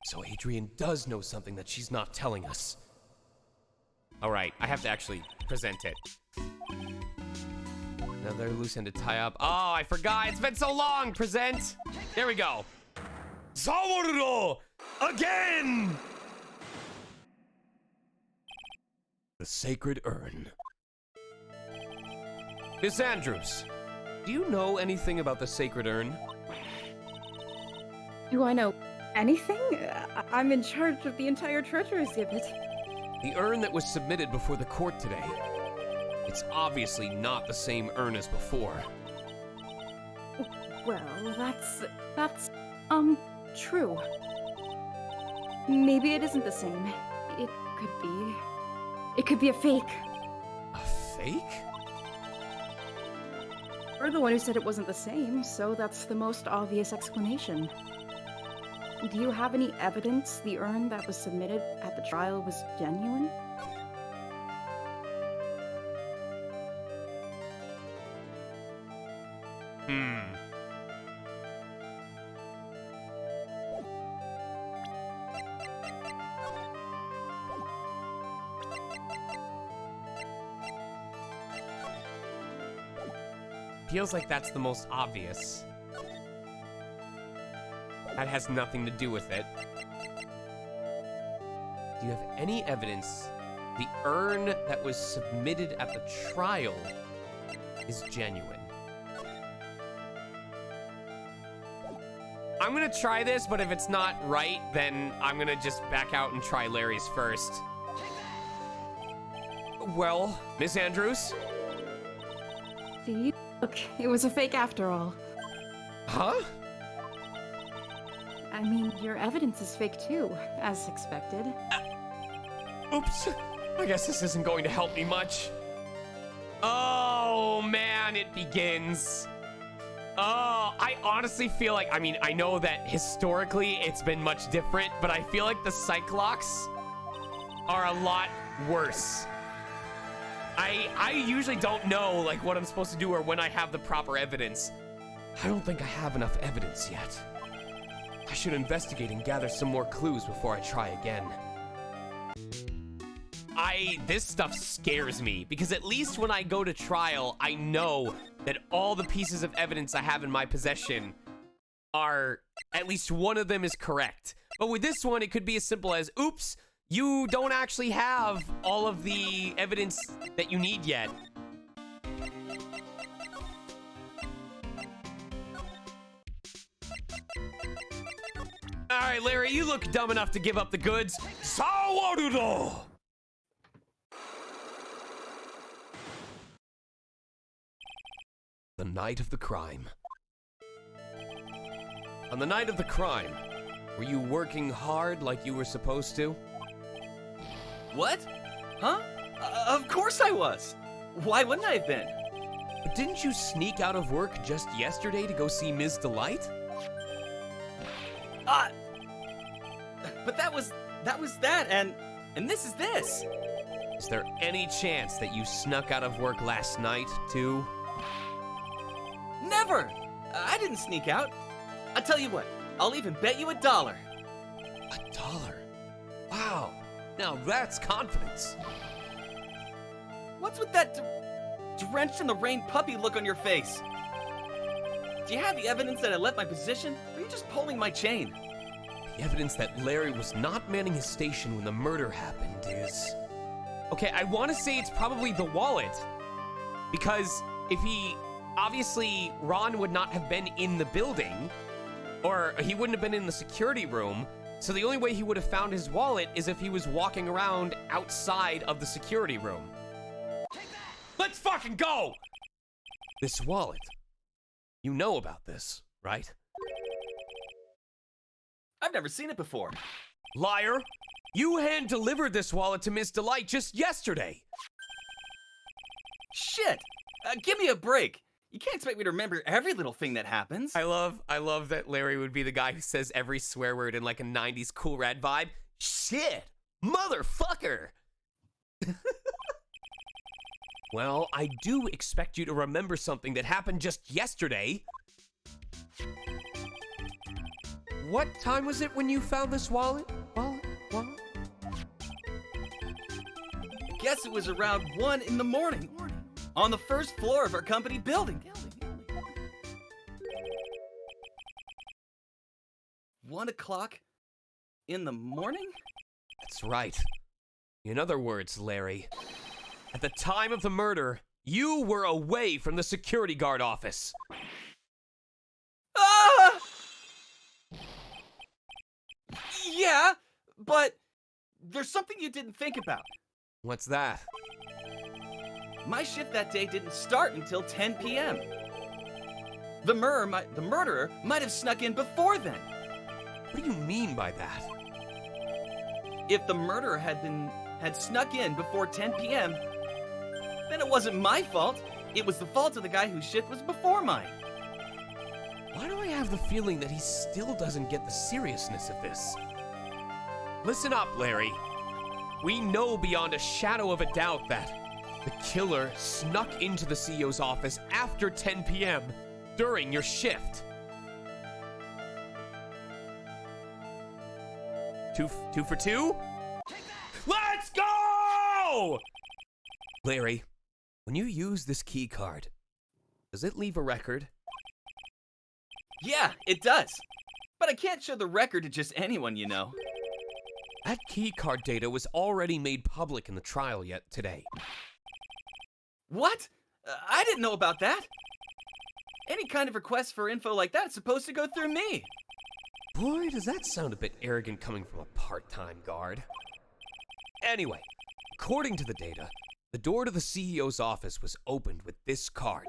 So Adrian does know something that she's not telling us. All right, I have to actually present it. Another loose end to tie up. Oh, I forgot. It's been so long. Present. There we go. Sawarudo! Again! The sacred urn. Miss Andrews, do you know anything about the sacred urn? Do I know anything? I'm in charge of the entire treasure exhibit. The urn that was submitted before the court today. It's obviously not the same urn as before. Well, that's true. Maybe it isn't the same. It could be. It could be a fake. A fake? You're the one who said it wasn't the same, so that's the most obvious explanation. Do you have any evidence the urn that was submitted at the trial was genuine? Feels like that's the most obvious. That has nothing to do with it. Do you have any evidence the urn that was submitted at the trial is genuine? I'm gonna try this, but if it's not right, then I'm gonna just back out and try Larry's first. Well, Miss Andrews? See? Look, it was a fake after all. Huh? I mean, your evidence is fake too, as expected. Oops. I guess this isn't going to help me much. Oh, man, it begins. Oh, I honestly feel like, I mean, I know that historically it's been much different, but I feel like the Cyclops are a lot worse. I usually don't know, like, what I'm supposed to do or when I have the proper evidence. I don't think I have enough evidence yet. I should investigate and gather some more clues before I try again. This stuff scares me, because at least when I go to trial, I know that all the pieces of evidence I have in my possession are, at least one of them is correct. But with this one, it could be as simple as, oops, you don't actually have all of the evidence that you need yet. All right, Larry, you look dumb enough to give up the goods. Sawarudo! The night of the crime. On the night of the crime, were you working hard like you were supposed to? What? Huh? Of course I was. Why wouldn't I have been? But didn't you sneak out of work just yesterday to go see Ms. DeLites? But that was that, and this is this. Is there any chance that you snuck out of work last night, too? Never! I didn't sneak out. I'll tell you what, I'll even bet you $1. $1? Wow, now that's confidence. What's with that drenched in the rain puppy look on your face? Do you have the evidence that I left my position, or are you just pulling my chain? The evidence that Larry was not manning his station when the murder happened is... Okay, I want to say it's probably the wallet. Because if he... Obviously, Ron would not have been in the building, or he wouldn't have been in the security room, so the only way he would have found his wallet is if he was walking around outside of the security room. Let's fucking go! This wallet. You know about this, right? I've never seen it before. Liar! You hand-delivered this wallet to Miss DeLites just yesterday! Shit! Give me a break! You can't expect me to remember every little thing that happens. I love that Larry would be the guy who says every swear word in like a 90s Cool Rad vibe. Shit! Motherfucker! Well, I do expect you to remember something that happened just yesterday. What time was it when you found this wallet? Wallet? I guess it was around 1 in the morning. On the first floor of our company building. 1 o'clock in the morning? That's right. In other words, Larry, at the time of the murder, you were away from the security guard office. Ah! Yeah, but there's something you didn't think about. What's that? My shift that day didn't start until 10 p.m. The murderer might have snuck in before then. What do you mean by that? If the murderer had snuck in before 10 p.m., then it wasn't my fault. It was the fault of the guy whose shift was before mine. Why do I have the feeling that he still doesn't get the seriousness of this? Listen up, Larry. We know beyond a shadow of a doubt that the killer snuck into the CEO's office after 10 p.m. during your shift. Two for two? Let's go! Larry, when you use this key card, does it leave a record? Yeah, it does. But I can't show the record to just anyone, you know. That key card data was already made public in the trial yet today. What? I didn't know about that. Any kind of request for info like that's supposed to go through me. Boy, does that sound a bit arrogant coming from a part-time guard. Anyway, according to the data, the door to the CEO's office was opened with this card.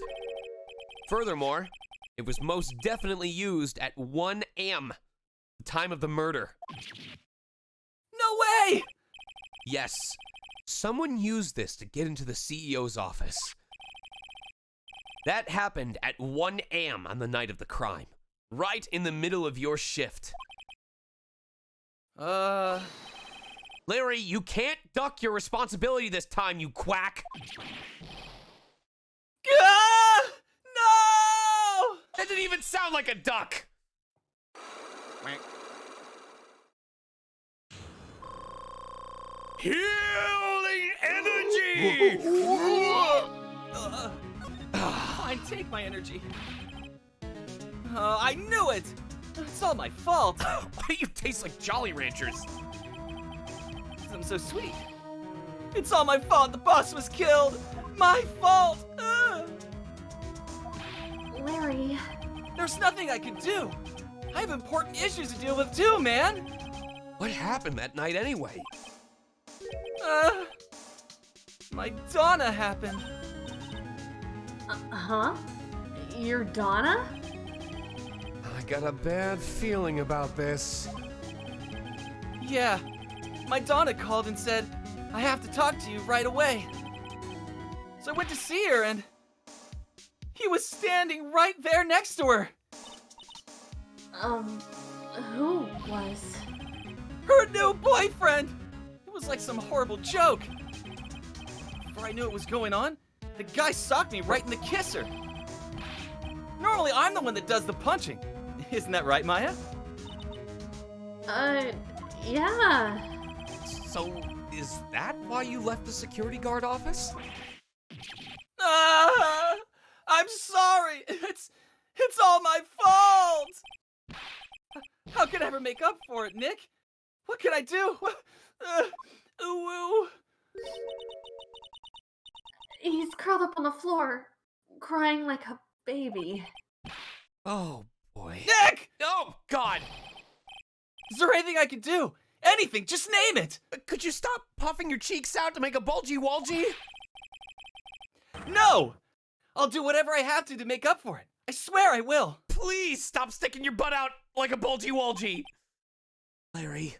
Furthermore, it was most definitely used at 1 a.m., the time of the murder. No way! Yes, someone used this to get into the CEO's office. That happened at 1 a.m. on the night of the crime, right in the middle of your shift. Larry, you can't duck your responsibility this time, you quack. No! That didn't even sound like a duck. Healing energy! Fine, take my energy. I knew it! It's all my fault. Why do you taste like Jolly Ranchers? I'm so sweet. It's all my fault the boss was killed! My fault! Larry... There's nothing I can do! I have important issues to deal with too, man! What happened that night anyway? My Donna happened. Huh? Your Donna? I got a bad feeling about this. Yeah, my Donna called and said, I have to talk to you right away. So I went to see her and he was standing right there next to her. Who was? Her new boyfriend! It was like some horrible joke. Before I knew what was going on, the guy socked me right in the kisser. Normally, I'm the one that does the punching. Isn't that right, Maya? Yeah. So, is that why you left the security guard office? I'm sorry. It's all my fault. How can I ever make up for it, Nick? What can I do? Ooh. He's curled up on the floor, crying like a baby. Oh, boy. Nick! Oh, God! Is there anything I can do? Anything, just name it! Could you stop puffing your cheeks out to make a bulgy-walgy? No! I'll do whatever I have to make up for it. I swear I will. Please stop sticking your butt out like a bulgy-walgy. Larry.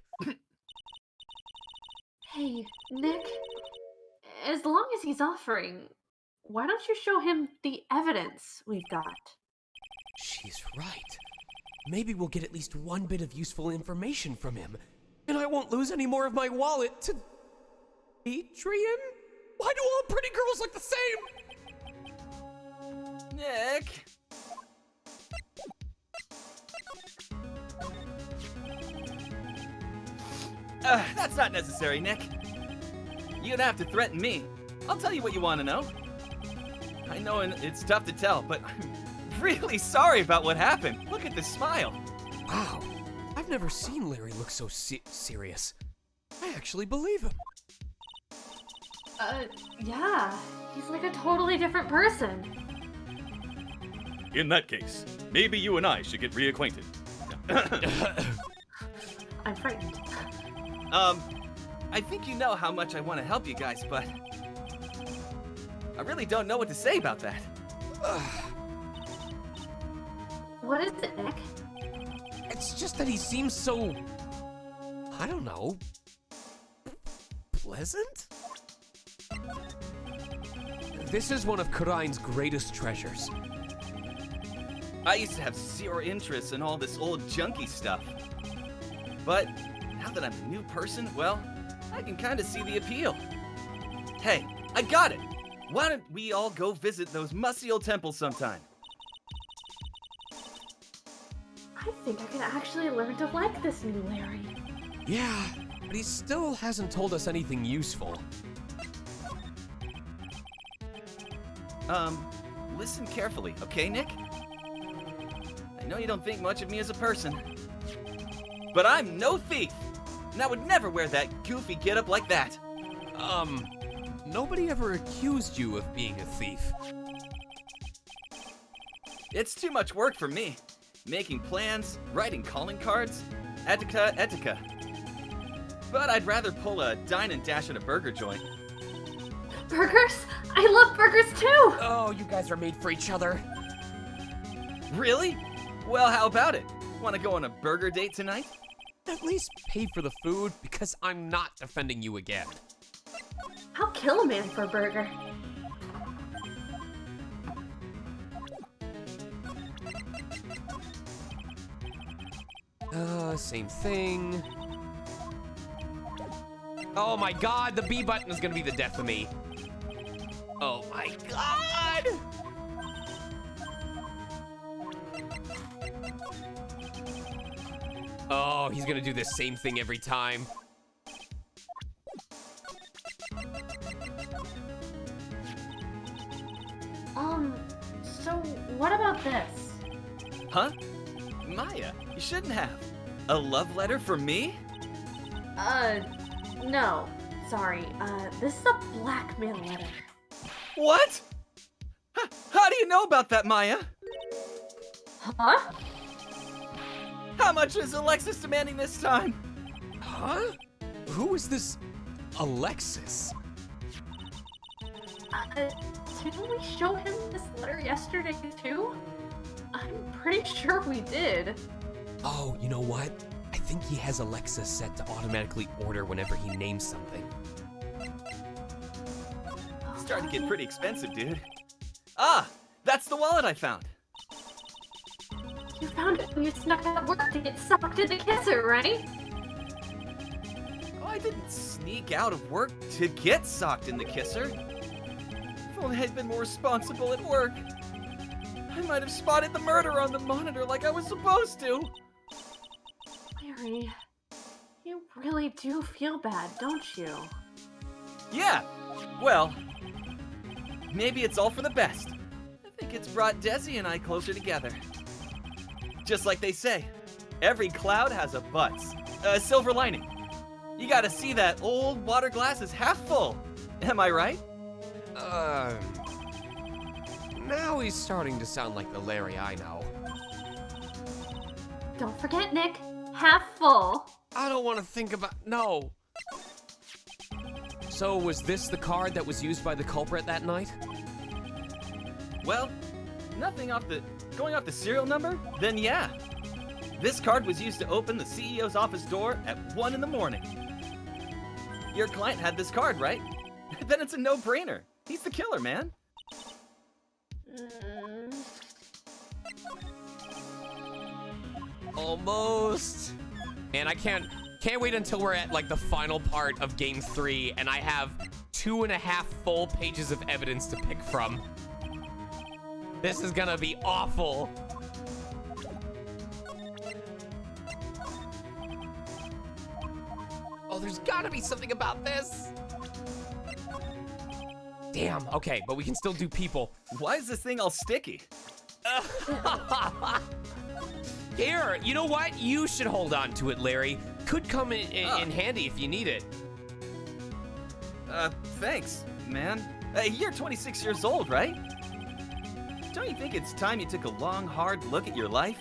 Hey, Nick. As long as he's offering, why don't you show him the evidence we've got? She's right. Maybe we'll get at least one bit of useful information from him, and I won't lose any more of my wallet to... Adrian? Why do all pretty girls look the same? Nick... that's not necessary, Nick. You don't have to threaten me. I'll tell you what you want to know. I know it's tough to tell, but I'm really sorry about what happened. Look at this smile. Wow, I've never seen Larry look so serious. I actually believe him. Yeah. He's like a totally different person. In that case, maybe you and I should get reacquainted. I'm frightened. I think you know how much I want to help you guys, but I really don't know what to say about that. What is it, Nick? It's just that he seems so... I don't know... pleasant? This is one of Kurain's greatest treasures. I used to have zero interest in all this old junky stuff. But now that I'm a new person, well, I can kind of see the appeal. Hey, I got it! Why don't we all go visit those musty old temples sometime? I think I can actually learn to like this new Larry. Yeah, but he still hasn't told us anything useful. Listen carefully, okay, Nick? I know you don't think much of me as a person, but I'm no thief, and I would never wear that goofy getup like that. Nobody ever accused you of being a thief. It's too much work for me. Making plans, writing calling cards, etika. But I'd rather pull a dine and dash at a burger joint. Burgers? I love burgers too! Oh, you guys are made for each other. Really? Well, how about it? Want to go on a burger date tonight? At least pay for the food, because I'm not defending you again. I'll kill a man for a burger. Same thing. Oh my god, the B button is gonna be the death of me. Oh my god! Oh, he's gonna do the same thing every time. So what about this? Huh? Maya, you shouldn't have. A love letter for me? No. Sorry. This is a blackmail letter. What? How do you know about that, Maya? Huh? How much is Alexis demanding this time? Huh? Who is this Alexis? Didn't we show him this letter yesterday too? I'm pretty sure we did. Oh, you know what? I think he has Alexa set to automatically order whenever he names something. It's starting to get pretty expensive, dude. Ah, that's the wallet I found. You found it when you snuck out of work to get sucked in the kisser, right? Oh, I didn't sneak out of work to get socked in the kisser. If only I'd been more responsible at work. I might have spotted the murder on the monitor like I was supposed to. Larry, you really do feel bad, don't you? Yeah, well, maybe it's all for the best. I think it's brought Desi and I closer together. Just like they say, every cloud has a silver lining. You gotta see that old water glass is half full. Am I right? Now he's starting to sound like the Larry I know. Don't forget, Nick. Half full. I don't want to think about... No. So, was this the card that was used by the culprit that night? Well, going off the serial number? Then yeah. This card was used to open the CEO's office door at 1 in the morning. Your client had this card, right? Then it's a no-brainer. He's the killer, man. Almost. Man, I can't wait until we're at like the final part of game 3 and I have 2.5 full pages of evidence to pick from. This is gonna be awful. Oh, there's gotta be something about this. Damn, okay, but we can still do people. Why is this thing all sticky? Here, you know what? You should hold on to it, Larry. Could come in handy if you need it. Thanks, man. You're 26 years old, right? Don't you think it's time you took a long, hard look at your life?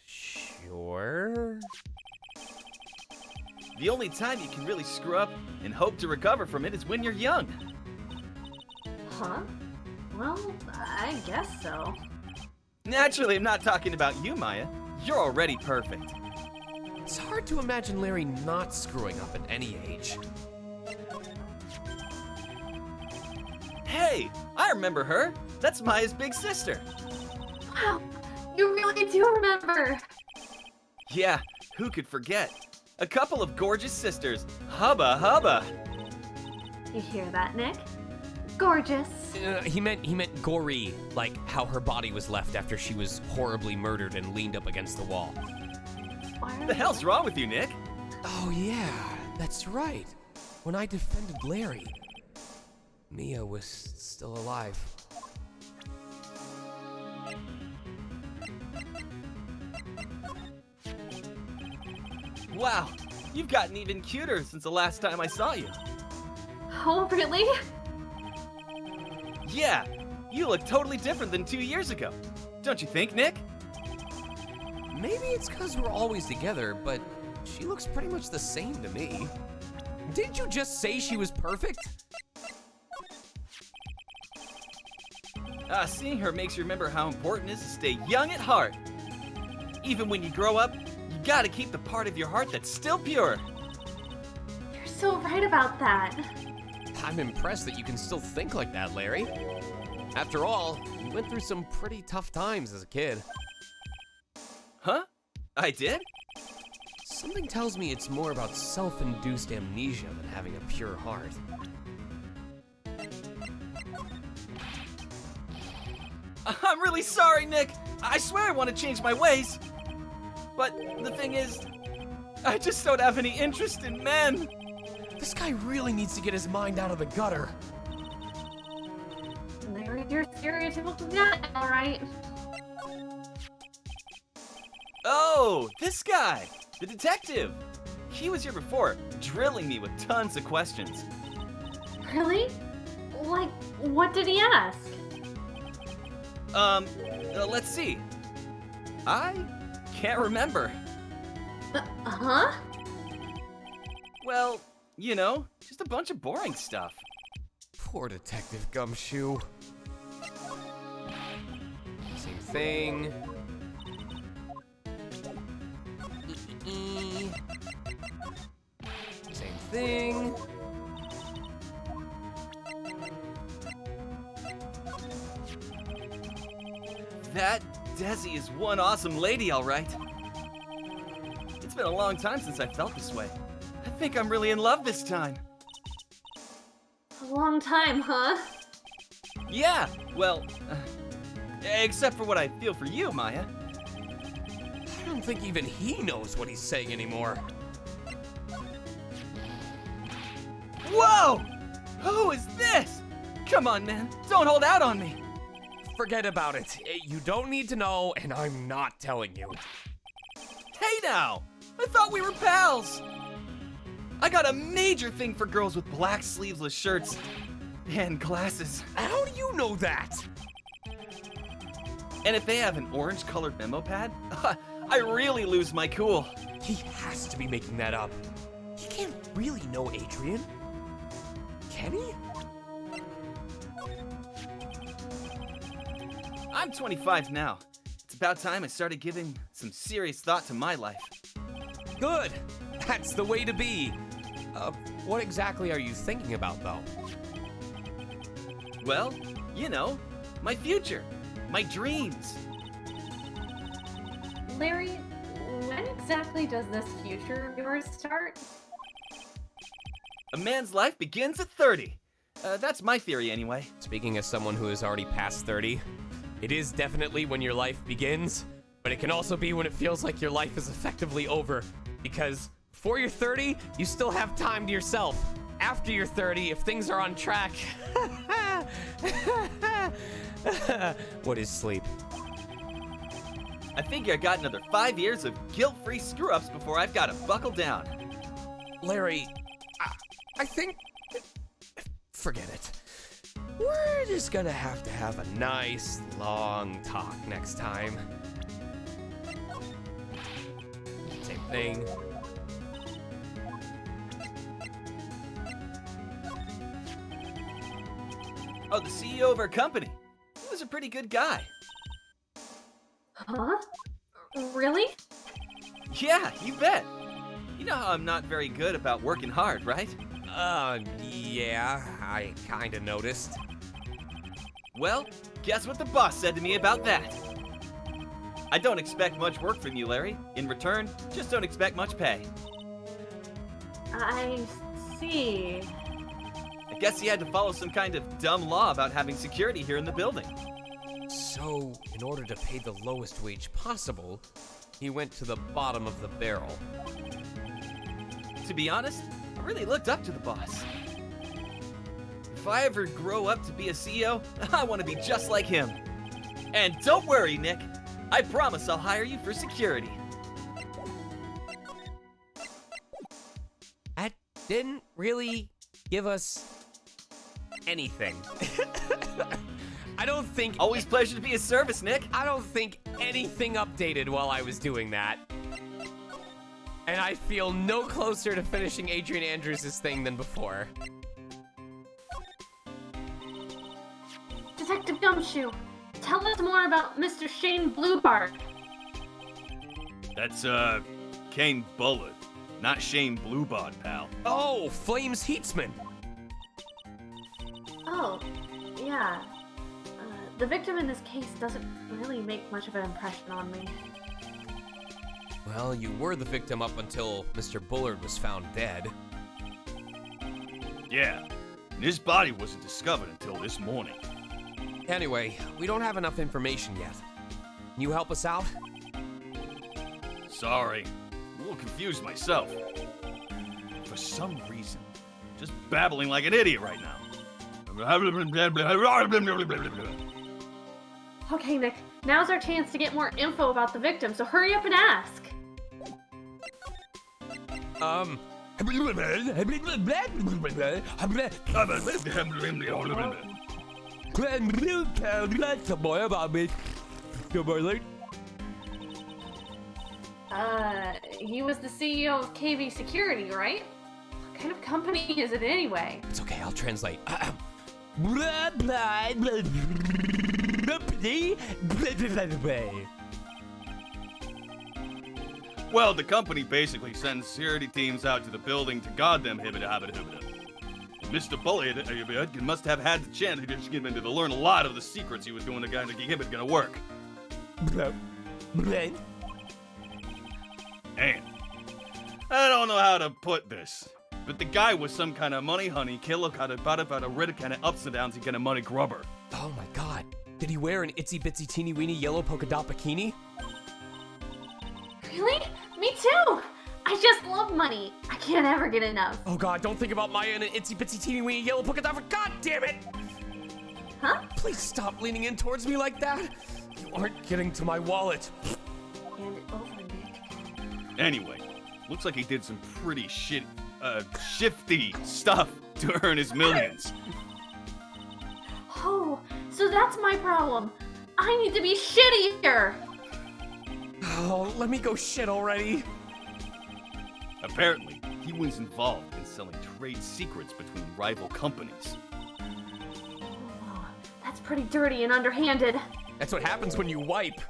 Sure. The only time you can really screw up and hope to recover from it is when you're young. Huh? Well, I guess so. Naturally, I'm not talking about you, Maya. You're already perfect. It's hard to imagine Larry not screwing up at any age. Hey, I remember her. That's Maya's big sister. Wow, you really do remember. Yeah, who could forget? A couple of gorgeous sisters. Hubba hubba. You hear that, Nick? Gorgeous. He meant gory, like how her body was left after she was horribly murdered and leaned up against the wall. What the hell's wrong with you, Nick? Oh yeah, that's right. When I defended Larry, Mia was still alive. Wow, you've gotten even cuter since the last time I saw you. Oh, really? Yeah, you look totally different than 2 years ago. Don't you think, Nick? Maybe it's because we're always together, but she looks pretty much the same to me. Didn't you just say she was perfect? Seeing her makes you remember how important it is to stay young at heart. Even when you grow up, gotta keep the part of your heart that's still pure. You're so right about that. I'm impressed that you can still think like that, Larry. After all, you went through some pretty tough times as a kid. Huh? I did? Something tells me it's more about self-induced amnesia than having a pure heart. I'm really sorry, Nick. I swear I want to change my ways. But the thing is, I just don't have any interest in men. This guy really needs to get his mind out of the gutter. Larry, you're stereotypical guy, alright? Oh, this guy, the detective. He was here before, drilling me with tons of questions. Really? Like, what did he ask? Let's see. I can't remember. Huh? Well, you know, just a bunch of boring stuff. Poor Detective Gumshoe. Same thing. Same thing. That Desi is one awesome lady, all right. It's been a long time since I felt this way. I think I'm really in love this time. A long time, huh? Yeah, well, except for what I feel for you, Maya. I don't think even he knows what he's saying anymore. Whoa! Who is this? Come on, man, don't hold out on me. Forget about it. You don't need to know, and I'm not telling you. Hey now! I thought we were pals! I got a major thing for girls with black sleeveless shirts and glasses. How do you know that? And if they have an orange-colored memo pad, I really lose my cool. He has to be making that up. He can't really know Adrian. Can he? I'm 25 now. It's about time I started giving some serious thought to my life. Good. That's the way to be. What exactly are you thinking about, though? Well, you know, my future, my dreams. Larry, when exactly does this future of yours start? A man's life begins at 30. That's my theory anyway. Speaking as someone who is already past 30, it is definitely when your life begins, but it can also be when it feels like your life is effectively over. Because before you're 30, you still have time to yourself. After you're 30, if things are on track... What is sleep? I think I got another 5 years of guilt-free screw-ups before I've got to buckle down. Larry, I think... Forget it. We're just gonna have to have a nice, long talk next time. Same thing. Oh, the CEO of our company. He was a pretty good guy. Huh? Really? Yeah, you bet. You know how I'm not very good about working hard, right? Yeah, I kinda noticed. Well, guess what the boss said to me about that? I don't expect much work from you, Larry. In return, just don't expect much pay. I see. I guess he had to follow some kind of dumb law about having security here in the building. So, in order to pay the lowest wage possible, he went to the bottom of the barrel. To be honest, I really looked up to the boss. If I ever grow up to be a CEO, I want to be just like him. And don't worry, Nick. I promise I'll hire you for security. That didn't really give us anything. I don't think... Always pleasure to be of service, Nick. I don't think anything updated while I was doing that. And I feel no closer to finishing Adrian Andrews' thing than before. Detective Gumshoe, tell us more about Mr. Shane Bluebard. That's, Kane Bullard, not Shane Bluebard, pal. Oh, Flames Heatsman. Oh, yeah. The victim in this case doesn't really make much of an impression on me. Well, you were the victim up until Mr. Bullard was found dead. Yeah, and his body wasn't discovered until this morning. Anyway, we don't have enough information yet. Can you help us out? Sorry, I'm a little confused myself. For some reason, just babbling like an idiot right now. Okay, Nick, now's our chance to get more info about the victim, so hurry up and ask. He was the CEO of KV Security, right? What kind of company is it anyway? It's okay, I'll translate. Well, the company basically sends security teams out to the building to guard them, hibbida-habida-hibbida. Mr. Bullard must have had the chance to learn a lot of the secrets he was doing to get Hibbit gonna work. And I don't know how to put this, but the guy was some kind of money honey killer, kind of rid of kind of ups and downs, he kind of money grubber. Oh my god. Did he wear an itsy bitsy teeny weeny yellow polka dot bikini? Really? Me too! I just love money. I can't ever get enough. Oh god, don't think about Maya and an itsy bitsy teeny weeny yellow polka dot. God damn it! Huh? Please stop leaning in towards me like that. You aren't getting to my wallet. Hand it over, Nick. Anyway, looks like he did some pretty shifty stuff to earn his millions. Oh, so that's my problem. I need to be shittier. Oh, let me go shit already. Apparently, he was involved in selling trade secrets between rival companies. Oh, that's pretty dirty and underhanded. That's what happens when you wipe.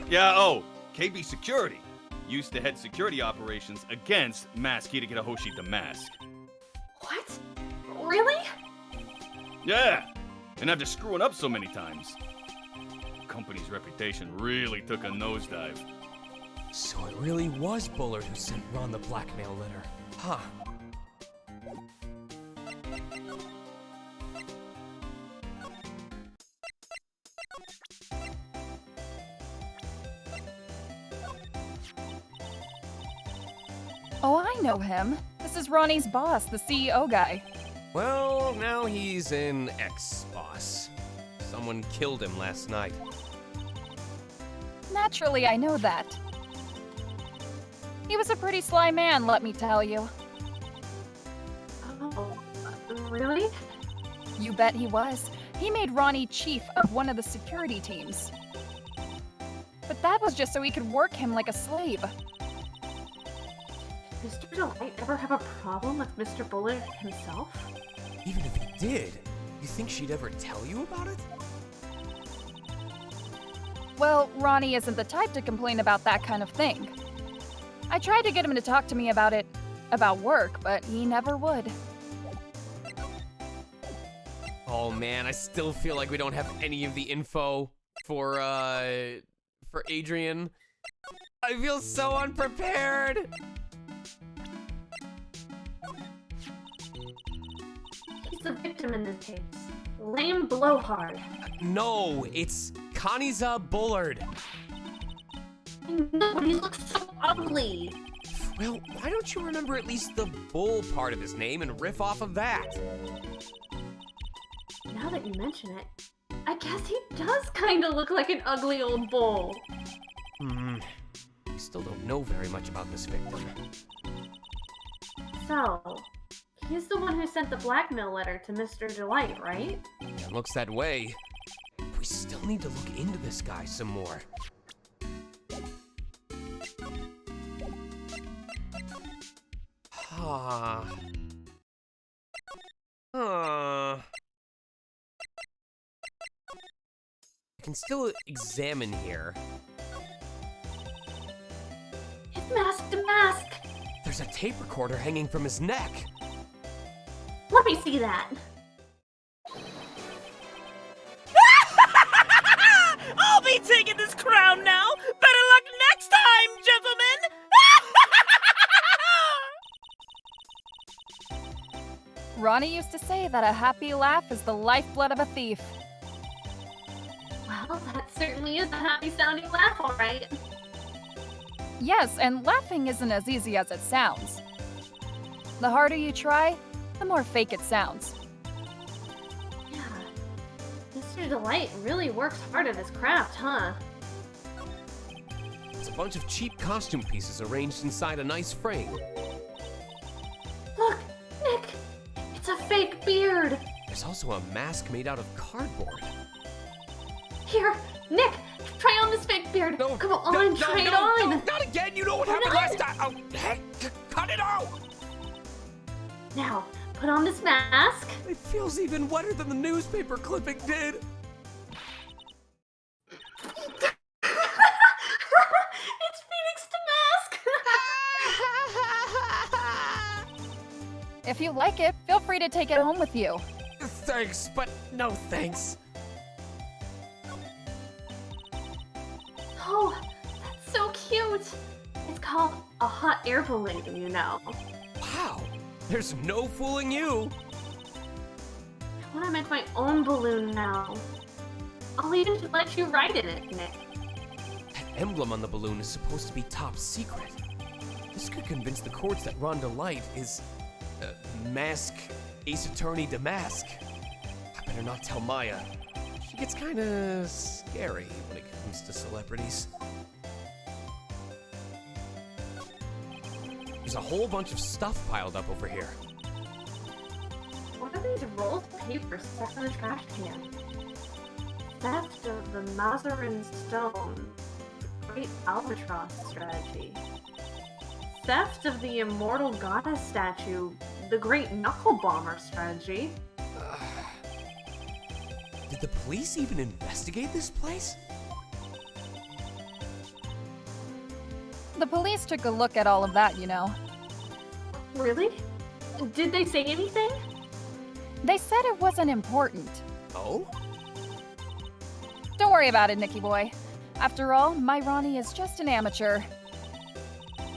Yeah, oh, KB Security used to head security operations against Mask Hideaki Hoshi the Mask. What? Really? Yeah, and after screwing up so many times, the company's reputation really took a nosedive. So it really was Bullard who sent Ron the blackmail letter. Huh. Oh, I know him. This is Ronnie's boss, the CEO guy. Well, now he's an ex-boss. Someone killed him last night. Naturally, I know that. He was a pretty sly man, let me tell you. Oh, really? You bet he was. He made Ronnie chief of one of the security teams. But that was just so he could work him like a slave. Did Mr. DeLites ever have a problem with Mr. Bullard himself? Even if he did, you think she'd ever tell you about it? Well, Ronnie isn't the type to complain about that kind of thing. I tried to get him to talk to me about work, but he never would. Oh man, I still feel like we don't have any of the info for Adrian. I feel so unprepared. He's the victim in this case. Lame blowhard. No, it's Kaniza Bullard. I know, but he looks so ugly. Well, why don't you remember at least the bull part of his name and riff off of that? Now that you mention it, I guess he does kind of look like an ugly old bull. We still don't know very much about this victim. So, he's the one who sent the blackmail letter to Mr. DeLites, right? It looks that way. We still need to look into this guy some more. I can still examine here. There's a tape recorder hanging from his neck. Let me see that. I'll be taking this crown now. Better luck next time, gentlemen. Ronnie used to say that a happy laugh is the lifeblood of a thief. Well, that certainly is a happy sounding laugh, alright. Yes, and laughing isn't as easy as it sounds. The harder you try, the more fake it sounds. Yeah. Mr. DeLite really works hard at his craft, huh? It's a bunch of cheap costume pieces arranged inside a nice frame. Look, Nick! It's a fake beard! There's also a mask made out of cardboard. Here, Nick! Try on this fake beard! No, come on, try it on! No, not again! You know what happened last time! Oh, heck! Cut it out! Now, put on this mask. It feels even wetter than the newspaper clipping did. It's Phoenix to mask! If you like it, feel free to take it home with you. Thanks, but no thanks. Oh, that's so cute! It's called a hot air balloon, you know. Wow, there's no fooling you. I want to make my own balloon now. I'll even let you ride in it, Nick. That emblem on the balloon is supposed to be top secret. This could convince the courts that Ron DeLite is Mask Ace Attorney Damask. I better not tell Maya. She gets kinda scary when it comes to celebrities. There's a whole bunch of stuff piled up over here. What are these rolls of paper stuck in the trash can? Theft of the Mazarin Stone. The Great Albatross Strategy. Theft of the Immortal Goddess Statue. The Great Knuckle Bomber Strategy. Did the police even investigate this place? The police took a look at all of that, you know. Really? Did they say anything? They said it wasn't important. Oh? Don't worry about it, Nicky boy. After all, my Ronnie is just an amateur.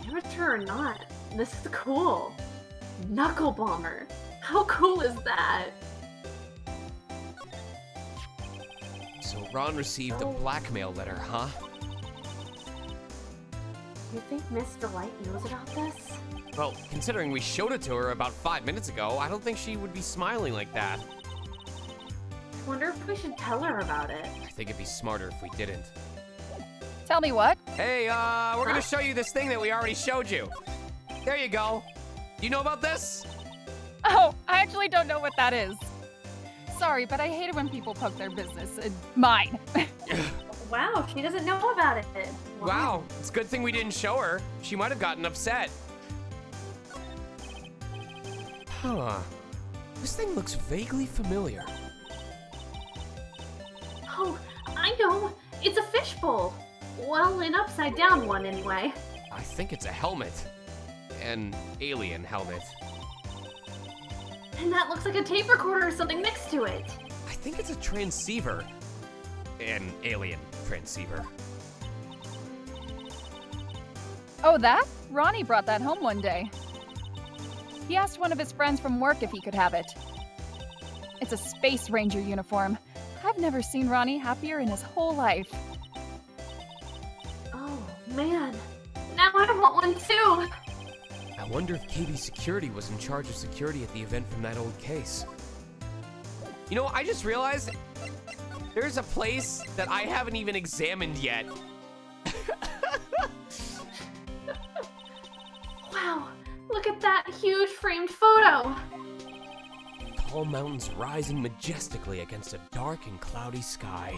Amateur or not, this is cool. Knuckle Bomber. How cool is that? So Ron received a blackmail letter, huh? You think Miss DeLite knows about this? Well, considering we showed it to her about 5 minutes ago, I don't think she would be smiling like that. I wonder if we should tell her about it. I think it'd be smarter if we didn't. Tell me what? Hey, we're gonna show you this thing that we already showed you. There you go. Do you know about this? Oh, I actually don't know what that is. Sorry, but I hate it when people poke their business. Mine. Wow, she doesn't know about it. Wow, it's a good thing we didn't show her. She might have gotten upset. Huh. This thing looks vaguely familiar. Oh, I know. It's a fishbowl. Well, an upside down one anyway. I think it's a helmet. An alien helmet. And that looks like a tape recorder or something next to it. I think it's a transceiver. An alien transceiver. Oh, that? Ronnie brought that home one day. He asked one of his friends from work if he could have it. It's a Space Ranger uniform. I've never seen Ronnie happier in his whole life. Oh, man. Now I want one too. I wonder if KB Security was in charge of security at the event from that old case. You know, I just realized there's a place that I haven't even examined yet. Wow, look at that huge framed photo. Tall mountains rising majestically against a dark and cloudy sky.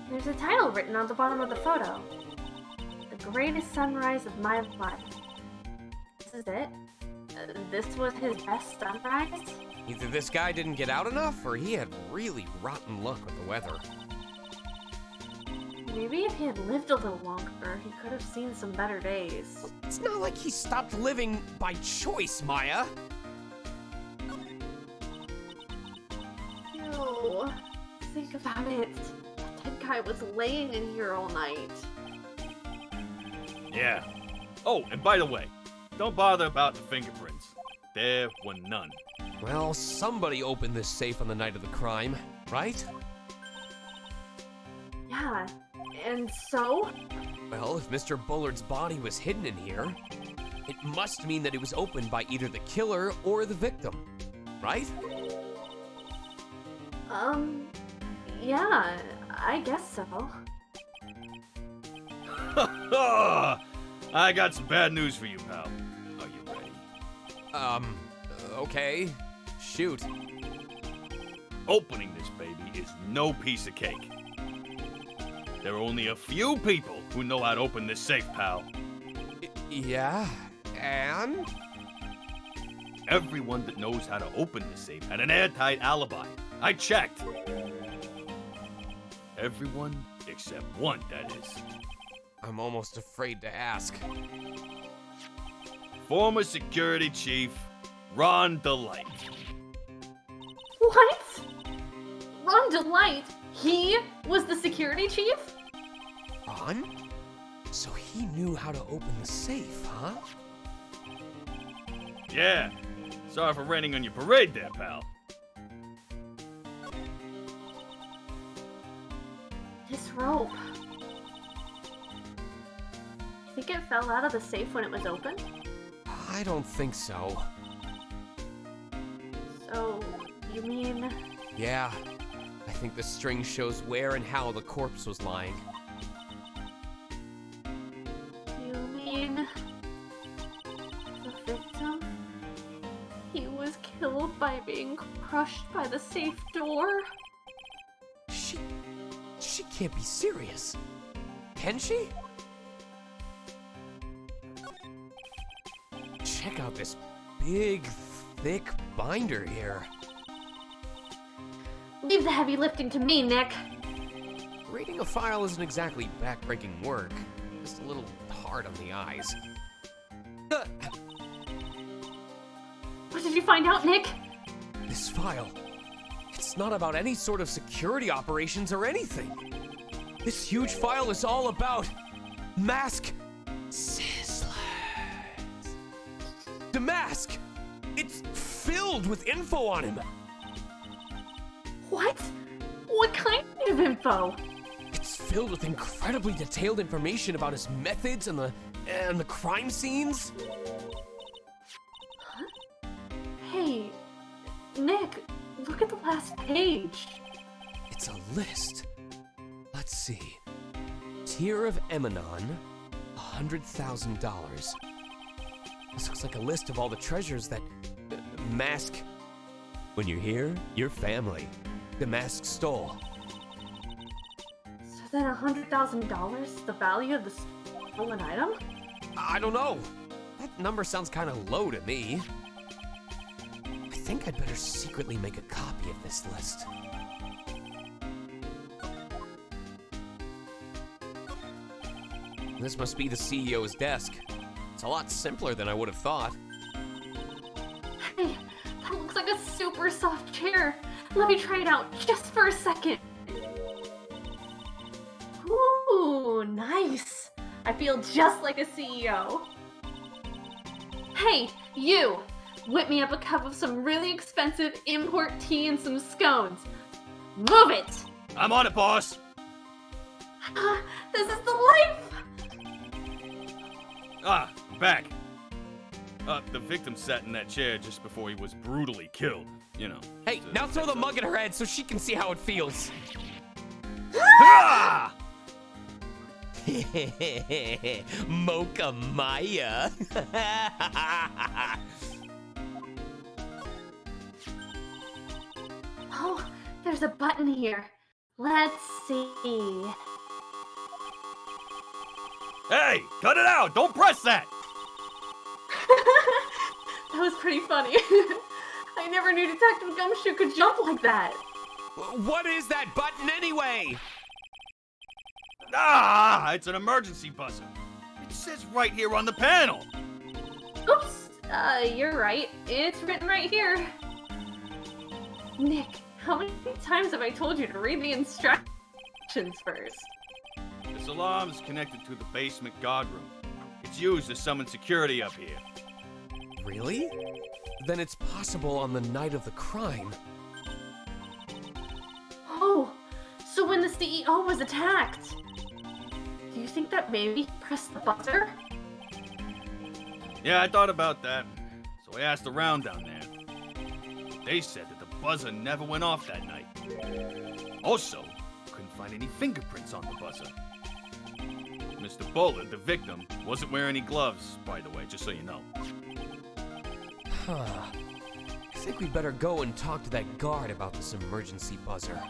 There's a title written on the bottom of the photo. The greatest sunrise of my life. This is it? This was his best sunrise? Either this guy didn't get out enough, or he had really rotten luck with the weather. Maybe if he had lived a little longer, he could have seen some better days. It's not like he stopped living by choice, Maya. Ew. Think about it. That dead guy was laying in here all night. Yeah. Oh, and by the way, don't bother about the fingerprints. There were none. Well, somebody opened this safe on the night of the crime, right? Yeah, and so? Well, if Mr. Bullard's body was hidden in here, it must mean that it was opened by either the killer or the victim, right? Yeah, I guess so. I got some bad news for you, pal. Are you ready? Okay. Shoot. Opening this baby is no piece of cake. There are only a few people who know how to open this safe, pal. Yeah, and? Everyone that knows how to open the safe had an airtight alibi. I checked. Everyone except one, that is. I'm almost afraid to ask. Former security chief, Ron DeLites. What? Ron DeLites? He was the security chief? Ron? So he knew how to open the safe, huh? Yeah. Sorry for raining on your parade there, pal. This rope. You think it fell out of the safe when it was opened? I don't think so. So, you mean... Yeah. I think the string shows where and how the corpse was lying. You mean... the victim? He was killed by being crushed by the safe door? She can't be serious. Can she? Check out this big, thick binder here. Leave the heavy lifting to me, Nick. Reading a file isn't exactly backbreaking work. Just a little hard on the eyes. What did you find out, Nick? This file. It's not about any sort of security operations or anything. This huge file is all about mask sizzlers. The mask! It's filled with info on him. What? What kind of info? It's filled with incredibly detailed information about his methods and the crime scenes. Huh? Hey, Nick, look at the last page. It's a list. Let's see. Tier of Emanon, $100,000. This looks like a list of all the treasures that Mask. When you're here, you're family. The Mask stole. So then $100,000, the value of the stolen item? I don't know. That number sounds kind of low to me. I think I'd better secretly make a copy of this list. This must be the CEO's desk. It's a lot simpler than I would have thought. Hey, that looks like a super soft chair. Let me try it out just for a second. Ooh, nice. I feel just like a CEO. Hey, you! Whip me up a cup of some really expensive import tea and some scones. Move it! I'm on it, boss. This is the life! Ah, I'm back. The victim sat in that chair just before he was brutally killed, you know. Hey, now throw the mug at her head so she can see how it feels. Ah! Mocha Maya. Oh, there's a button here. Let's see. Hey, cut it out! Don't press that! That was pretty funny. I never knew Detective Gumshoe could jump like that. What is that button anyway? Ah, it's an emergency buzzer. It says right here on the panel. Oops, you're right. It's written right here. Nick, how many times have I told you to read the instructions first? This alarm is connected to the basement guard room. It's used to summon security up here. Really? Then it's possible on the night of the crime. Oh, so when the CEO was attacked, do you think that maybe he pressed the buzzer? Yeah, I thought about that. So I asked around down there. They said that the buzzer never went off that night. Also, couldn't find any fingerprints on the buzzer. Mr. Boland, the victim, wasn't wearing any gloves, by the way, just so you know. Huh. I think we better go and talk to that guard about this emergency buzzer.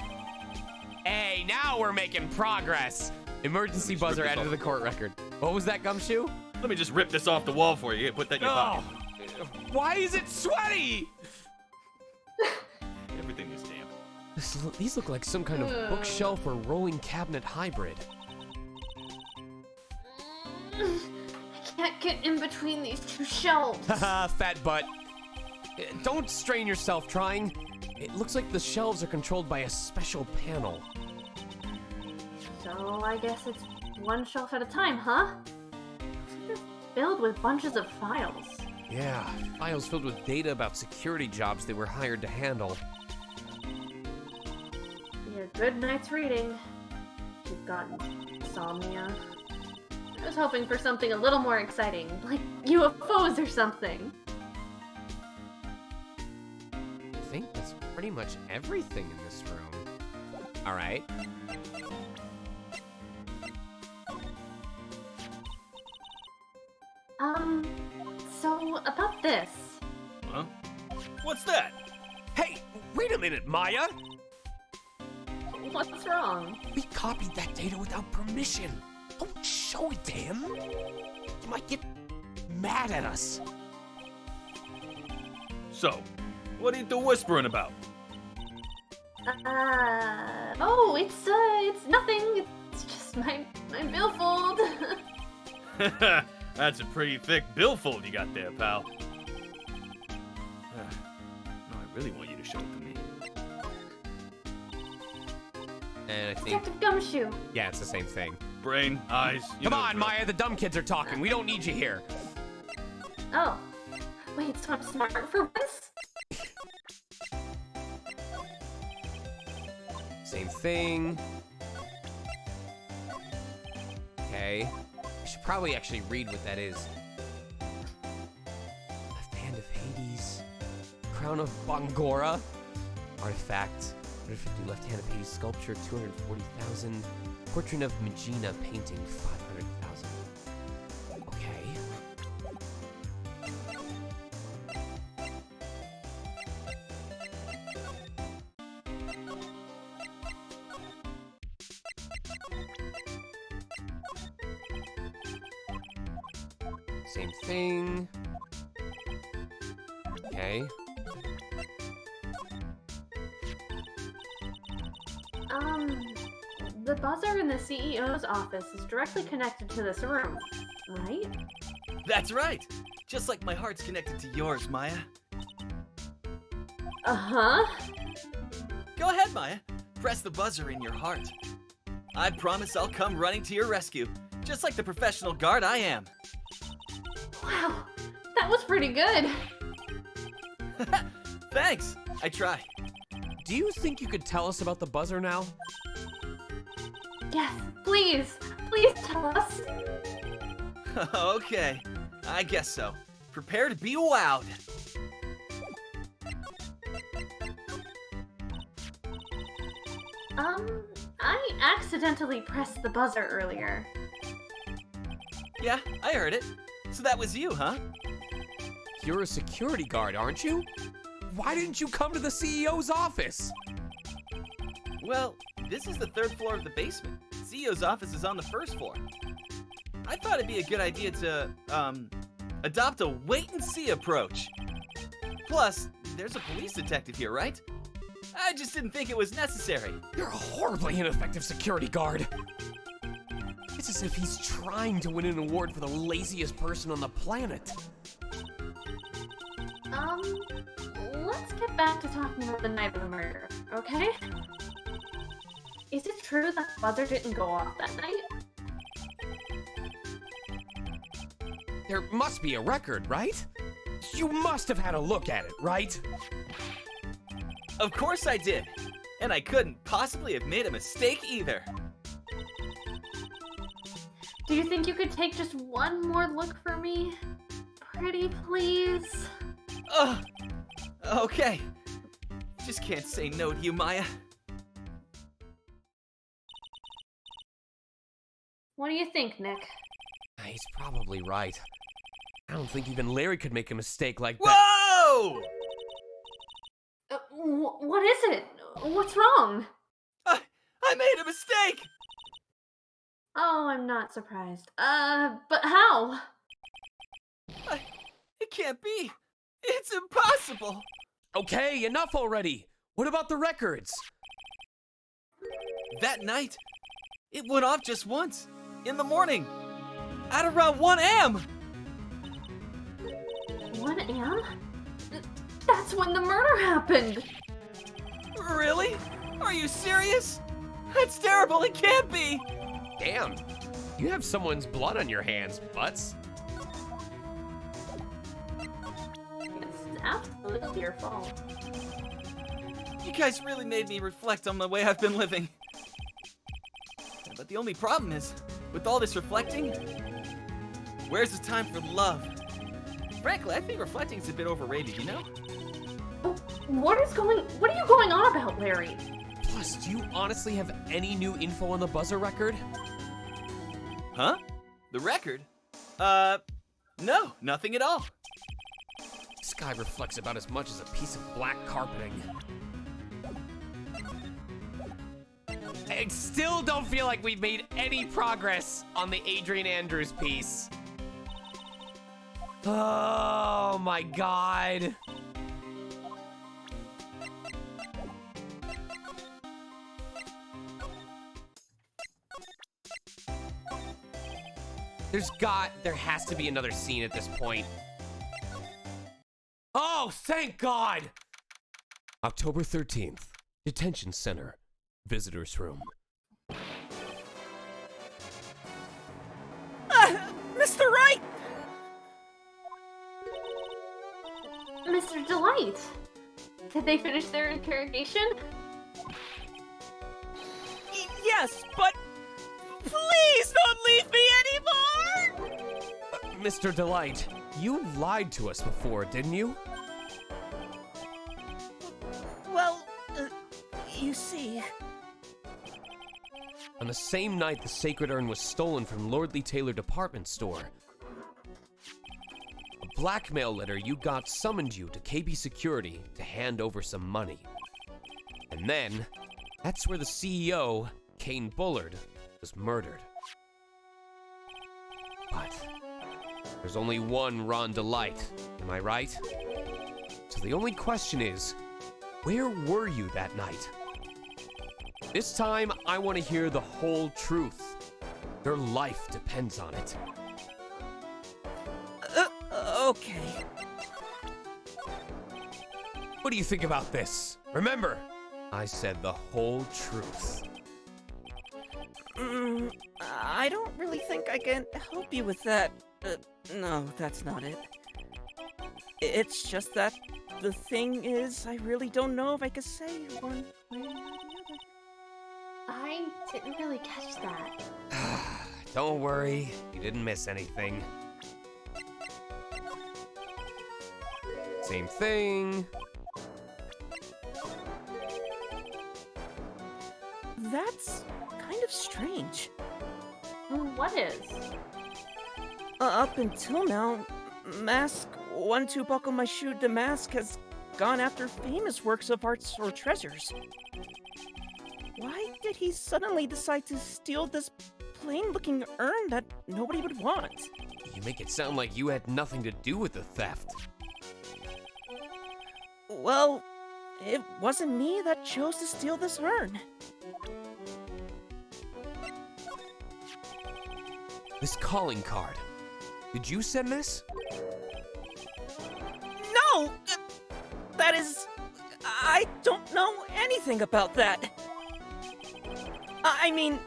Hey, now we're making progress. Emergency buzzer added to the court record. What was that, Gumshoe? Let me just rip this off the wall for you. Here, put that in your pocket. Why is it sweaty? Everything is damp. These look like some kind of bookshelf or rolling cabinet hybrid. I can't get in between these two shelves. Haha, fat butt. Don't strain yourself trying. It looks like the shelves are controlled by a special panel. So I guess it's one shelf at a time, huh? They're filled with bunches of files. Yeah, files filled with data about security jobs they were hired to handle. Be a good night's reading. You've got insomnia. I was hoping for something a little more exciting, like UFOs or something. I think that's pretty much everything in this room. All right. So about this. Huh? What's that? Hey, wait a minute, Maya. What's wrong? We copied that data without permission. Don't show it to him. He might get mad at us. So, what are you two whispering about? Oh, it's nothing. It's just my billfold. That's a pretty thick billfold you got there, pal. No, I really want you to show it to me. And I think... Detective Gumshoe. Yeah, it's the same thing. Brain, eyes, Come on, Maya, the dumb kids are talking. We don't need you here. Oh. Wait, so I'm smart for once? Same thing. Okay. I should probably actually read what that is. Left hand of Hades. Crown of Bangora. Artifact. 150 left hand of Hades sculpture. 240,000. Portrait of Magina painting. 500,000. Okay. Same thing. Okay. The buzzer in the CEO's office is directly connected to this room, right? That's right. Just like my heart's connected to yours, Maya. Uh-huh. Go ahead, Maya. Press the buzzer in your heart. I promise I'll come running to your rescue, just like the professional guard I am. Wow, that was pretty good. Thanks. I try. Do you think you could tell us about the buzzer now? Yes, please. Please tell us. Okay, I guess so. Prepare to be wowed. I accidentally pressed the buzzer earlier. Yeah, I heard it. So that was you, huh? You're a security guard, aren't you? Why didn't you come to the CEO's office? Well, this is the 3rd floor of the basement. CEO's office is on the 1st floor. I thought it'd be a good idea to, adopt a wait-and-see approach. Plus, there's a police detective here, right? I just didn't think it was necessary. You're a horribly ineffective security guard. It's as if he's trying to win an award for the laziest person on the planet. Let's get back to talking about the night of the murder, okay? Is it true that the buzzer didn't go off that night? There must be a record, right? You must have had a look at it, right? Of course I did. And I couldn't possibly have made a mistake either. Do you think you could take just one more look for me? Pretty please? Ugh. Okay. Just can't say no to you, Maya. What do you think, Nick? He's probably right. I don't think even Larry could make a mistake like that. Whoa! What is it? What's wrong? I made a mistake! Oh, I'm not surprised. But how? It can't be. It's impossible. Okay, enough already. What about the records? That night, it went off just once. In the morning. At around 1 a.m. 1 a.m.? That's when the murder happened! Really? Are you serious? That's terrible, it can't be! Damn, you have someone's blood on your hands, Butts. It's absolutely your fault. You guys really made me reflect on the way I've been living. But the only problem is, with all this reflecting, where's the time for love? Frankly, I think reflecting is a bit overrated, you know? What are you going on about, Larry? Plus, do you honestly have any new info on the buzzer record? Huh? The record? No, nothing at all. This guy reflects about as much as a piece of black carpeting. I still don't feel like we've made any progress on the Adrian Andrews piece. Oh my god. There has to be another scene at this point. Oh, thank God! October 13th, Detention Center, Visitor's Room. Mr. Wright! Mr. DeLites! Did they finish their interrogation? Yes, but please don't leave me anymore! Mr. DeLite, you lied to us before, didn't you? Well, you see... On the same night the sacred urn was stolen from Lordly Taylor Department Store, a blackmail letter you got summoned you to KB Security to hand over some money. And then, that's where the CEO, Kane Bullard, was murdered. But there's only one Ron DeLite, am I right? So the only question is, where were you that night? This time, I want to hear the whole truth. Your life depends on it. Okay. What do you think about this? Remember, I said the whole truth. I don't really think I can help you with that. No, that's not it. It's just that the thing is, I really don't know if I could say one way or the other. I didn't really catch that. Don't worry, you didn't miss anything. Same thing. That's kind of strange. What is? Up until now, Mask, one to buckle my shoe, the Mask has gone after famous works of arts or treasures. Why did he suddenly decide to steal this plain-looking urn that nobody would want? You make it sound like you had nothing to do with the theft. Well, it wasn't me that chose to steal this urn. This calling card. Did you send this? No! That is... I don't know anything about that. I mean,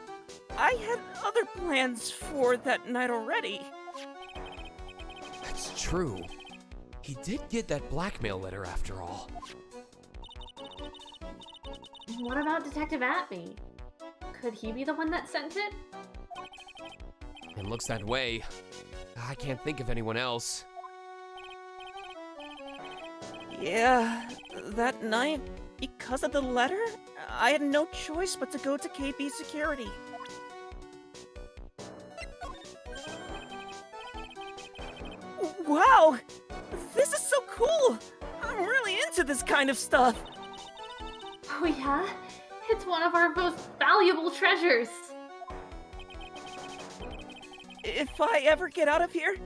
I had other plans for that night already. That's true. He did get that blackmail letter after all. What about Detective Atme? Could he be the one that sent it? It looks that way. I can't think of anyone else. Yeah, that night, because of the letter, I had no choice but to go to KB Security. Wow! This is so cool! I'm really into this kind of stuff! Oh yeah? It's one of our most valuable treasures! If I ever get out of here,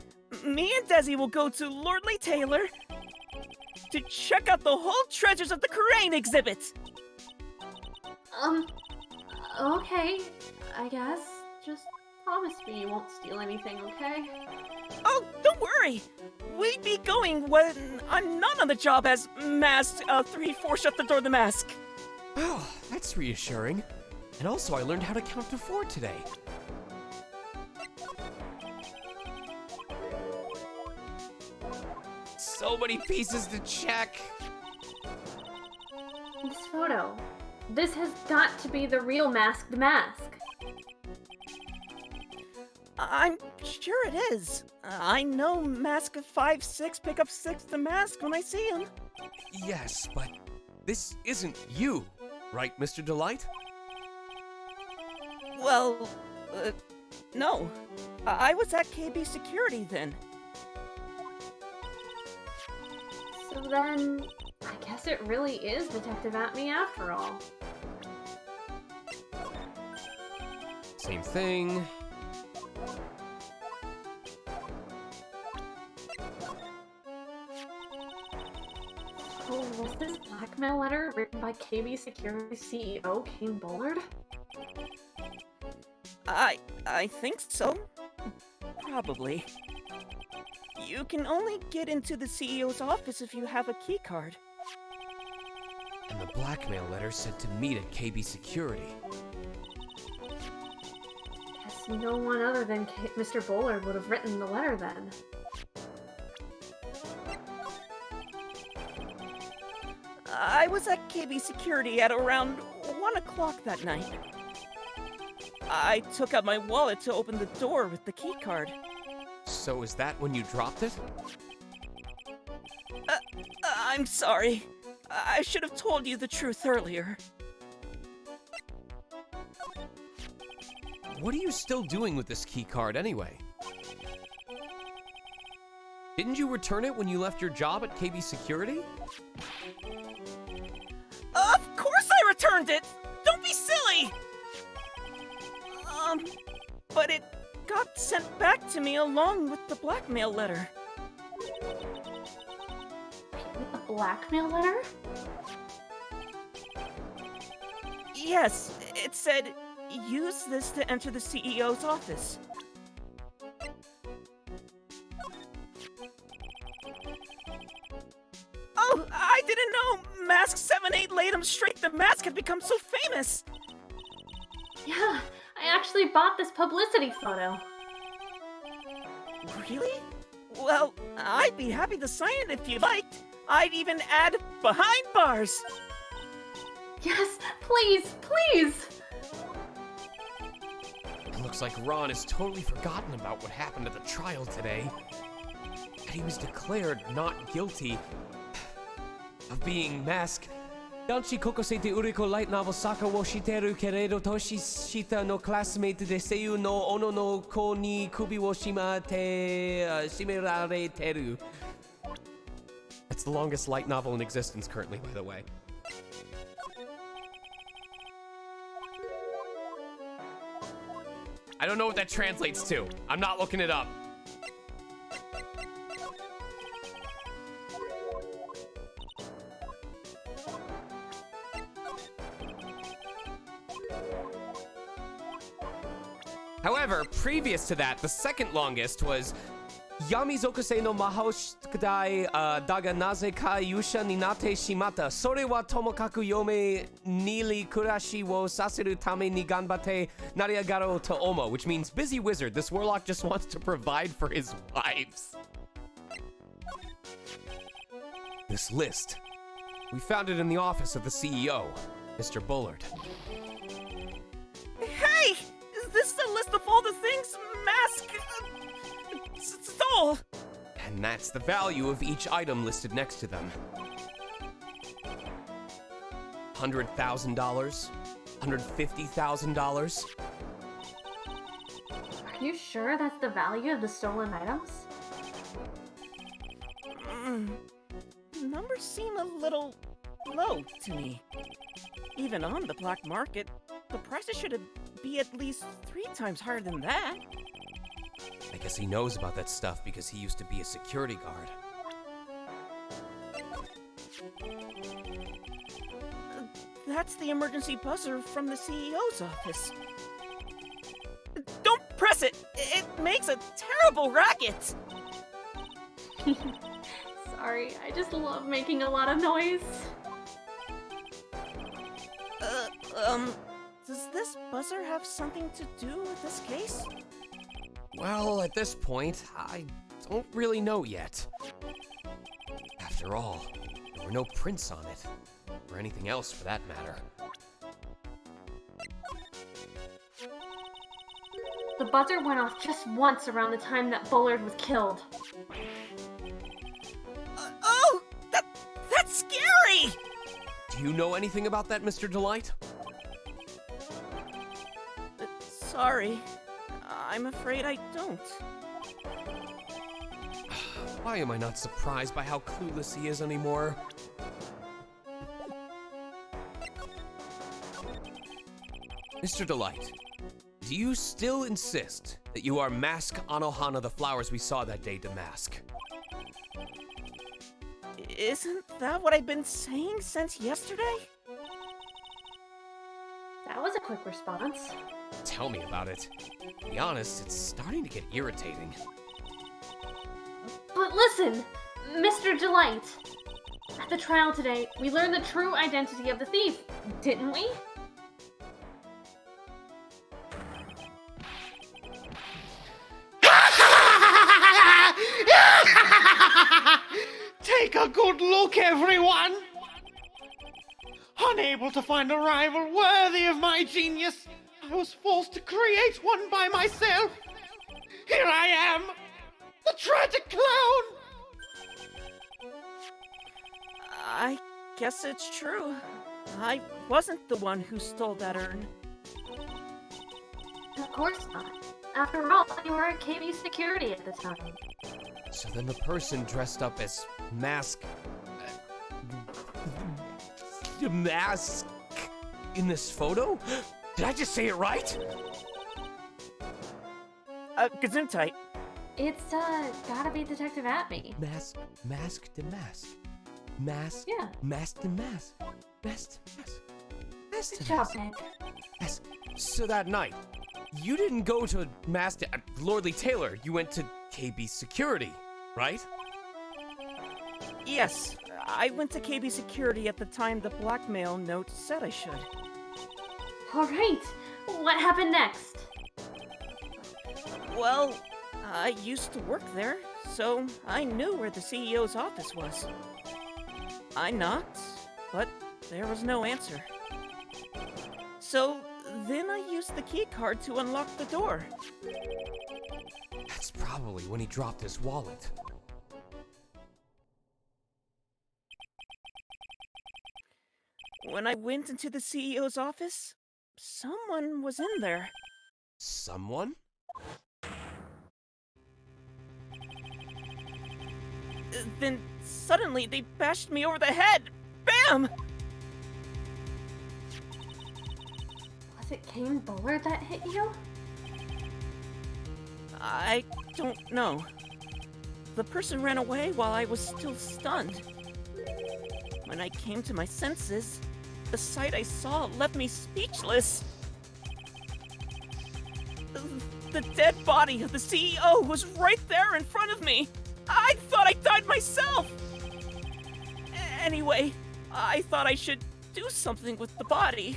me and Desi will go to Lordly Taylor to check out the whole treasures of the Crane exhibit! Okay, I guess. Just promise me you won't steal anything, okay? Oh, don't worry! We'd be going when I'm not on the job as Masked 3-4 Shut the Door the Mask. Oh, that's reassuring. And also I learned how to count to 4 today. So many pieces to check. This photo. This has got to be the real Masked Mask. I'm sure it is. I know Mask of 5-6 pick up 6 the mask when I see him. Yes, but this isn't you, right, Mr. DeLite? Well, no. I was at KB Security then. So then, I guess it really is Detective Atme after all. Same thing. So was this blackmail letter written by KB Security CEO Kane Bullard? I think so. Probably. You can only get into the CEO's office if you have a keycard. And the blackmail letter said to meet at KB Security. Guess no one other than Mr. Bullard would have written the letter then. I was at KB Security at around 1 o'clock that night. I took out my wallet to open the door with the keycard. So is that when you dropped it? I'm sorry. I should have told you the truth earlier. What are you still doing with this key card anyway? Didn't you return it when you left your job at KB Security? Of course I returned it! Don't be silly! But it got sent back to me along with the blackmail letter. With the blackmail letter? Yes, it said, use this to enter the CEO's office. Oh, I didn't know Mask 7-8 laid him straight the mask had become so famous! Yeah, I actually bought this publicity photo. Really? Well, I'd be happy to sign it if you liked. I'd even add behind bars. Yes, please, please! It looks like Ron has totally forgotten about what happened at the trial today. That he was declared not guilty of being Mask. Danchi kokosei te uriko light novel saka wo shiteru keredo toshi shita no classmate de seiyu no ono no ko ni kubi wo shimerare teru. That's the longest light novel in existence currently, by the way. I don't know what that translates to. I'm not looking it up. However, previous to that, the second longest was Yamizokuse no mahou shukudai daga naze ka yusha ni natte shimata. Sore wa tomokaku yome niri kurashi wo saseru tame ni ganbatte nariagaro to omo, which means busy wizard. This warlock just wants to provide for his wives. This list, we found it in the office of the CEO, Mr. Bullard. Hey! Is this the list of all the things Mask stole? And that's the value of each item listed next to them. $100,000, $150,000. Are you sure that's the value of the stolen items? Numbers seem a little low to me. Even on the black market, the prices should be at least 3 times higher than that. I guess he knows about that stuff because he used to be a security guard. That's the emergency buzzer from the CEO's office. Don't press it! It makes a terrible racket! Sorry, I just love making a lot of noise. Does this buzzer have something to do with this case? Well, at this point, I don't really know yet. After all, there were no prints on it, or anything else for that matter. The buzzer went off just once around the time that Bullard was killed. That's scary! Do you know anything about that, Mr. DeLite? Sorry. I'm afraid I don't. Why am I not surprised by how clueless he is anymore? Mr. DeLite, do you still insist that you are Mask Anohana, the flowers we saw that day, Damask? Isn't that what I've been saying since yesterday? That was a quick response. Tell me about it. To be honest, it's starting to get irritating. But listen, Mr. DeLite. At the trial today, we learned the true identity of the thief, didn't we? Take a good look, everyone! Unable to find a rival worthy of my genius, I was forced to create one by myself. Here I am, the tragic clown! I guess it's true. I wasn't the one who stole that urn. Of course not. After all, you were at KB Security at the time. So then the person dressed up as Mask in this photo? Did I just say it right? Gesundheit. It's, gotta be Detective Atme. Mask to mask. Mask, yeah. Mask to mask. Mask to mask. Mask to Good job, mask. Nick. Yes. So that night, you didn't go to Mask Lordly Taylor. You went to KB Security, right? Yes, I went to KB Security at the time the blackmail note said I should. Alright, what happened next? Well, I used to work there, so I knew where the CEO's office was. I knocked, but there was no answer. So then I used the key card to unlock the door. That's probably when he dropped his wallet. When I went into the CEO's office, someone was in there. Someone? Then suddenly they bashed me over the head. Bam! Was it Kane Bullard that hit you? I don't know. The person ran away while I was still stunned. When I came to my senses, the sight I saw left me speechless. The dead body of the CEO was right there in front of me. I thought I died myself. Anyway, I thought I should do something with the body.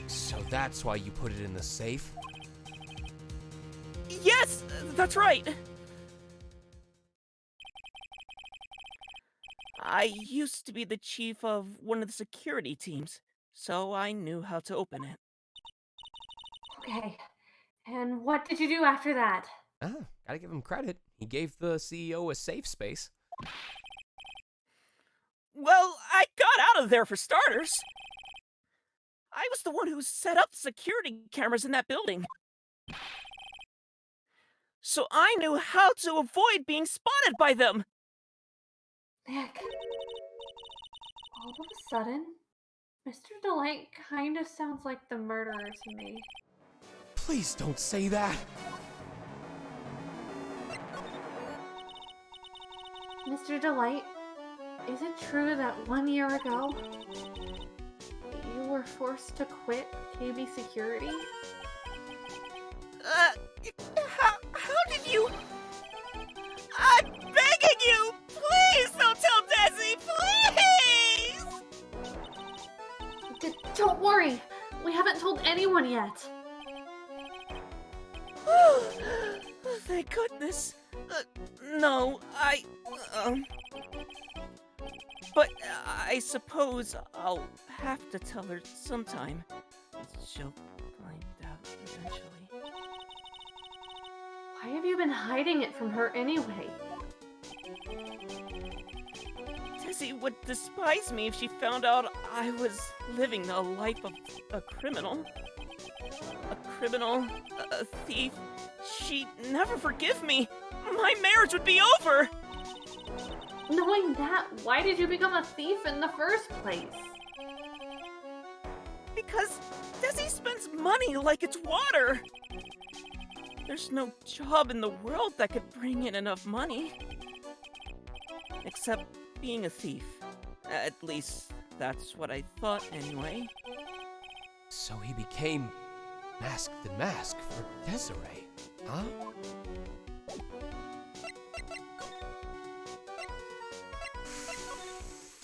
So that's why you put it in the safe? Yes, that's right. I used to be the chief of one of the security teams, so I knew how to open it. Okay. And what did you do after that? Ah, gotta give him credit. He gave the CEO a safe space. Well, I got out of there for starters. I was the one who set up the security cameras in that building. So I knew how to avoid being spotted by them. Nick. All of a sudden, Mr. DeLite kind of sounds like the murderer to me. Please don't say that. Mr. DeLite, is it true that 1 year ago, you were forced to quit KB Security? How did you... I'm begging you! Please don't tell Desi! Please! Don't worry! We haven't told anyone yet! Thank goodness. No, But I suppose I'll have to tell her sometime. She'll find out eventually. Why have you been hiding it from her anyway? Desi would despise me if she found out I was living a life of a criminal. A criminal, a thief. She'd never forgive me. My marriage would be over. Knowing that, why did you become a thief in the first place? Because Desi spends money like it's water. There's no job in the world that could bring in enough money. Except being a thief. At least, that's what I thought anyway. So he became Mask the Mask for Desiree, huh?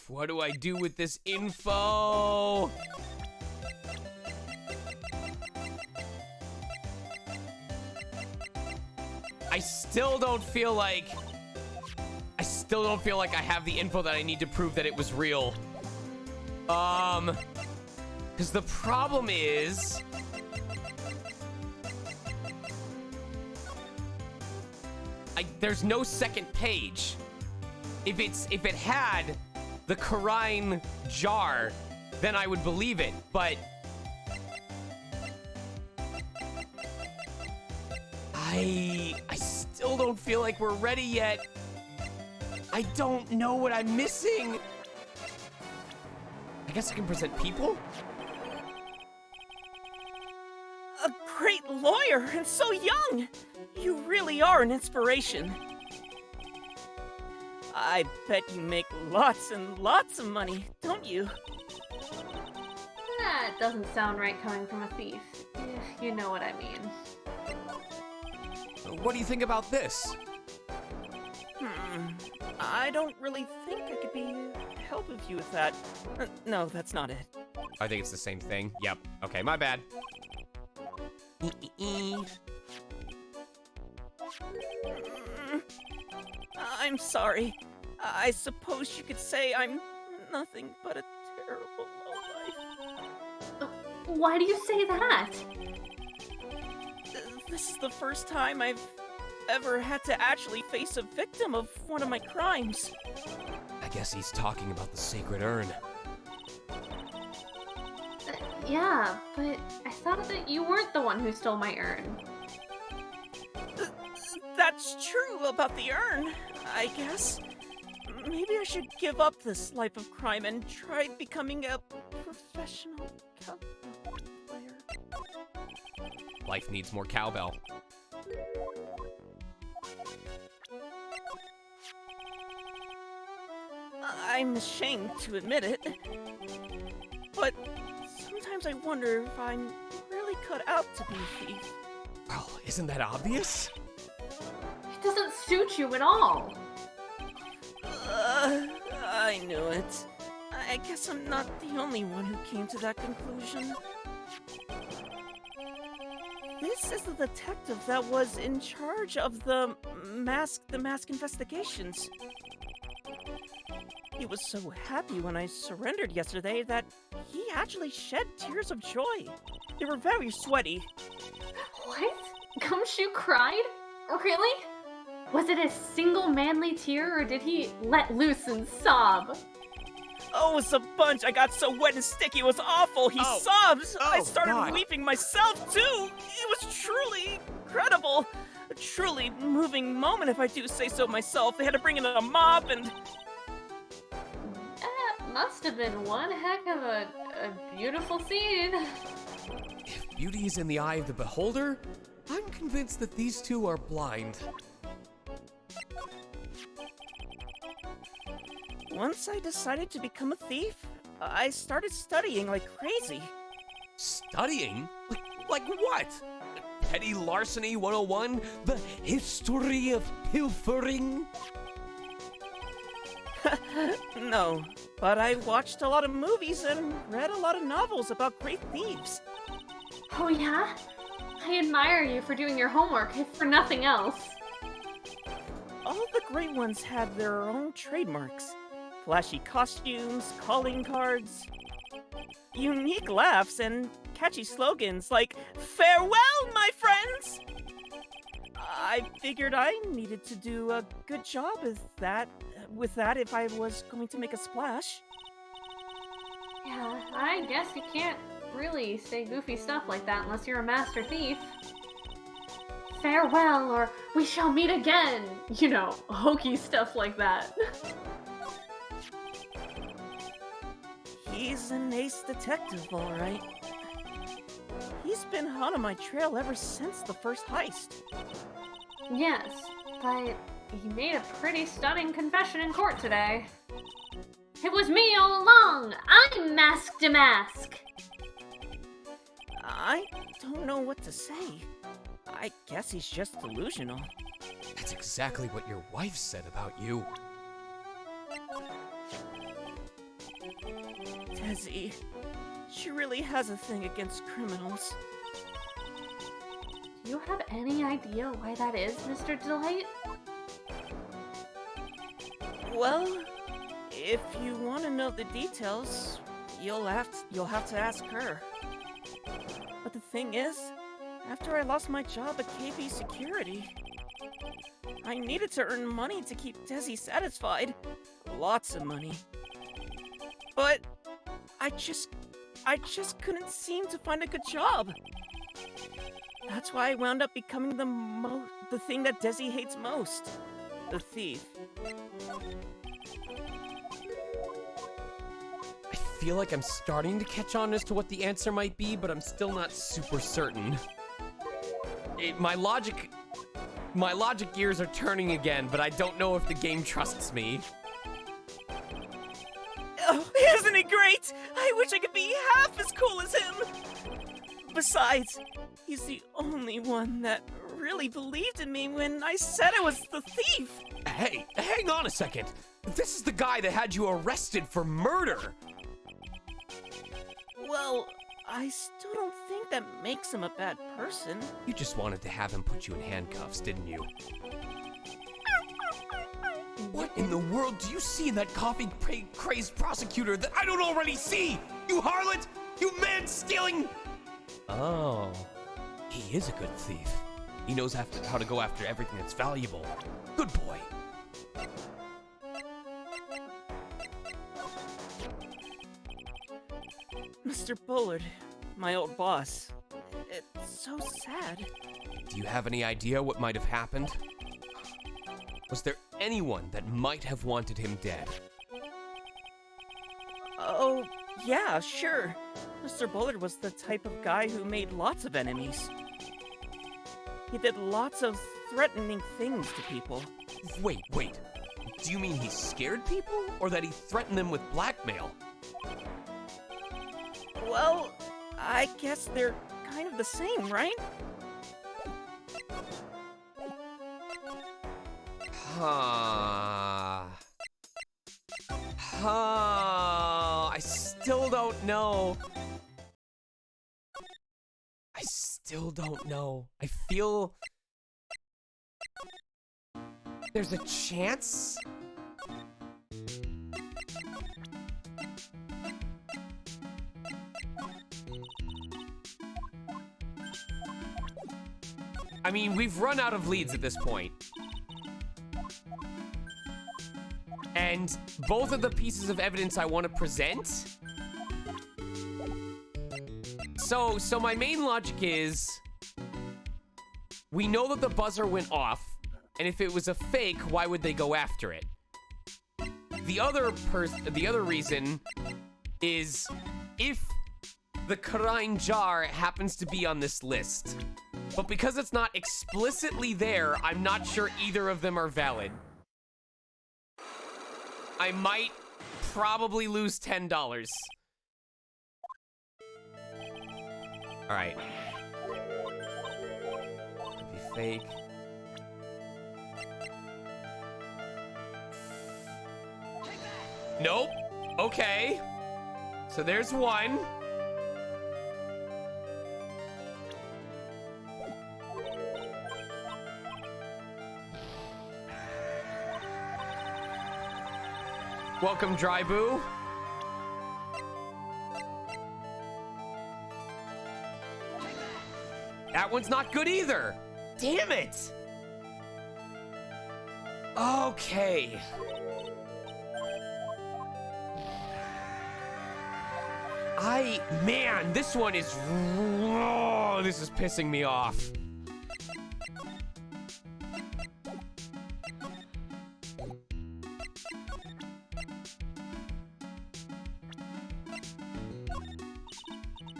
What do I do with this info? I still don't feel like I have the info that I need to prove that it was real. Because the problem is, there's no second page. If it had the Karine jar, then I would believe it, but I still don't feel like we're ready yet. I don't know what I'm missing. I guess I can present people? A great lawyer and so young! You really are an inspiration. I bet you make lots and lots of money, don't you? That doesn't sound right coming from a thief. You know what I mean. What do you think about this? I don't really think I could be help of you with that. No, that's not it. I think it's the same thing. Yep. Okay, my bad. I'm sorry. I suppose you could say I'm nothing but a terrible lowlife. Why do you say that? This is the first time I've ever had to actually face a victim of one of my crimes. I guess he's talking about the sacred urn. Yeah, but I thought that you weren't the one who stole my urn. That's true about the urn, I guess. Maybe I should give up this life of crime and try becoming a professional cowbell player. Life needs more cowbell. I'm ashamed to admit it, but sometimes I wonder if I'm really cut out to be a thief. Well, isn't that obvious? It doesn't suit you at all. I knew it. I guess I'm not the only one who came to that conclusion. This is the detective that was in charge of the mask investigations. He was so happy when I surrendered yesterday that he actually shed tears of joy. They were very sweaty. What? Gumshoe cried? Really? Was it a single manly tear, or did he let loose and sob? Oh, it was a bunch. I got so wet and sticky, it was awful. He sobbed. I started weeping myself, too. It was truly incredible. A truly moving moment, if I do say so myself. They had to bring in a mop and... That must have been one heck of a beautiful scene. If beauty is in the eye of the beholder, I'm convinced that these two are blind. Once I decided to become a thief, I started studying like crazy. Studying? Like what? Petty Larceny 101? The history of pilfering? No, but I watched a lot of movies and read a lot of novels about great thieves. Oh yeah? I admire you for doing your homework, if for nothing else. All the great ones had their own trademarks. Flashy costumes, calling cards, unique laughs, and catchy slogans like, "Farewell, my friends!" I figured I needed to do a good job with that if I was going to make a splash. Yeah, I guess you can't really say goofy stuff like that unless you're a master thief. Farewell, or we shall meet again. You know, hokey stuff like that. He's an ace detective, all right. He's been hot on my trail ever since the first heist. Yes, but he made a pretty stunning confession in court today. It was me all along! I masked a mask! I don't know what to say. I guess he's just delusional. That's exactly what your wife said about you. Desi, she really has a thing against criminals. Do you have any idea why that is, Mr. DeLite? Well, if you want to know the details, you'll have to ask her. But the thing is, after I lost my job at KB Security, I needed to earn money to keep Desi satisfied. Lots of money. But I just couldn't seem to find a good job. That's why I wound up becoming the thing that Desi hates most. The thief. I feel like I'm starting to catch on as to what the answer might be, but I'm still not super certain. My logic gears are turning again, but I don't know if the game trusts me. Oh, isn't he great? I wish I could be half as cool as him! Besides, he's the only one that really believed in me when I said I was the thief! Hey, hang on a second! This is the guy that had you arrested for murder! Well, I still don't think that makes him a bad person. You just wanted to have him put you in handcuffs, didn't you? What in the world do you see in that coffee-crazed prosecutor that I don't already see? You harlot! You man-stealing... Oh, he is a good thief. He knows how to go after everything that's valuable. Good boy. Mr. Bullard, my old boss. It's so sad. Do you have any idea what might have happened? Was there anyone that might have wanted him dead? Oh, yeah, sure. Mr. Bullard was the type of guy who made lots of enemies. He did lots of threatening things to people. Wait. Do you mean he scared people, or that he threatened them with blackmail? Well, I guess they're kind of the same, right? I still don't know. I still don't know. I feel there's a chance. I mean, we've run out of leads at this point. And both of the pieces of evidence I want to present. So my main logic is, we know that the buzzer went off, and if it was a fake, why would they go after it? The other reason is, if the Karine jar happens to be on this list, but because it's not explicitly there, I'm not sure either of them are valid. I might probably lose $10. All right. Could be fake. Nope. Okay. So there's one. Welcome, Dry Boo. That one's not good either. Damn it. Okay. Man, this one is, oh, this is pissing me off.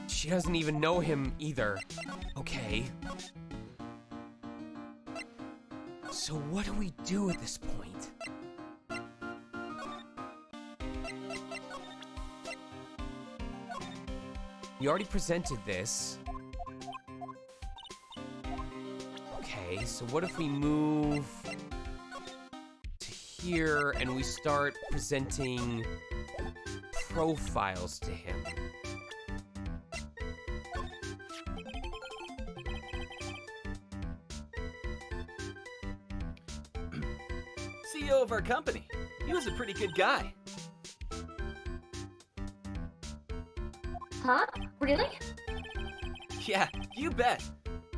She doesn't even know him either. Okay. So what do we do at this point? You already presented this. Okay, so what if we move to here and we start presenting profiles to him? CEO of our company. He was a pretty good guy. Huh? Really? Yeah, you bet.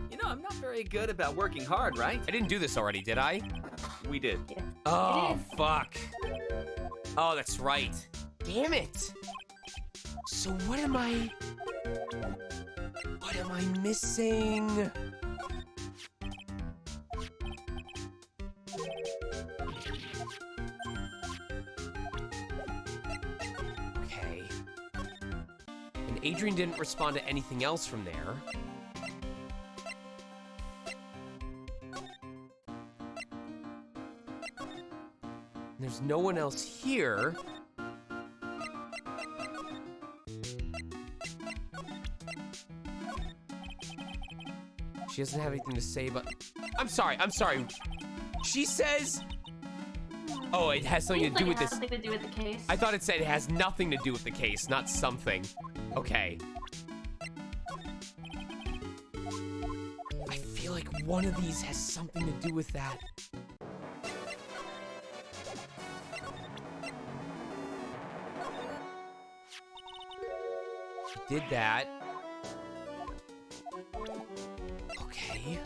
You know, I'm not very good about working hard, right? I didn't do this already, did I? We did. Yeah. Oh, fuck. Oh, that's right. Damn it. So what am I missing? Okay. And Adrian didn't respond to anything else from there. There's no one else here. She doesn't have anything to say, but I'm sorry. She says, oh, it has something to do with this. Something to do with the case. I thought it said it has nothing to do with the case, not something. Okay. I feel like one of these has something to do with that. Did that. Okay.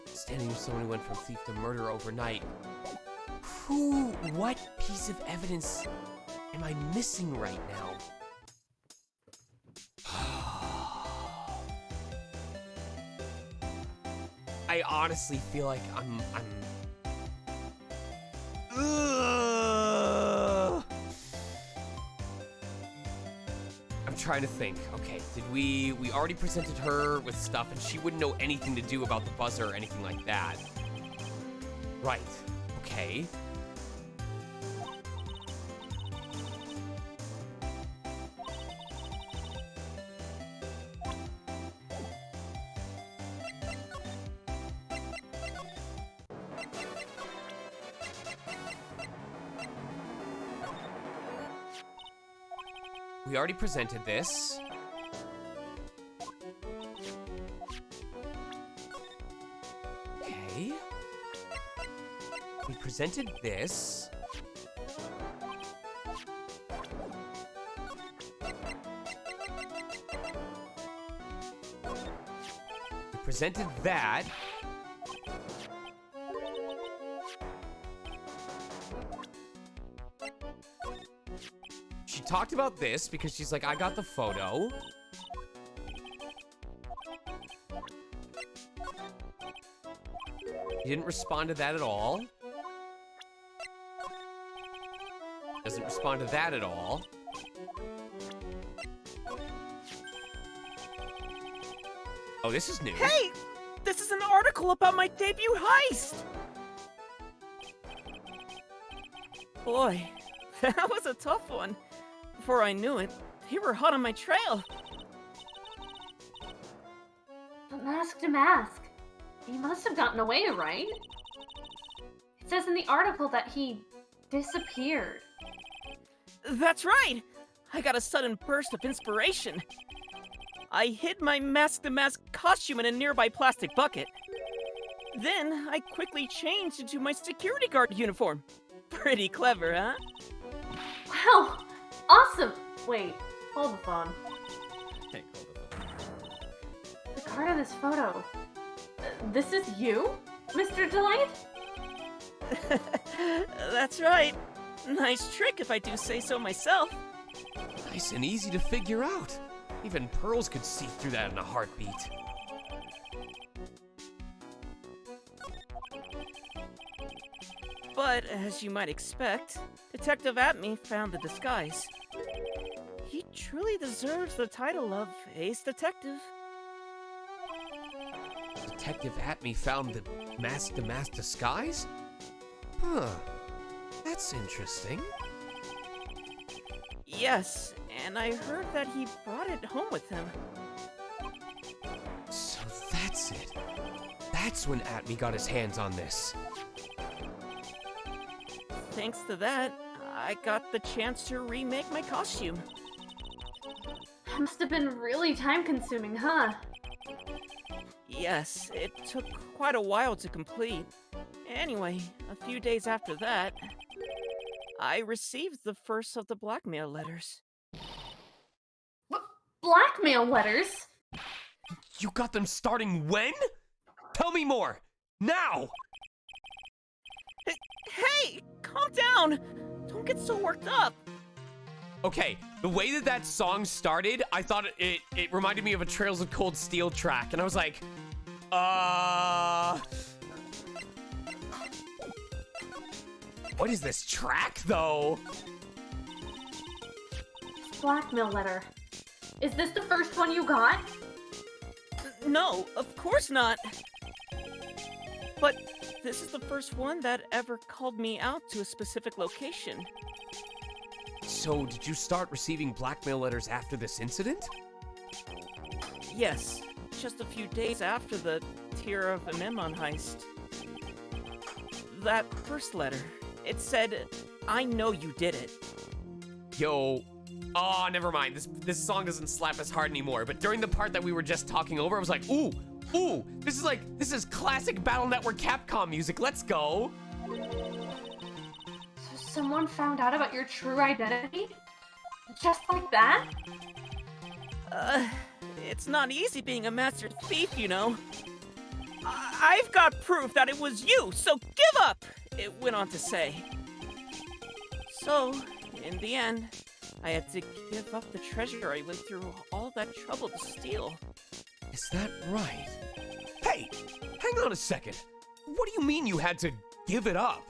Standing with someone who went from thief to murder overnight. What piece of evidence am I missing right now? I honestly feel like I'm trying to think. Okay, did we already presented her with stuff and she wouldn't know anything to do about the buzzer or anything like that. Right. Okay. We already presented this. Okay. We presented this. We presented that. She talked about this because she's like, I got the photo. He didn't respond to that at all. Doesn't respond to that at all. Oh, this is new. Hey! This is an article about my debut heist! Boy, that was a tough one. Before I knew it, they were hot on my trail. But mask to mask. He must have gotten away, right? It says in the article that he disappeared. That's right! I got a sudden burst of inspiration. I hid my mask-to-mask costume in a nearby plastic bucket. Then, I quickly changed into my security guard uniform. Pretty clever, huh? Wow! Awesome! Wait, hold the phone. Hey, hold the phone. The card on this photo. This is you, Mr. DeLite? That's right. Nice trick if I do say so myself. Nice and easy to figure out. Even pearls could see through that in a heartbeat. But, as you might expect, Detective Atme found the disguise. He truly deserves the title of Ace Detective. Detective Atme found the mask-to-mask disguise? Huh. That's interesting. Yes, and I heard that he brought it home with him. So that's it. That's when Atme got his hands on this. Thanks to that, I got the chance to remake my costume. Must have been really time-consuming, huh? Yes, it took quite a while to complete. Anyway, a few days after that, I received the first of the blackmail letters. Blackmail letters? You got them starting when? Tell me more! Now! Hey! Calm down! Don't get so worked up! Okay, the way that song started, I thought it reminded me of a Trails of Cold Steel track, and I was like, what is this track, though? Blackmail letter. Is this the first one you got? No, of course not. But this is the first one that ever called me out to a specific location. So, did you start receiving blackmail letters after this incident? Yes, just a few days after the Tear of Amemon heist. That first letter, it said, I know you did it. Yo, oh, never mind. This song doesn't slap as hard anymore, but during the part that we were just talking over, I was like, ooh, this is classic Battle Network Capcom music, let's go. So someone found out about your true identity? Just like that? It's not easy being a master thief, you know. I've got proof that it was you, so give up, it went on to say. So, in the end, I had to give up the treasure I went through all that trouble to steal. Is that right? Hey, hang on a second. What do you mean you had to give it up?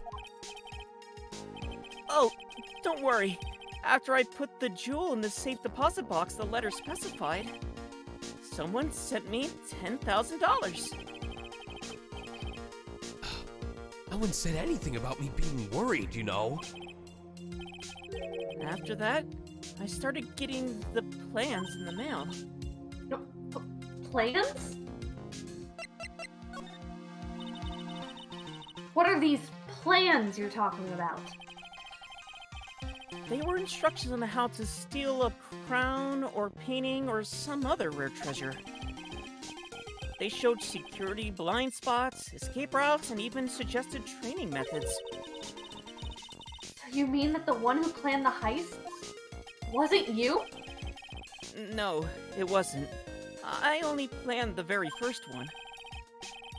Oh, don't worry. After I put the jewel in the safe deposit box the letter specified, someone sent me $10,000. No one said anything about me being worried, you know. After that, I started getting the plans in the mail. Plans? What are these plans you're talking about? They were instructions on how to steal a crown or painting or some other rare treasure. They showed security blind spots, escape routes, and even suggested training methods. So you mean that the one who planned the heist wasn't you? No, it wasn't. I only planned the very first one.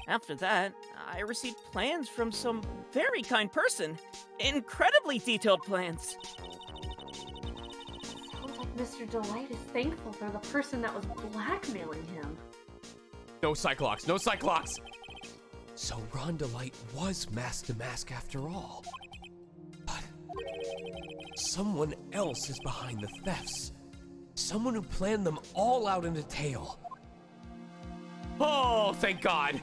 After that, I received plans from some very kind person. Incredibly detailed plans. Sounds like Mr. DeLite is thankful for the person that was blackmailing him. No Cyclops, no Cyclops! So Ron DeLite was Mask to Mask after all. But someone else is behind the thefts. Someone who planned them all out in detail. Oh, thank God!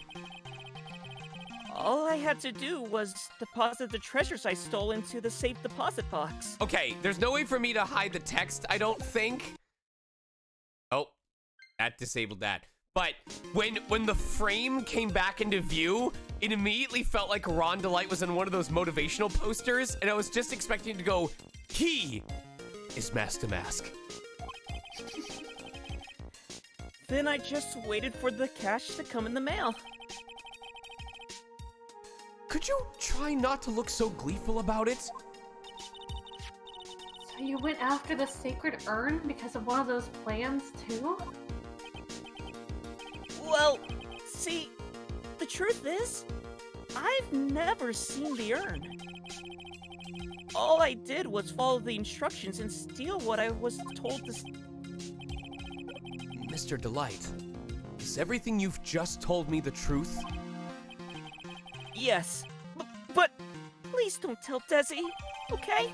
All I had to do was deposit the treasures I stole into the safe deposit box. Okay, there's no way for me to hide the text, I don't think. Oh, that disabled that. But when the frame came back into view, it immediately felt like Ron DeLite was on one of those motivational posters, and I was just expecting to go, he is Mask to Mask. Then I just waited for the cash to come in the mail. Could you try not to look so gleeful about it? So you went after the sacred urn because of one of those plans, too? Well, see, the truth is, I've never seen the urn. All I did was follow the instructions and steal what I was told to Mr. DeLite, is everything you've just told me the truth? Yes, but please don't tell Desi, okay?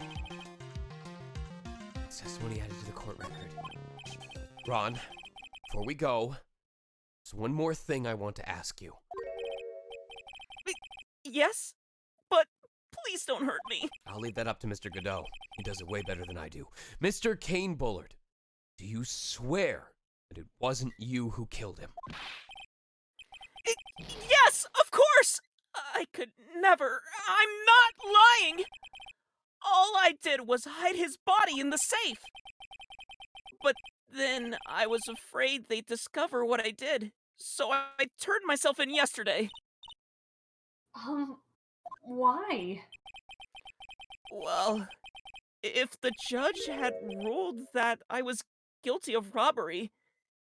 Testimony added to the court record. Ron, before we go, there's one more thing I want to ask you. Yes, but please don't hurt me. I'll leave that up to Mr. Godot. He does it way better than I do. Mr. Kane Bullard, do you swear that it wasn't you who killed him? Yes, of course! I could never. I'm not lying! All I did was hide his body in the safe. But then I was afraid they'd discover what I did, so I turned myself in yesterday. Why? Well, if the judge had ruled that I was guilty of robbery,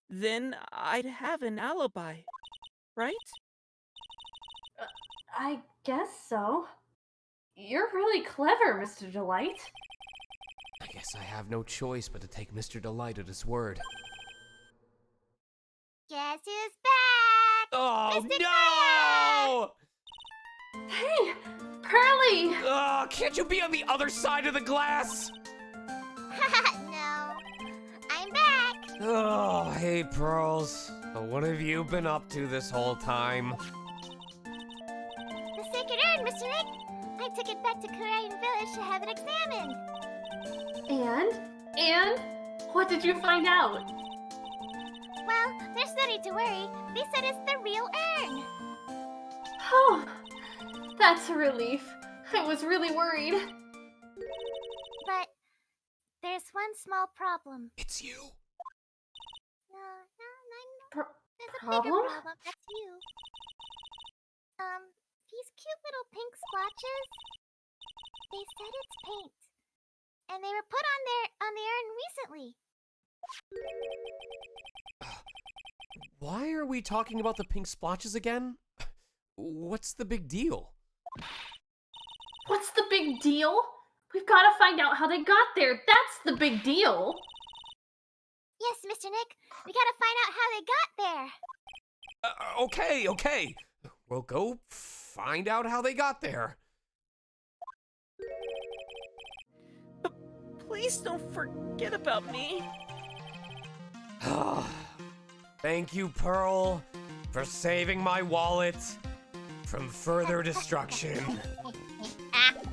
then I'd have an alibi, right? I guess so. You're really clever, Mr. DeLite. I guess I have no choice but to take Mr. DeLite at his word. Guess who's back? Oh, Mr. no! Hey, Pearly! Oh, can't you be on the other side of the glass? No, I'm back. Oh, hey, Pearls. So what have you been up to this whole time? The sacred urn, Mr. Nick. I took it back to Korean Village to have it examined. And? What did you find out? Well, there's no need to worry. They said it's the real urn. Oh, that's a relief. I was really worried. But there's one small problem. It's you. No. There's There's a problem? bigger problem. That's you. These cute little pink splotches. They said it's paint. And they were put on the urn recently. Why are we talking about the pink splotches again? What's the big deal? What's the big deal? We've got to find out how they got there. That's the big deal. Yes, Mr. Nick. We gotta find out how they got there. Okay. We'll go find out how they got there. But please don't forget about me. Thank you, Pearl, for saving my wallet from further destruction.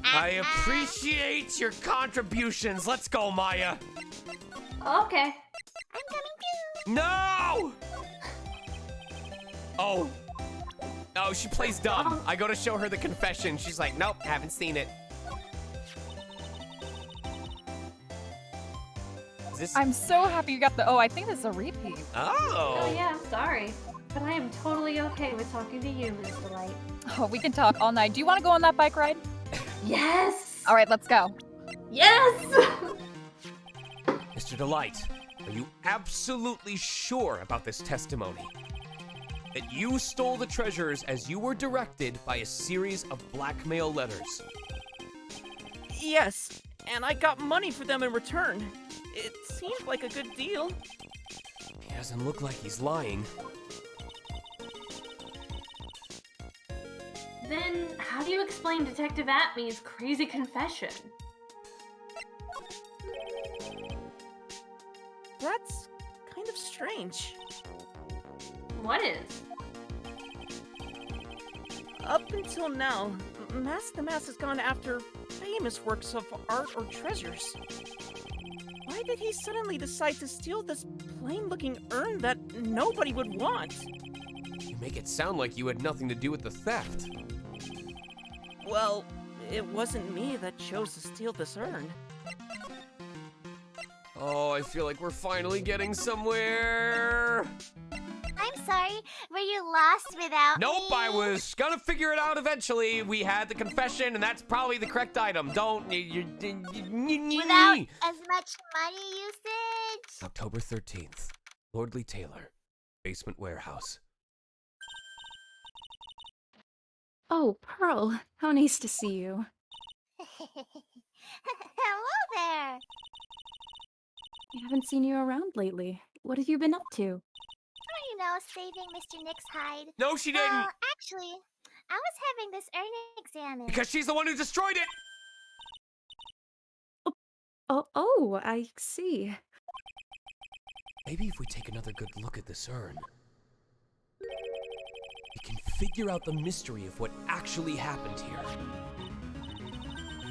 I appreciate your contributions. Let's go, Maya. Okay. I'm coming too. No! Oh, she plays dumb. I go to show her the confession. She's like, nope, haven't seen it. Is this? I'm so happy you got the. Oh, I think this is a repeat. Oh. Oh yeah, I'm sorry. But I am totally okay with talking to you, Ms. DeLite. Oh, we can talk all night. Do you want to go on that bike ride? Yes! All right, let's go. Yes! Mr. DeLite, are you absolutely sure about this testimony? That you stole the treasures as you were directed by a series of blackmail letters? Yes, and I got money for them in return. It seemed like a good deal. He doesn't look like he's lying. Then, how do you explain Detective Atmy's crazy confession? That's kind of strange. What is? Up until now, Mask the Mask has gone after famous works of art or treasures. Why did he suddenly decide to steal this plain-looking urn that nobody would want? You make it sound like you had nothing to do with the theft. Well, it wasn't me that chose to steal this urn. Oh, I feel like we're finally getting somewhere. I'm sorry, were you lost without Nope, me? I was gonna figure it out eventually. We had the confession, and that's probably the correct item. Don't Without as much money usage? October 13th, Lordly Taylor, basement warehouse. Oh, Pearl, how nice to see you. Hello there. I haven't seen you around lately. What have you been up to? Oh, you know, saving Mr. Nick's hide. No, she didn't. Well, actually, I was having this urn examined. Because she's the one who destroyed it. Oh, I see. Maybe if we take another good look at this urn, we can figure out the mystery of what actually happened here.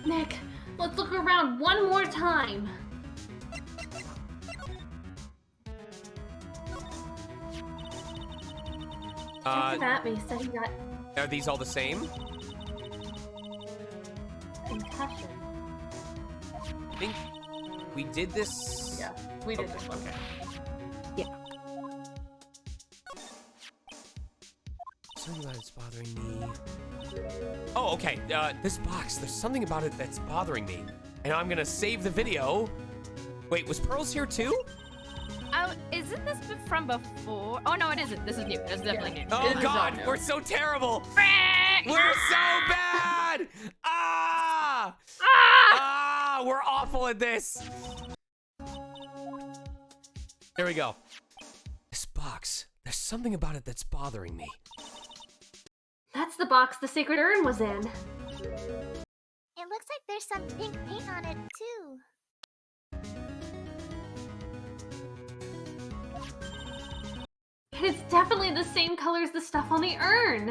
Nick, let's look around one more time. Detective Atmy said he got Are these all the same? concussion. I think we did this. Yeah, we did this one. Okay. Yeah. Something about it's bothering me. Oh, okay. This box, there's something about it that's bothering me. And I'm gonna save the video. Wait, was Pearl's here too? Isn't this from before? Oh no, it isn't. This is new. This is definitely new. Oh This is God, all new. we're so terrible. We're so bad. We're awful at this. There we go. This box, there's something about it that's bothering me. That's the box the sacred urn was in. It looks like there's some pink paint on it, too. It's definitely the same color as the stuff on the urn.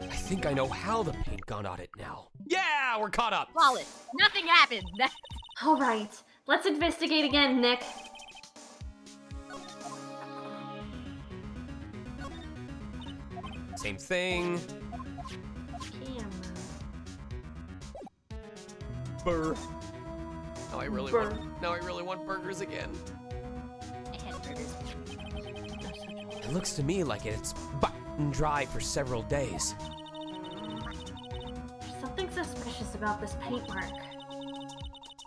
I think I know how the paint got on it now. Yeah, we're caught up. Flawless. Nothing happened. All right, let's investigate again, Nick. Same thing. Burr. Now I really want burgers again. I had burgers. It looks to me like it's button dry for several days. There's something suspicious about this paint mark.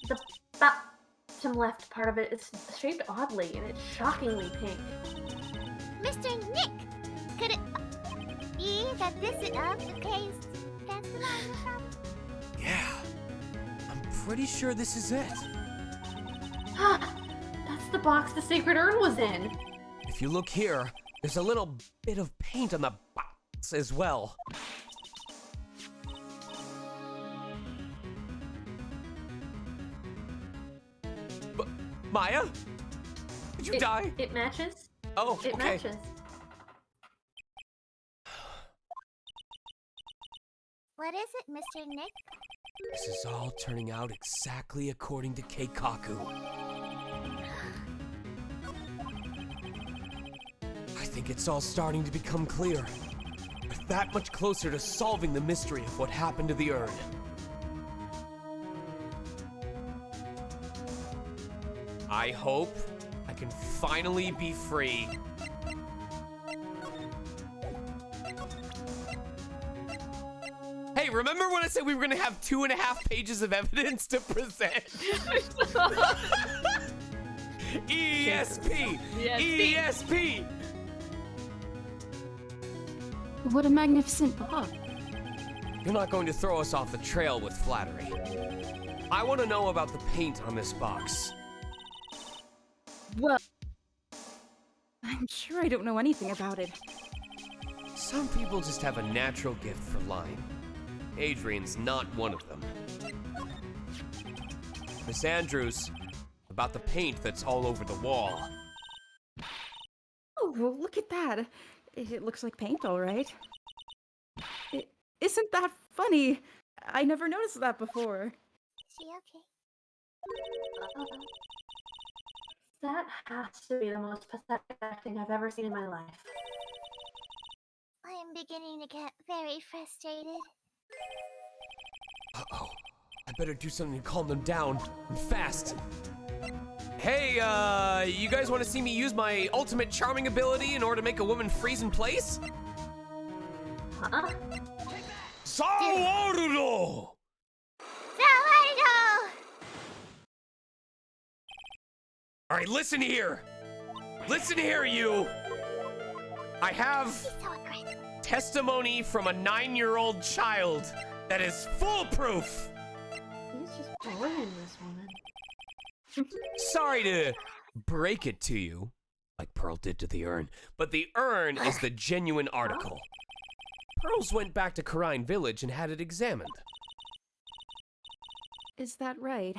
The bottom left part of it is shaped oddly, and it's shockingly pink. Mr. Nick, could it be that this is the case that's the line from? Yeah, I'm pretty sure this is it. That's the box the sacred urn was in. If you look here, there's a little bit of paint on the box as well. Maya? Did you die? It matches. Oh, It okay. matches. What is it, Mr. Nick? This is all turning out exactly according to Keikaku. I think it's all starting to become clear. We're that much closer to solving the mystery of what happened to the urn. I hope I can finally be free. Hey, remember when I said we were gonna have 2.5 pages of evidence to present? ESP! ESP! What a magnificent book. You're not going to throw us off the trail with flattery. I want to know about the paint on this box. Well, I'm sure I don't know anything about it. Some people just have a natural gift for lying. Adrian's not one of them. Miss Andrews, about the paint that's all over the wall. Oh, well, look at that. It looks like paint, all right. Isn't that funny? I never noticed that before. Is she okay? That has to be the most pathetic acting I've ever seen in my life. I am beginning to get very frustrated. Uh-oh. I better do something to calm them down, and fast. Hey, you guys want to see me use my ultimate charming ability in order to make a woman freeze in place? Huh? Sawarudo! All right, listen here. Listen here, you. I have testimony from a 9-year-old child that is foolproof. He's just bullying this woman. Sorry to break it to you, like Pearl did to the urn, but the urn is the genuine article. Pearls went back to Karine Village and had it examined. Is that right?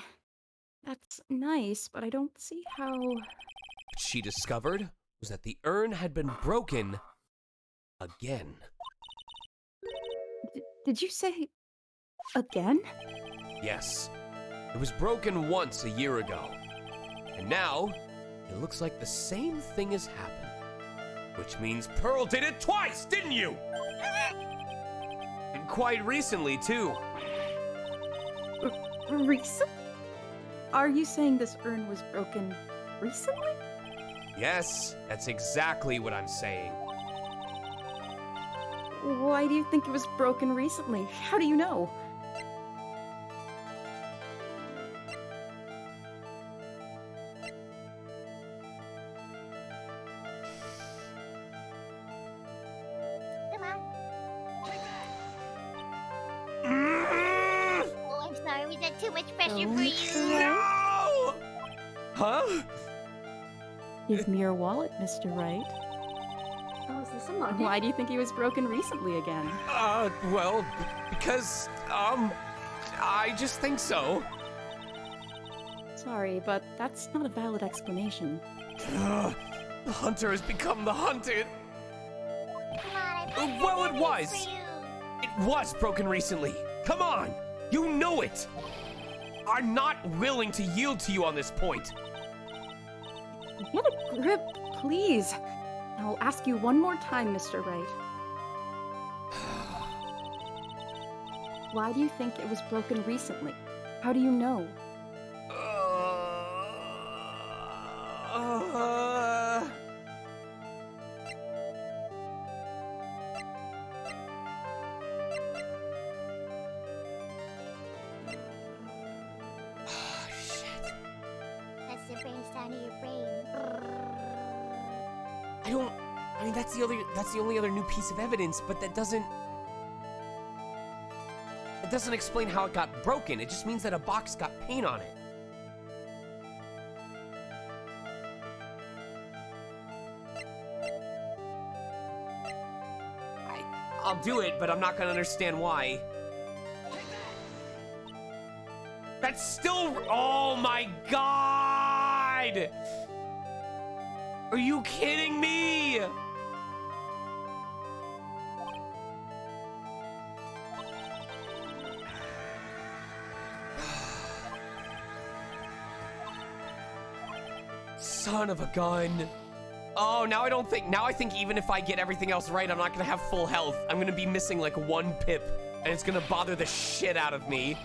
That's nice, but I don't see how... What she discovered was that the urn had been broken again. Did you say... again? Yes. It was broken once a year ago. And now, it looks like the same thing has happened. Which means Pearl did it twice, didn't you? And quite recently, too. Recent? Are you saying this urn was broken recently? Yes, that's exactly what I'm saying. Why do you think it was broken recently? How do you know? Come on. Oh, I'm sorry. Was that too much pressure for you? No! Huh? Give me your wallet, Mr. Wright. Oh, is this a mug? Why do you think he was broken recently again? Well, because, I just think so. Sorry, but that's not a valid explanation. The hunter has become the hunted. Come on, I Well, it was. It was broken recently. Come on, you know it. I'm not willing to yield to you on this point. Get a grip, please. I'll ask you one more time, Mr. Wright. Why do you think it was broken recently? How do you know? That's the brain sound of your brain. I mean, that's the only other new piece of evidence, but that doesn't explain how it got broken. It just means that a box got paint on it. I'll do it, but I'm not gonna understand why. That's still... Oh my god! Are you kidding me? Son of a gun. Oh, now I think even if I get everything else right, I'm not gonna have full health. I'm gonna be missing like 1 pip, and it's gonna bother the shit out of me.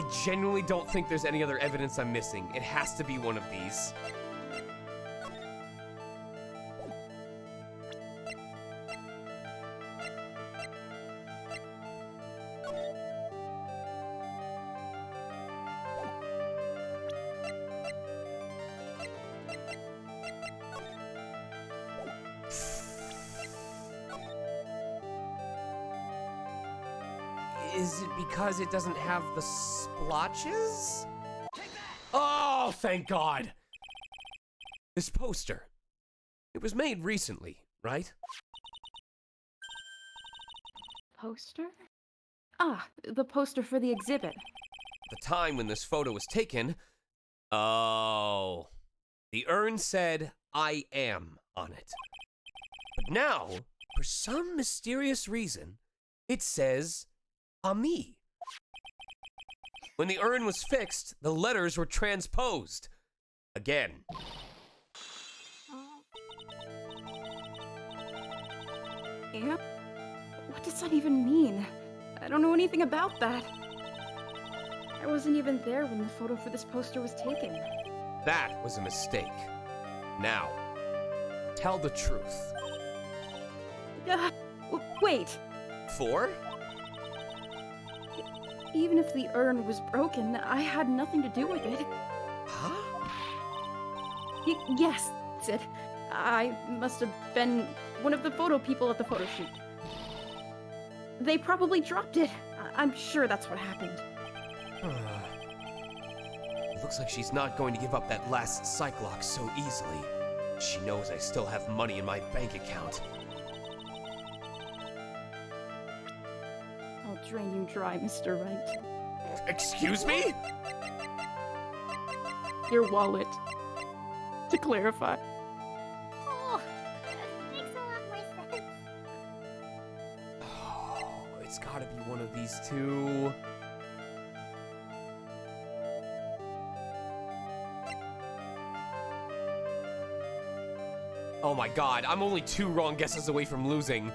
I genuinely don't think there's any other evidence I'm missing. It has to be one of these. Is it because it doesn't have the splotches? Oh, thank God. This poster. It was made recently, right? Poster? Ah, the poster for the exhibit. The time when this photo was taken. Oh. The urn said, "I am" on it. But now, for some mysterious reason, it says, "Ami." When the urn was fixed, the letters were transposed. Again. Yeah? What does that even mean? I don't know anything about that. I wasn't even there when the photo for this poster was taken. That was a mistake. Now, tell the truth. Wait. 4? Even if the urn was broken, I had nothing to do with it. Huh? Yes, that's it. I must have been one of the photo people at the photo shoot. They probably dropped it. I'm sure that's what happened. It looks like she's not going to give up that last Cyclox so easily. She knows I still have money in my bank account. I'll drain you dry, Mr. Wright. Excuse me? Your wallet. To clarify. Oh, that makes a lot more sense. Oh, it's gotta be one of these two. Oh my God, I'm only 2 wrong guesses away from losing.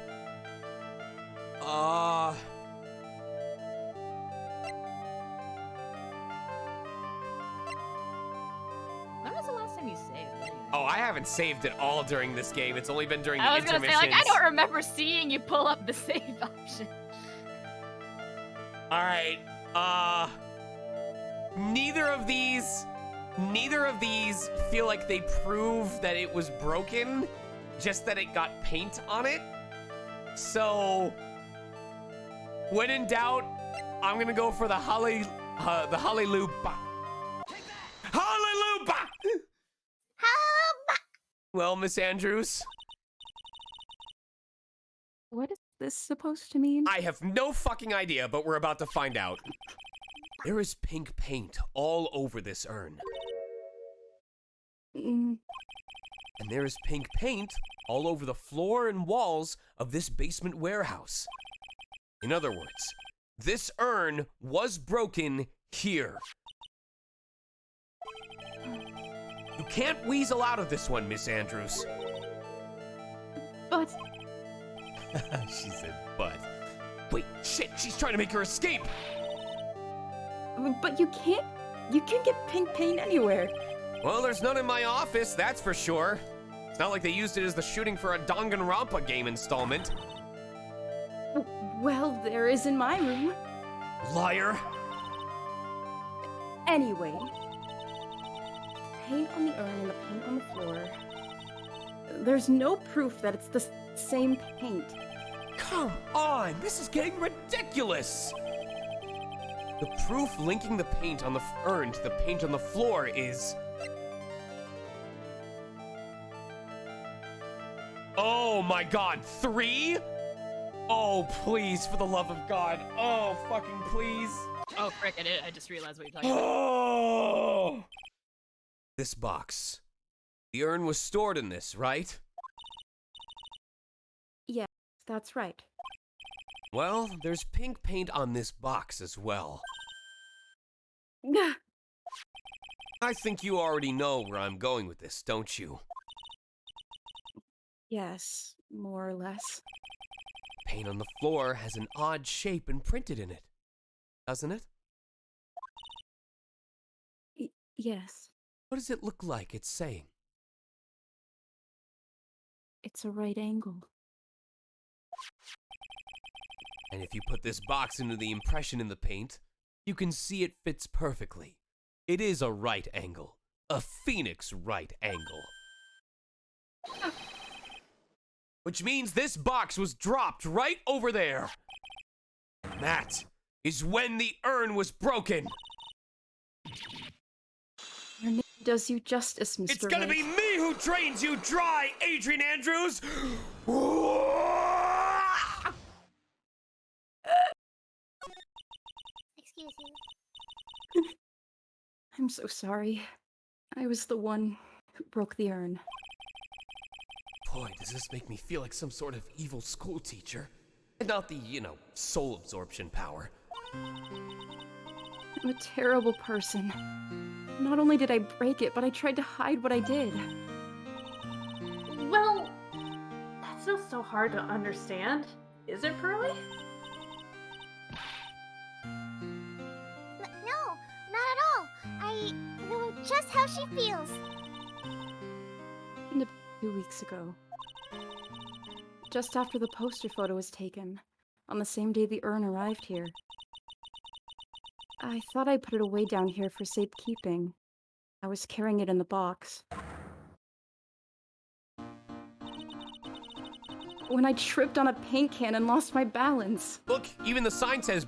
When was the last time you saved? Oh, I haven't saved at all during this game. It's only been during the I was gonna intermissions. say, like, I don't remember seeing you pull up the save option. All right. Neither of these feel like they prove that it was broken, just that it got paint on it. So, when in doubt, I'm gonna go for the hallelujah. Hallelujah! Well, Miss Andrews, What is this supposed to mean? I have no fucking idea, but we're about to find out. There is pink paint all over this urn. And there is pink paint all over the floor and walls of this basement warehouse. In other words, this urn was broken here. You can't weasel out of this one, Miss Andrews. But... She said, but. Wait, shit, she's trying to make her escape! But you can't get pink paint anywhere. Well, there's none in my office, that's for sure. It's not like they used it as the shooting for a Danganronpa game installment. Well, there is in my room. Liar! Anyway, paint on the urn and the paint on the floor. There's no proof that it's the same paint. Come on, this is getting ridiculous! The proof linking the paint on the urn to the paint on the floor is... Oh my God, 3? Oh, please, for the love of God. Oh, fucking please. Oh, frick, I just realized what you're talking about. Oh! This box. The urn was stored in this, right? Yes, that's right. Well, there's pink paint on this box as well. I think you already know where I'm going with this, don't you? Yes, more or less. Paint on the floor has an odd shape imprinted in it, doesn't it? Yes, What does it look like it's saying? it's a right angle. And if you put this box into the impression in the paint, you can see it fits perfectly. It is a right angle. A phoenix right angle. Which means this box was dropped right over there. And that is when the urn was broken. Your name does you justice, Mr. It's gonna Wright. be me who drains you dry, Adrian Andrews! Excuse you. I'm so sorry. I was the one who broke the urn. Boy, does this make me feel like some sort of evil school teacher. And not the, soul absorption power. I'm a terrible person. Not only did I break it, but I tried to hide what I did. Well, that's not so hard to understand, is it, Pearly? No, not at all. I know just how she feels. And 2 weeks ago. Just after the poster photo was taken, on the same day the urn arrived here. I thought I put it away down here for safekeeping. I was carrying it in the box. When I tripped on a paint can and lost my balance. Look, even the sign says...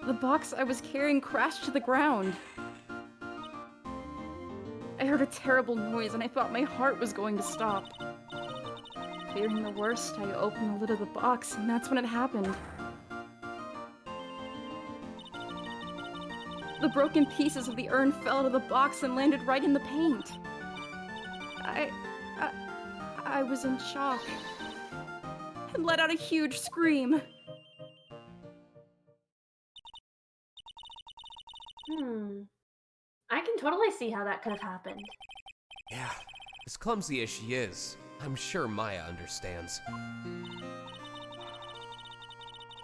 The box I was carrying crashed to the ground. I heard a terrible noise and I thought my heart was going to stop. Fearing the worst, I opened the lid of the box and that's when it happened. The broken pieces of the urn fell out of the box and landed right in the paint. I was in shock and let out a huge scream. I can totally see how that could have happened. Yeah, as clumsy as she is, I'm sure Maya understands.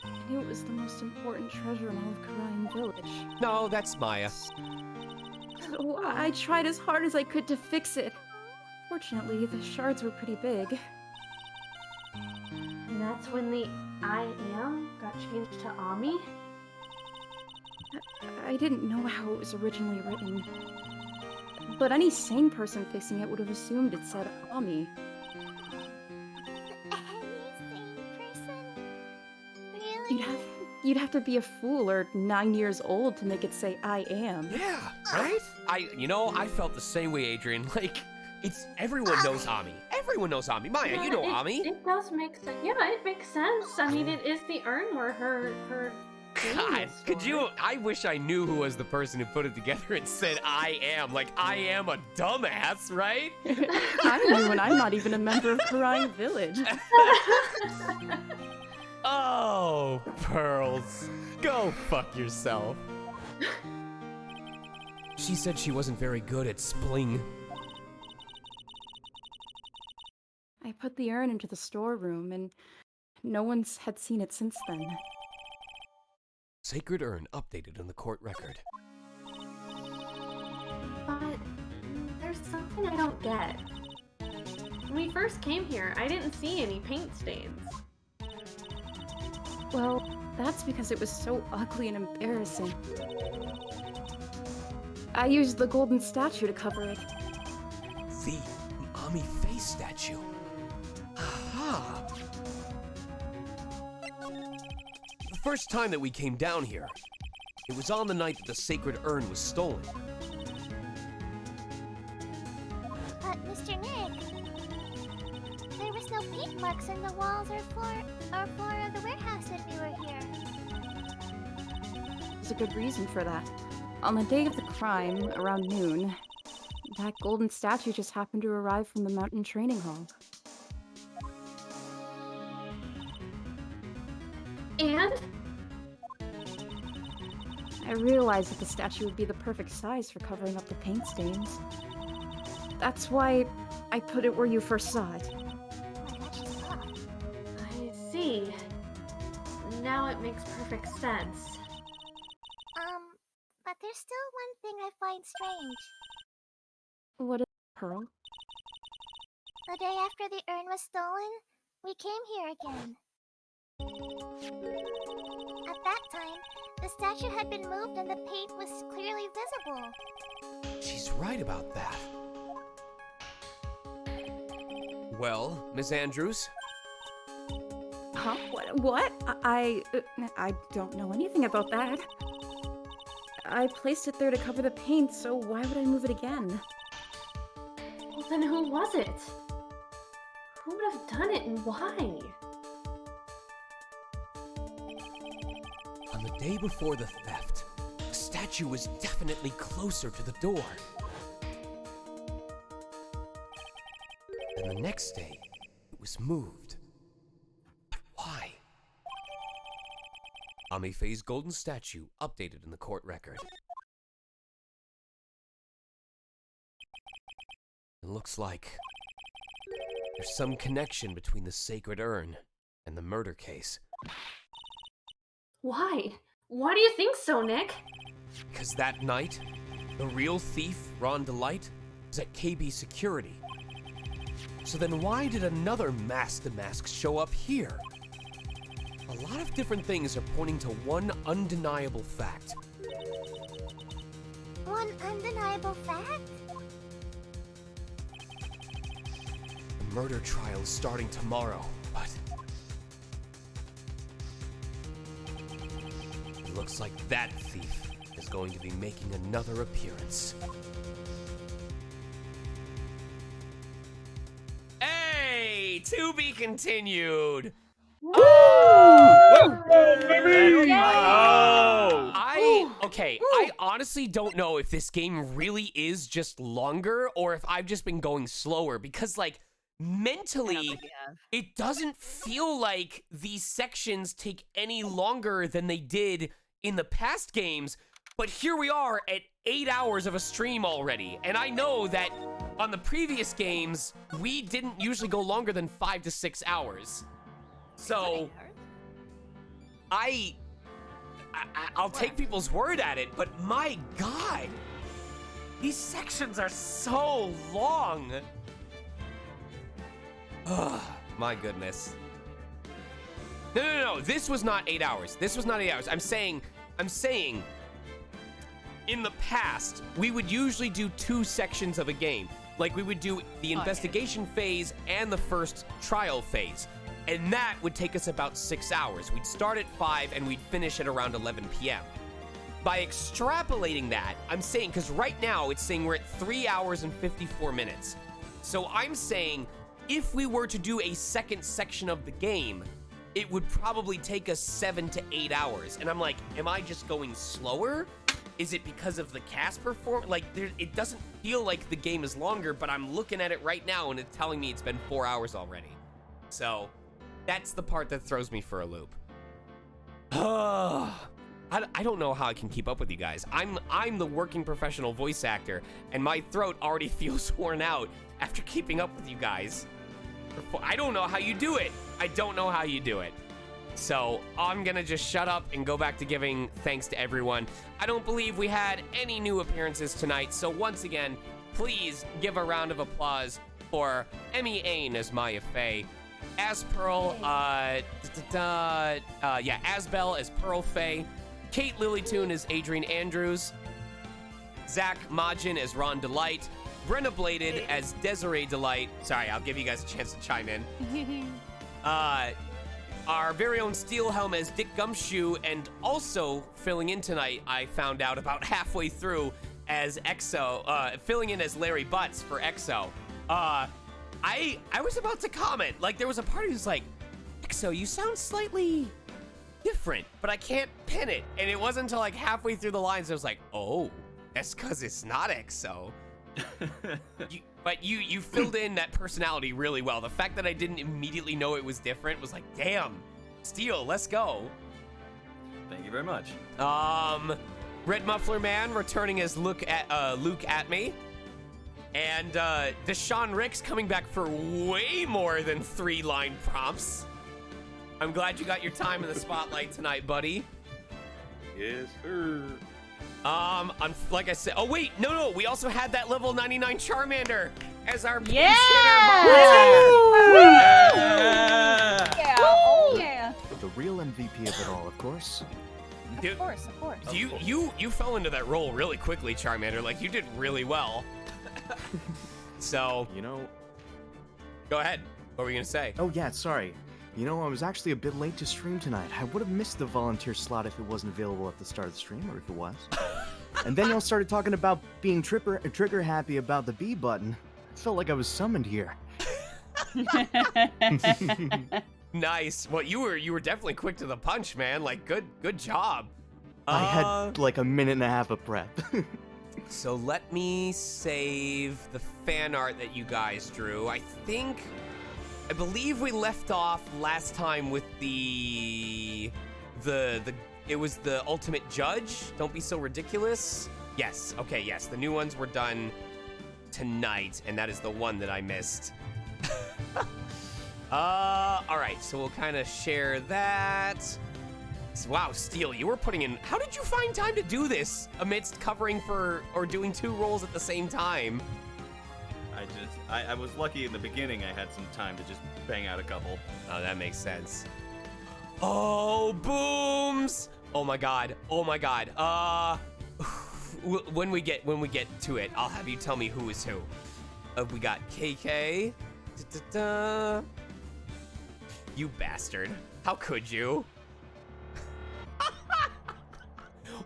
I knew it was the most important treasure in all of Karayan Village. No, that's Maya. So I tried as hard as I could to fix it. Fortunately, the shards were pretty big. And that's when the I am got changed to Ami? I didn't know how it was originally written. But any sane person fixing it would have assumed it said Ami. You'd have to be a fool or 9 years old to make it say I am. Yeah, right? I felt the same way, Adrian. Like, everyone knows Ami. Everyone knows Ami. Maya, Yeah, you know Ami. It does make sense. Yeah, it makes sense. I mean, it is the urn where her God, could you? I wish I knew who was the person who put it together and said I am. Like, I am a dumbass, right? I knew, and I'm not even a member of Karayan Village. Oh, Pearls. Go fuck yourself. She said she wasn't very good at spling. I put the urn into the storeroom, and no one's had seen it since then. Sacred urn updated in the court record. But there's something I don't get. When we first came here, I didn't see any paint stains. Well, that's because it was so ugly and embarrassing. I used the golden statue to cover it. The Ami face statue. Aha! The first time that we came down here, it was on the night that the sacred urn was stolen. But Mr. Nick, there was no paint marks on the walls or floor of the warehouse when we were here. There's a good reason for that. On the day of the crime, around noon, that golden statue just happened to arrive from the mountain training hall. And? I realized that the statue would be the perfect size for covering up the paint stains. That's why I put it where you first saw it. I see. Now it makes perfect sense. But there's still one thing I find strange. What is Pearl? The day after the urn was stolen, we came here again. At that time, the statue had been moved and the paint was clearly visible. She's right about that. Well, Miss Andrews? Huh? What? I don't know anything about that. I placed it there to cover the paint, so why would I move it again? Well, then who was it? Who would have done it and why? On the day before the theft, the statue was definitely closer to the door. And the next day, it was moved. But why? Amifei's golden statue updated in the court record. It looks like there's some connection between the sacred urn and the murder case. Why? Why do you think so, Nick? Because that night, the real thief, Ron DeLite, was at KB Security. So then why did another mask show up here? A lot of different things are pointing to one undeniable fact. One undeniable fact? The murder trial is starting tomorrow, but it looks like that thief is going to be making another appearance. Hey, to be continued. I honestly don't know if this game really is just longer or if I've just been going slower because, like, mentally, it doesn't feel like these sections take any longer than they did in the past games. But here we are at 8 hours of a stream already. And I know that on the previous games, we didn't usually go longer than 5 to 6 hours. So I'll take people's word at it, but my God, these sections are so long. Ugh, my goodness. No, this was not 8 hours. This was not 8 hours. I'm saying, in the past, we would usually do 2 sections of a game. Like, we would do the investigation phase and the first trial phase. And that would take us about 6 hours. We'd start at 5 and we'd finish at around 11 p.m. By extrapolating that, I'm saying, because right now it's saying we're at 3 hours and 54 minutes. So I'm saying if we were to do a second section of the game, it would probably take us 7 to 8 hours. And I'm like, am I just going slower? Is it because of the cast performance? Like, it doesn't feel like the game is longer, but I'm looking at it right now and it's telling me it's been 4 hours already. So that's the part that throws me for a loop. I don't know how I can keep up with you guys. I'm the working professional voice actor, and my throat already feels worn out after keeping up with you guys. I don't know how you do it. I don't know how you do it. So I'm gonna just shut up and go back to giving thanks to everyone. I don't believe we had any new appearances tonight, so once again, please give a round of applause for Emmy Ain as Maya Fey, as Pearl, Asbel as Pearl Fey, Kate Lilytoon as Adrian Andrews, Zach Majin as Ron DeLite, Brenna Bladed as Desiree DeLite. Sorry, I'll give you guys a chance to chime in. Our very own Steelhelm as Dick Gumshoe, and also filling in tonight, I found out about halfway through as EXO, filling in as Larry Butts for EXO. I was about to comment, like there was a part who's like, EXO, you sound slightly different, but I can't pin it. And it wasn't until like halfway through the lines I was like, oh, that's because it's not EXO. But you filled in that personality really well. The fact that I didn't immediately know it was different was like, damn, Steel, let's go. Thank you very much. Red Muffler Man returning as Luke Atme. And Deshaun Ricks coming back for way more than 3 line prompts. I'm glad you got your time in the spotlight tonight, buddy. Yes, sir. Like I said, oh wait, no, we also had that level 99 Charmander as our pinch Yeah! hitter. Oh yeah. The real MVP of it all, of course. Dude, Of course. you fell into that role really quickly, Charmander. Like, you did really well. So, You know... go ahead. What were you gonna say? Oh yeah, sorry. You know, I was actually a bit late to stream tonight. I would have missed the volunteer slot if it wasn't available at the start of the stream, or if it was. And then y'all started talking about being trigger happy about the B button. I felt like I was summoned here. Nice. Well, you were definitely quick to the punch, man. Like, good job. I had like a minute and a half of prep. So let me save the fan art that you guys drew. I believe we left off last time with it was the ultimate judge. Don't be so ridiculous. Yes. Okay. Yes. The new ones were done tonight, and that is the one that I missed. All right. So we'll kind of share that. Wow, Steel, you were putting in. How did you find time to do this amidst covering for or doing 2 roles at the same time? I was lucky in the beginning. I had some time to just bang out a couple. Oh, that makes sense. Oh, booms! Oh my god. When we get to it, I'll have you tell me who is who. We got KK. You bastard. How could you?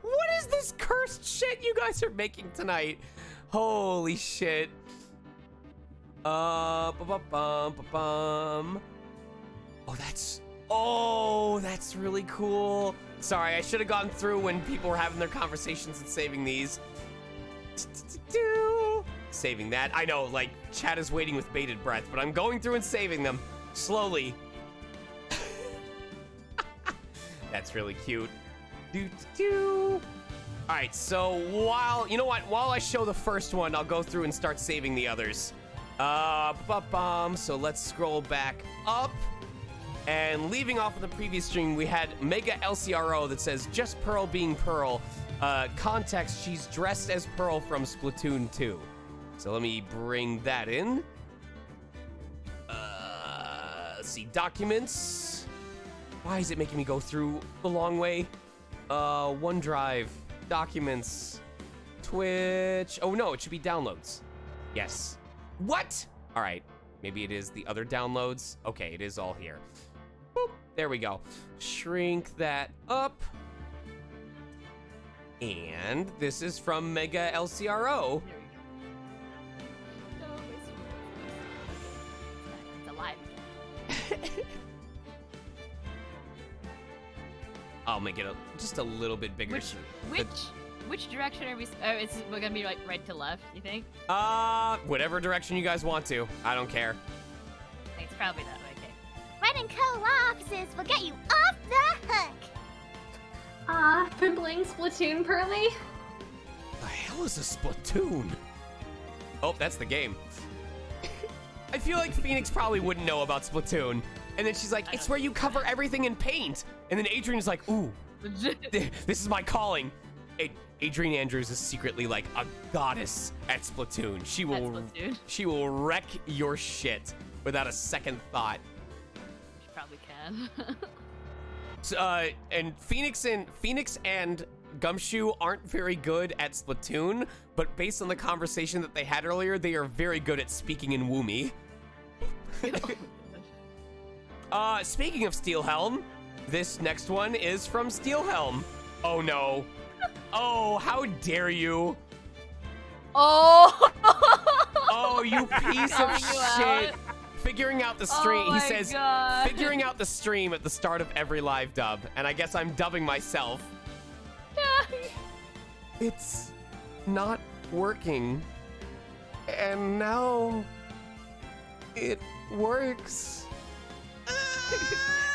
What is this cursed shit you guys are making tonight? Holy shit. Oh, that's really cool. Sorry, I should have gone through when people were having their conversations and saving these. Saving that. I know, like, chat is waiting with bated breath, but I'm going through and saving them slowly. That's really cute. All right, so while I show the first one, I'll go through and start saving the others. So let's scroll back up. And leaving off of the previous stream, we had Mega LCRO that says, just Pearl being Pearl. Context, she's dressed as Pearl from Splatoon 2. So let me bring that in. Let's see, documents. Why is it making me go through the long way? OneDrive, documents, Twitch. Oh no, it should be downloads. Yes. What? All right, maybe it is the other downloads. Okay, it is all here. Boop, there we go. Shrink that up. And this is from Mega LCRO. It's alive. I'll make it just a little bit bigger. Which direction are we? Oh, it's gonna be like right to left. You think? Whatever direction you guys want to. I don't care. I think it's probably that way. Okay. Red and Co offices will get you off the hook. Been playing Splatoon, Pearly? The hell is a Splatoon? Oh, that's the game. I feel like Phoenix probably wouldn't know about Splatoon. And then she's like, it's where you cover everything in paint. And then Adrian's like, ooh, this is my calling. Adrian Andrews is secretly like a goddess at Splatoon. She will wreck your shit without a second thought. She probably can. And Phoenix and Gumshoe aren't very good at Splatoon, but based on the conversation that they had earlier, they are very good at speaking in Woomy. Speaking of Steelhelm, this next one is from Steelhelm. Oh no. Oh, how dare you? Oh. Oh, you piece of shit. Figuring out the stream. Oh he says, God. figuring out the stream at the start of every live dub. And I guess I'm dubbing myself. It's not working. And now it works.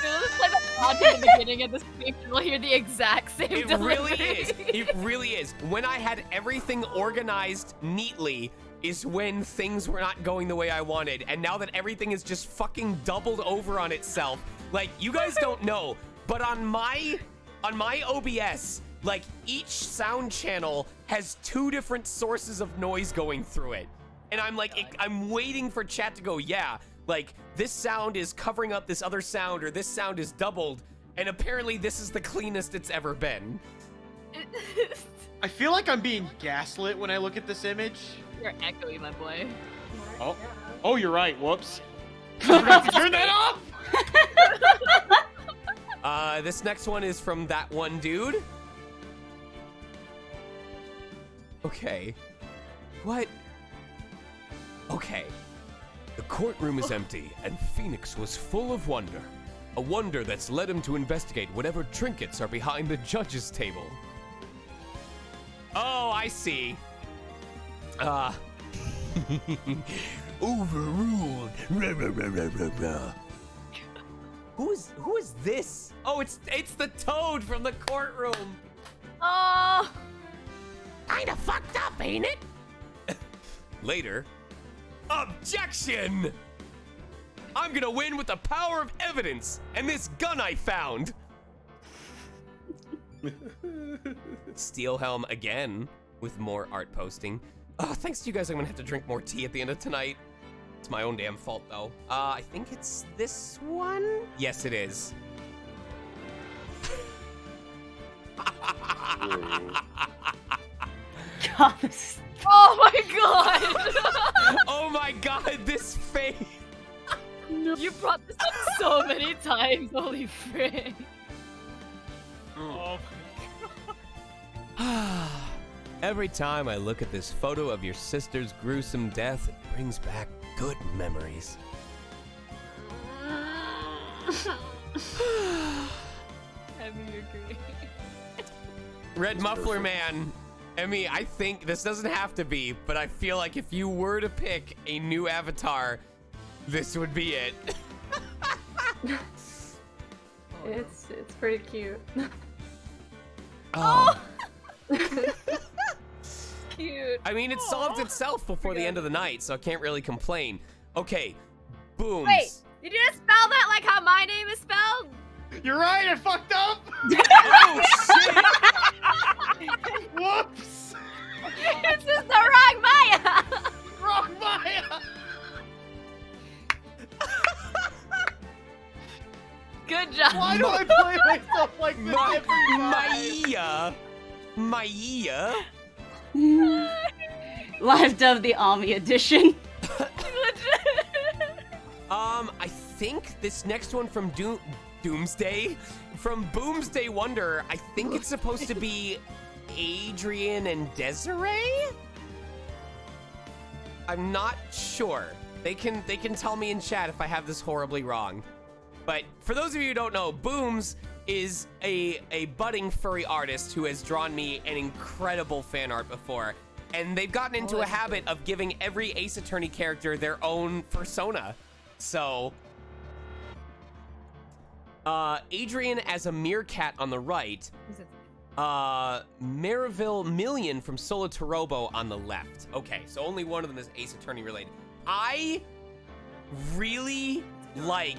It's like the content at the beginning of the stream. You'll hear the exact same It delivery. really is. It really is. When I had everything organized neatly is when things were not going the way I wanted. And now that everything is just fucking doubled over on itself. Like, you guys don't know, but on my OBS, Like, each sound channel has 2 different sources of noise going through it. And I'm like, I'm waiting for chat to go, yeah, like, this sound is covering up this other sound, or this sound is doubled, and apparently this is the cleanest it's ever been. I feel like I'm being gaslit when I look at this image. You're echoey, my boy. Oh, you're right. Whoops. Turn that off! This next one is from that one dude. Okay. What? Okay. The courtroom is empty, and Phoenix was full of wonder. A wonder that's led him to investigate whatever trinkets are behind the judge's table. Oh, I see. Overruled. Who is this? Oh, it's the Toad from the courtroom. Oh. Kinda fucked up, ain't it? Later. Objection! I'm gonna win with the power of evidence and this gun I found. Steel Helm again with more art posting. Thanks to you guys, I'm gonna have to drink more tea at the end of tonight. It's my own damn fault, though. I think it's this one? Yes, it is. God, this... Oh my god! Oh my god, this face! No. You brought this up so many times, holy frick. Oh Every time I look at this photo of your sister's gruesome death, it brings back good memories. Red Muffler Man. Emmy, I think this doesn't have to be, but I feel like if you were to pick a new avatar, this would be it. It's pretty cute. Oh. Cute. I mean, it solved itself before the end of the night, so I can't really complain. Okay, Booms. Wait, did you just spell that like how my name is spelled? You're right, I fucked up! Oh, shit! Whoops! This is the wrong Maya! Wrong Maya! Good job. Why do I play myself like this every time? Maya? Live dub the Ami edition. I think this next one from Doomsday, from Boomsday Wonder, I think it's supposed to be Adrian and Desiree? I'm not sure. They can tell me in chat if I have this horribly wrong. But for those of you who don't know, Booms is a budding furry artist who has drawn me an incredible fan art before. And they've gotten into a habit of giving every Ace Attorney character their own persona. So, Adrian as a meerkat on the right, Maryville Million from Solo Torobo on the left. Okay, so only one of them is Ace Attorney related. I really like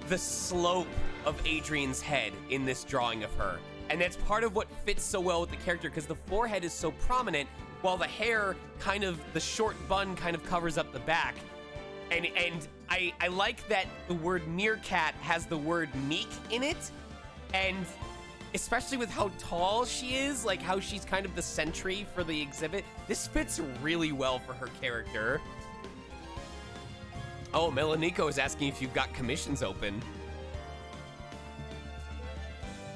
the slope of Adrian's head in this drawing of her. And that's part of what fits so well with the character, because the forehead is so prominent, while the hair the short bun kind of covers up the back. And I like that the word meerkat has the word meek in it. And especially with how tall she is, like how she's kind of the sentry for the exhibit, this fits really well for her character. Oh, Melanico is asking if you've got commissions open.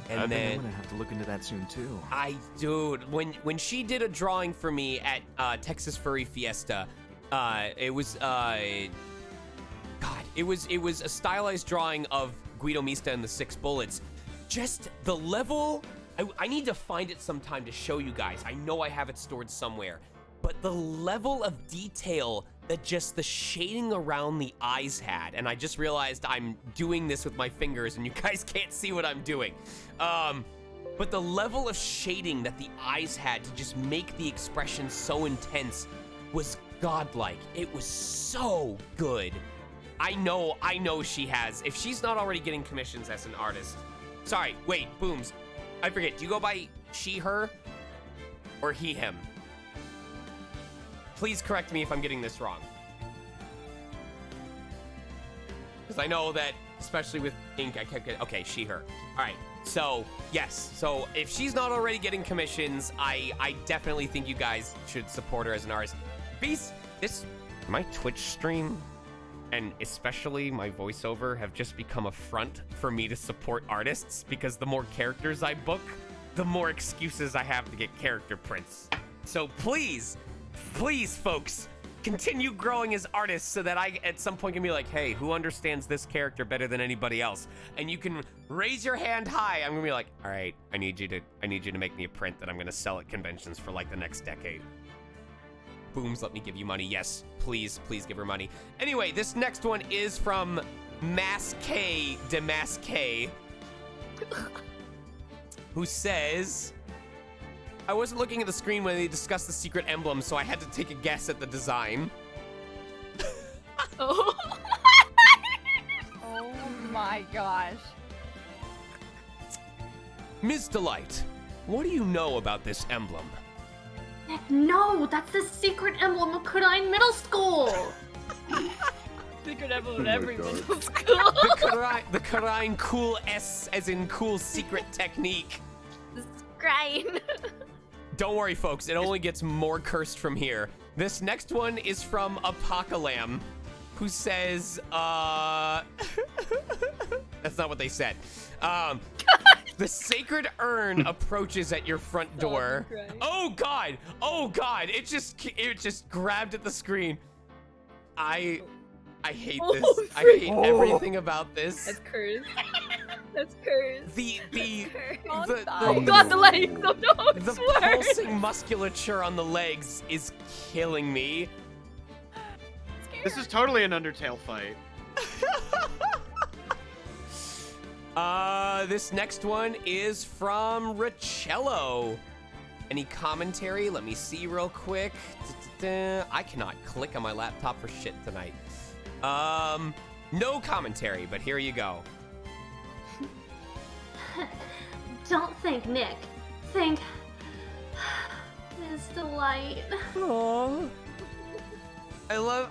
And I then think I'm gonna have to look into that soon too. Dude, when she did a drawing for me at Texas Furry Fiesta, it was it was a stylized drawing of Guido Mista and the 6 Bullets. Just the level, I need to find it sometime to show you guys. I know I have it stored somewhere, but the level of detail that just the shading around the eyes had, and I just realized I'm doing this with my fingers and you guys can't see what I'm doing. But the level of shading that the eyes had to just make the expression so intense was godlike. It was so good. I know she has. If she's not already getting commissions as an artist. Sorry, wait, Booms. I forget, do you go by she, her, or he, him? Please correct me if I'm getting this wrong. Because I know that, especially with ink, I kept getting... Okay, she, her. All right. So, yes. So, if she's not already getting commissions, I definitely think you guys should support her as an artist. Beast, my Twitch stream, and especially my voiceover, have just become a front for me to support artists, because the more characters I book, the more excuses I have to get character prints. So please, folks, continue growing as artists so that I at some point can be like, hey, who understands this character better than anybody else? And you can raise your hand high. I'm gonna be like, all right, I need you to make me a print that I'm gonna sell at conventions for like the next decade. Booms, let me give you money. Yes, please give her money. Anyway, this next one is from Mass K Demas K, who says, I wasn't looking at the screen when they discussed the secret emblem, so I had to take a guess at the design. Oh. Oh my gosh. Ms. DeLite, what do you know about this emblem? No, that's the secret emblem of Kudine Middle School! Secret emblem at every middle school. The Kudine cool S as in cool secret technique. Grind. Don't worry, folks. It only gets more cursed from here. This next one is from Apocalam, who says, that's not what they said. The sacred urn approaches at your front door. Oh God! Oh God! It just grabbed at the screen. I hate this. I hate everything about this. That's cursed. That's cursed. Oh God, the legs! Oh no, the pulsing musculature on the legs is killing me. This is totally an Undertale fight. This next one is from Richello. Any commentary? Let me see real quick. I cannot click on my laptop for shit tonight. No commentary, but here you go. Don't think Nick. Think Ms. DeLite. Aww. I love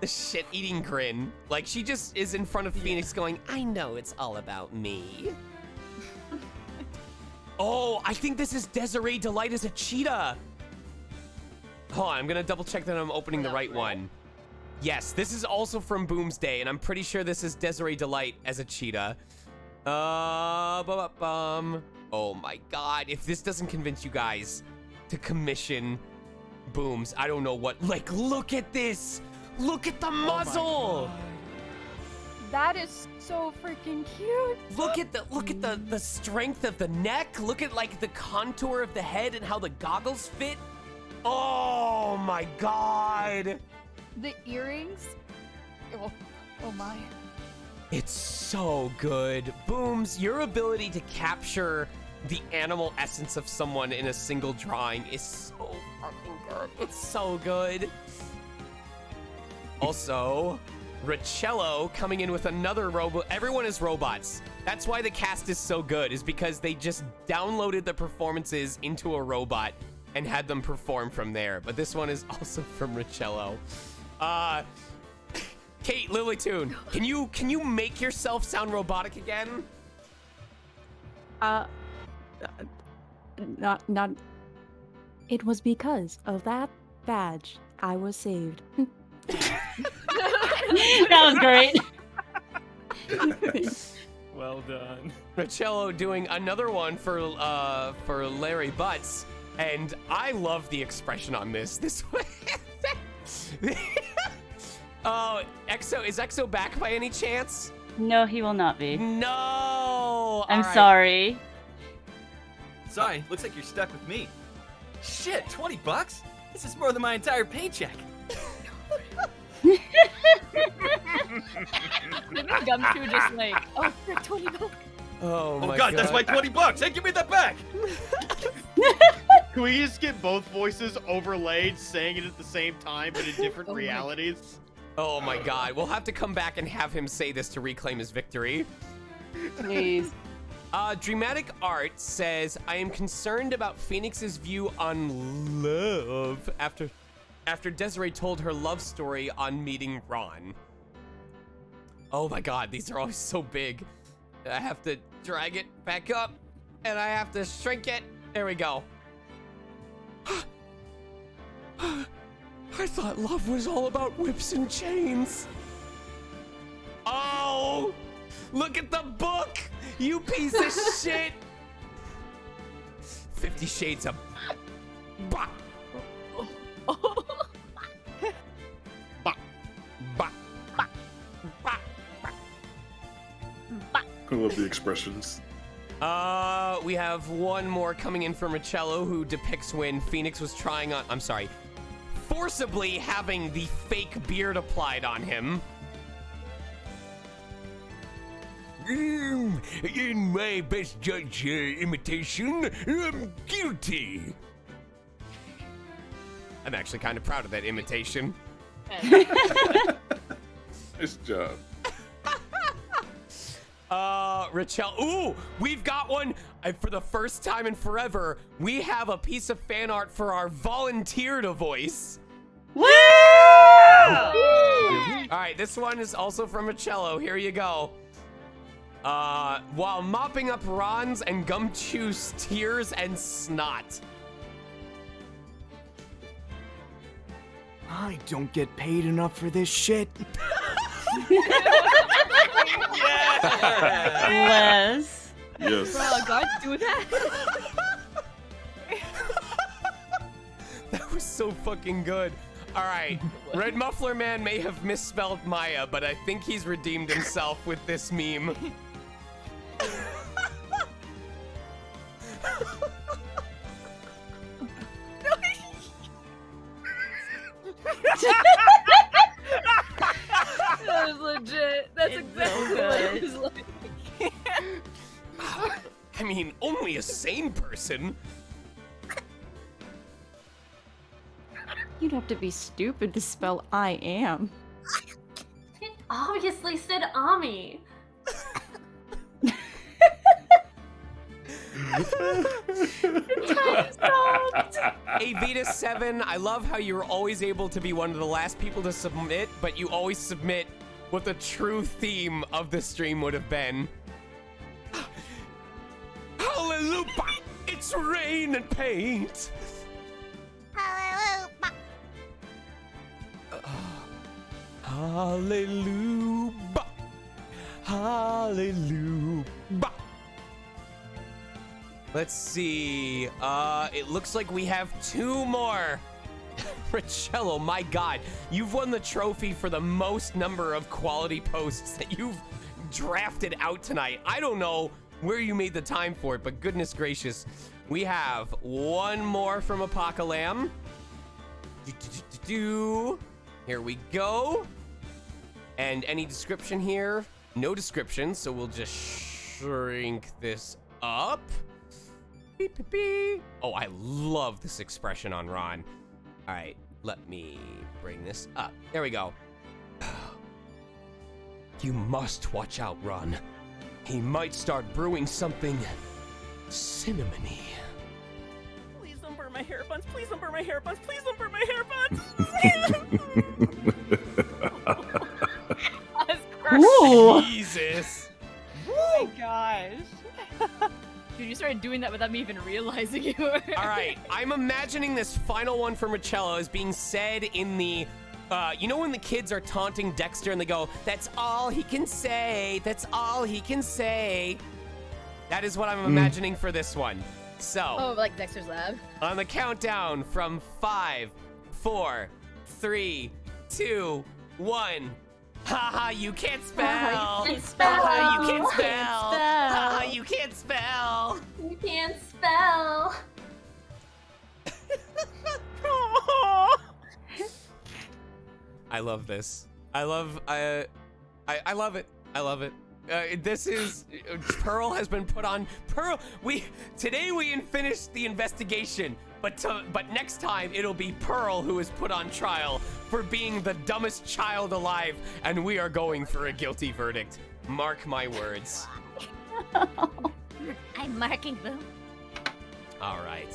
the shit-eating grin. Like, she just is in front of Phoenix going, I know it's all about me. Oh, I think this is Desiree DeLite as a cheetah. Hold on, I'm gonna double check that I'm opening the right one. Yes, this is also from Boomsday, and I'm pretty sure this is Desiree DeLite as a cheetah. Oh my God, if this doesn't convince you guys to commission Booms, I don't know what. Like, look at this. Look at the muzzle. That is so freaking cute. Look at the strength of the neck. Look at like the contour of the head and how the goggles fit. Oh my God. The earrings. Oh my. It's so good. Booms, your ability to capture the animal essence of someone in a single drawing is so fucking good. It's so good. Also, Richello coming in with another robot. Everyone is robots. That's why the cast is so good, is because they just downloaded the performances into a robot and had them perform from there. But this one is also from Richello. Kate, Lilytoon, can you make yourself sound robotic again? Not. It was because of that badge I was saved. That was great. Well done. Richello doing another one for Larry Butts, and I love the expression on this. This way. Oh, is Exo back by any chance? No, he will not be. No. I'm sorry. Sorry, looks like you're stuck with me. Shit, 20 bucks? This is more than my entire paycheck. Gumshoe just like, oh, for 20 bucks. Oh my God, that's my 20 bucks. Hey, give me that back. Can we just get both voices overlaid, saying it at the same time, but in different realities? Oh my God, we'll have to come back and have him say this to reclaim his victory. Please. Dramatic Art says, I am concerned about Phoenix's view on love after Desiree told her love story on meeting Ron. Oh my god, these are always so big. I have to drag it back up, and I have to shrink it. There we go. I thought love was all about whips and chains. Oh, look at the book, you piece of shit. 50 Shades of... Bah. Bah. Bah. Bah. Bah. I love the expressions. We have one more coming in from Michello, who depicts when Phoenix was trying on... I'm sorry. Forcibly having the fake beard applied on him. In my best judge imitation, I'm guilty. I'm actually kind of proud of that imitation. Nice job. Rachel, ooh, we've got one. For the first time in forever, we have a piece of fan art for our volunteer to voice. Woo! All right, this one is also from Michello. Here you go. While mopping up Ron's and Gumshoe's tears and snot. I don't get paid enough for this shit. Les. Yes. Bro, guys do that? That was so fucking good. All right, Red Muffler Man may have misspelled Maya, but I think he's redeemed himself with this meme. That was legit. That's exactly what it was like. I mean, only a sane person. You'd have to be stupid to spell I am. It obviously said Ami. Hey, Vita7, I love how you're always able to be one of the last people to submit, but you always submit what the true theme of the stream would have been. Hallelujah! It's rain and paint! Hallelujah. Hallelujah! Hallelujah! Let's see. It looks like we have two more. Richello, my god, you've won the trophy for the most number of quality posts that you've drafted out tonight. I don't know where you made the time for it, but goodness gracious. We have one more from Apocalam. Here we go. And any description here? No description, so we'll just shrink this up. Beep, beep, beep. Oh, I love this expression on Ron. All right, let me bring this up. There we go. You must watch out, Ron. He might start brewing something cinnamony. Please don't burn my hair buns. Please don't burn my hair buns. Please don't burn my hair buns. Ooh. Jesus. Oh my gosh. Dude, you started doing that without me even realizing you were. All right, I'm imagining this final one for Michello as being said in the, you know when the kids are taunting Dexter and they go, that's all he can say, that's all he can say. That is what I'm imagining for this one. So. Oh, like Dexter's Lab. On the countdown from 5, 4, 3, 2, 1. Haha, you can't spell. You can't spell. Haha, you can't spell. Haha, you can't spell. You can't spell. I love this. I love it. I love it. This is Pearl has been put on. Pearl, today we finished the investigation, but next time it'll be Pearl who is put on trial for being the dumbest child alive, and we are going for a guilty verdict. Mark my words. I'm marking them. All right.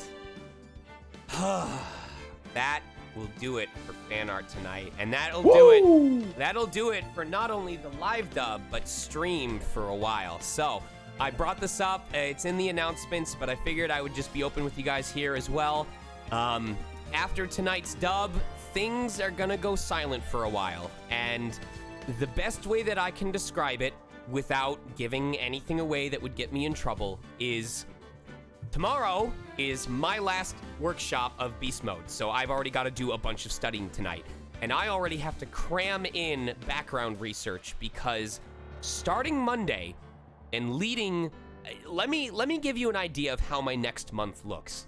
That will do it for fan art tonight, and that'll do it. That'll do it for not only the live dub but stream for a while. So I brought this up. It's in the announcements, but I figured I would just be open with you guys here as well. After tonight's dub, things are gonna go silent for a while, and the best way that I can describe it without giving anything away that would get me in trouble is tomorrow is my last workshop of Beast Mode, so I've already got to do a bunch of studying tonight, and I already have to cram in background research because starting Monday and leading, let me give you an idea of how my next month looks.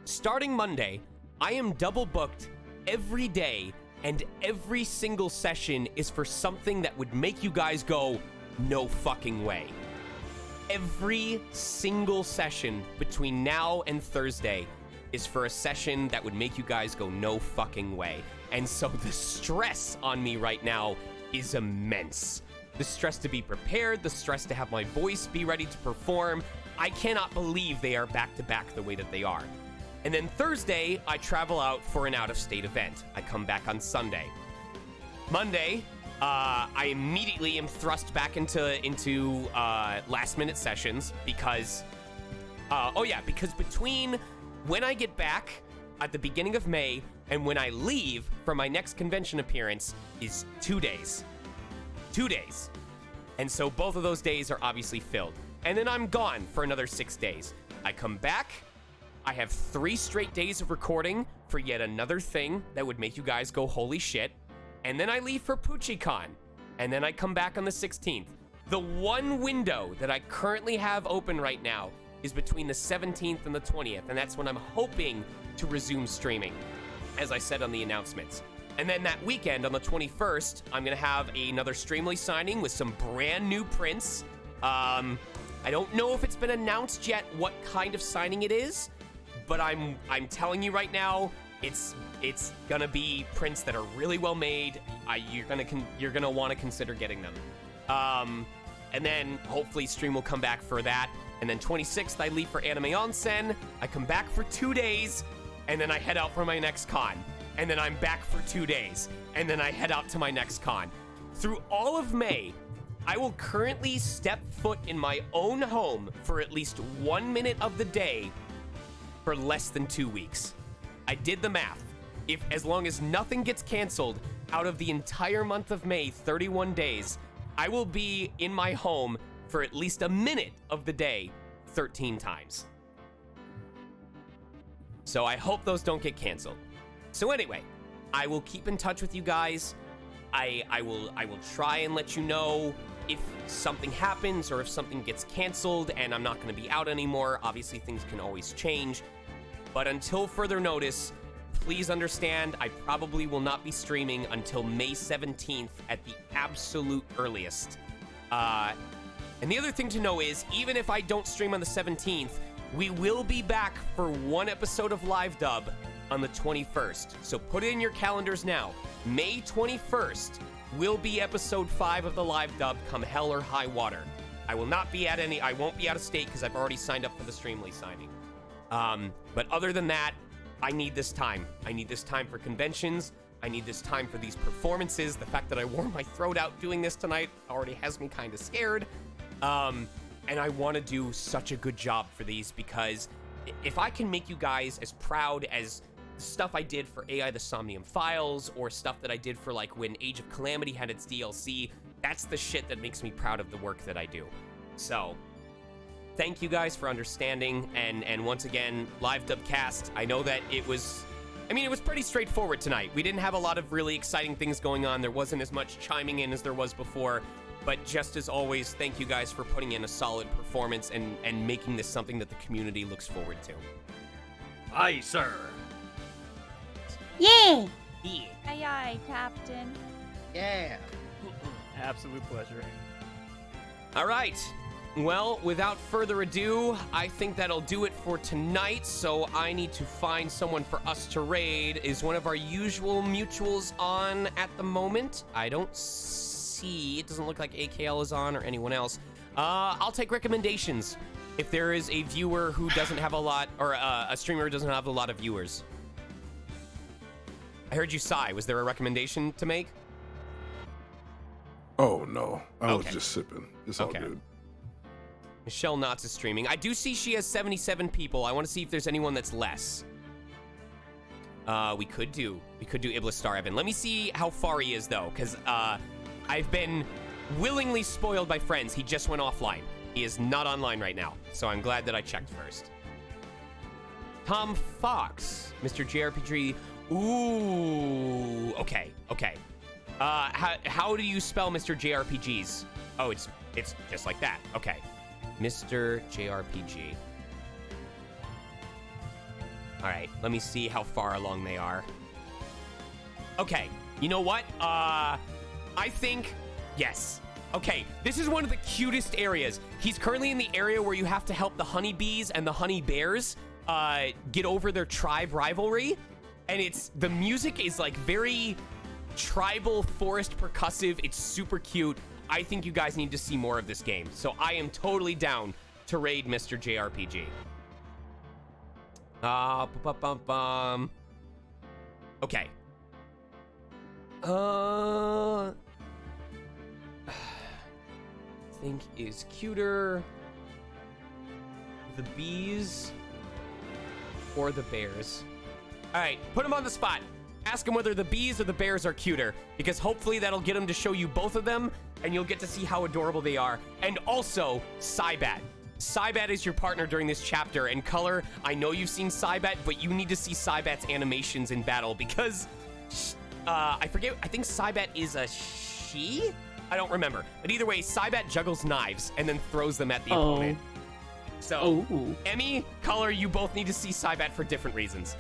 Starting Monday, I am double booked every day, and every single session is for something that would make you guys go, no fucking way. Every single session between now and Thursday is for a session that would make you guys go, no fucking way. And so the stress on me right now is immense. The stress to be prepared, the stress to have my voice be ready to perform. I cannot believe they are back to back the way that they are. And then Thursday, I travel out for an out-of-state event. I come back on Sunday. Monday, I immediately am thrust back into last-minute sessions because, because between when I get back at the beginning of May and when I leave for my next convention appearance is 2 days. 2 days. And so both of those days are obviously filled. And then I'm gone for another 6 days. I come back. I have 3 straight days of recording for yet another thing that would make you guys go, holy shit. And then I leave for PoochieCon. And then I come back on the 16th. The one window that I currently have open right now is between the 17th and the 20th. And that's when I'm hoping to resume streaming, as I said on the announcements. And then that weekend on the 21st, I'm going to have another Streamly signing with some brand new prints. I don't know if it's been announced yet what kind of signing it is, but I'm telling you right now, it's gonna be prints that are really well made. You're gonna want to consider getting them. And then hopefully stream will come back for that. And then 26th I leave for Anime Onsen. I come back for 2 days, and then I head out for my next con. And then I'm back for 2 days, and then I head out to my next con. Through all of May, I will currently step foot in my own home for at least 1 minute of the day for less than 2 weeks. I did the math. As long as nothing gets canceled out of the entire month of May, 31 days, I will be in my home for at least a minute of the day 13 times. So I hope those don't get canceled. So anyway, I will keep in touch with you guys. I will try and let you know if something happens or if something gets canceled and I'm not going to be out anymore. Obviously, things can always change. But until further notice, please understand I probably will not be streaming until May 17th at the absolute earliest. And the other thing to know is, even if I don't stream on the 17th, we will be back for 1 episode of Live Dub on the 21st. So put it in your calendars now. May 21st will be episode 5 of the Live Dub, come hell or high water. I won't be out of state because I've already signed up for the Streamly signing. But other than that, I need this time. I need this time for conventions. I need this time for these performances. The fact that I wore my throat out doing this tonight already has me kind of scared. And I want to do such a good job for these because if I can make you guys as proud as stuff I did for AI the Somnium Files or stuff that I did for like when Age of Calamity had its DLC, that's the shit that makes me proud of the work that I do. So thank you guys for understanding, and once again, Live Dubcast, I know that it was pretty straightforward tonight. We didn't have a lot of really exciting things going on. There wasn't as much chiming in as there was before, but just as always, thank you guys for putting in a solid performance and making this something that the community looks forward to. Aye, sir. Yeah! Yeah. Aye, aye, Captain. Yeah. Absolute pleasure. All right. Well, without further ado, I think that'll do it for tonight, so I need to find someone for us to raid. Is one of our usual mutuals on at the moment? I don't see. It doesn't look like AKL is on or anyone else. I'll take recommendations. if there is a viewer who doesn't have a lot, or a streamer who doesn't have a lot of viewers. I heard you sigh. Was there a recommendation to make? Oh, no. I was just sipping. It's all Okay. good. Michelle Knotts is streaming. I do see she has 77 people. I want to see if there's anyone that's less. We could do Iblis Star Evan. Let me see how far he is, though, because I've been willingly spoiled by friends. He just went offline. He is not online right now, so I'm glad that I checked first. Tom Fox, Mr. JRPG. Ooh, okay. How do you spell Mr. JRPGs? Oh, it's just like that. Okay, Mr. JRPG. All right, let me see how far along they are. Okay, you know what? I think yes. Okay, this is one of the cutest areas. He's currently in the area where you have to help the honeybees and the honey bears get over their tribe rivalry. And the music is like very tribal forest percussive. It's super cute. I think you guys need to see more of this game. So I am totally down to raid Mr. JRPG. Okay. Think is cuter the bees or the bears? All right, put him on the spot. Ask him whether the bees or the bears are cuter, because hopefully that'll get him to show you both of them, and you'll get to see how adorable they are. And also, Cybat. Cybat is your partner during this chapter, and Color, I know you've seen Cybat, but you need to see Cybat's animations in battle, because, I forget, I think Cybat is a she? I don't remember. But either way, Cybat juggles knives and then throws them at the opponent. So, Emmy, Color, you both need to see Cybat for different reasons.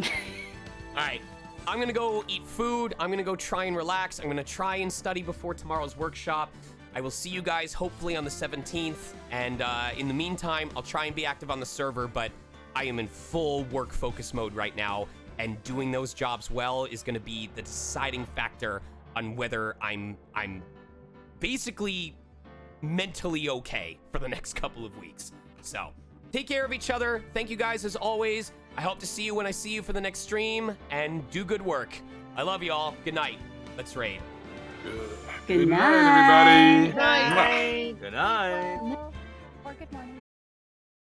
All right, I'm gonna go eat food. I'm gonna go try and relax. I'm gonna try and study before tomorrow's workshop. I will see you guys hopefully on the 17th. And in the meantime, I'll try and be active on the server, but I am in full work focus mode right now. And doing those jobs well is gonna be the deciding factor on whether I'm basically mentally okay for the next couple of weeks. So, take care of each other. Thank you guys as always. I hope to see you when I see you for the next stream, and do good work. I love y'all. Good night. Let's raid. Good night, everybody. Good night. Good night. Or good morning.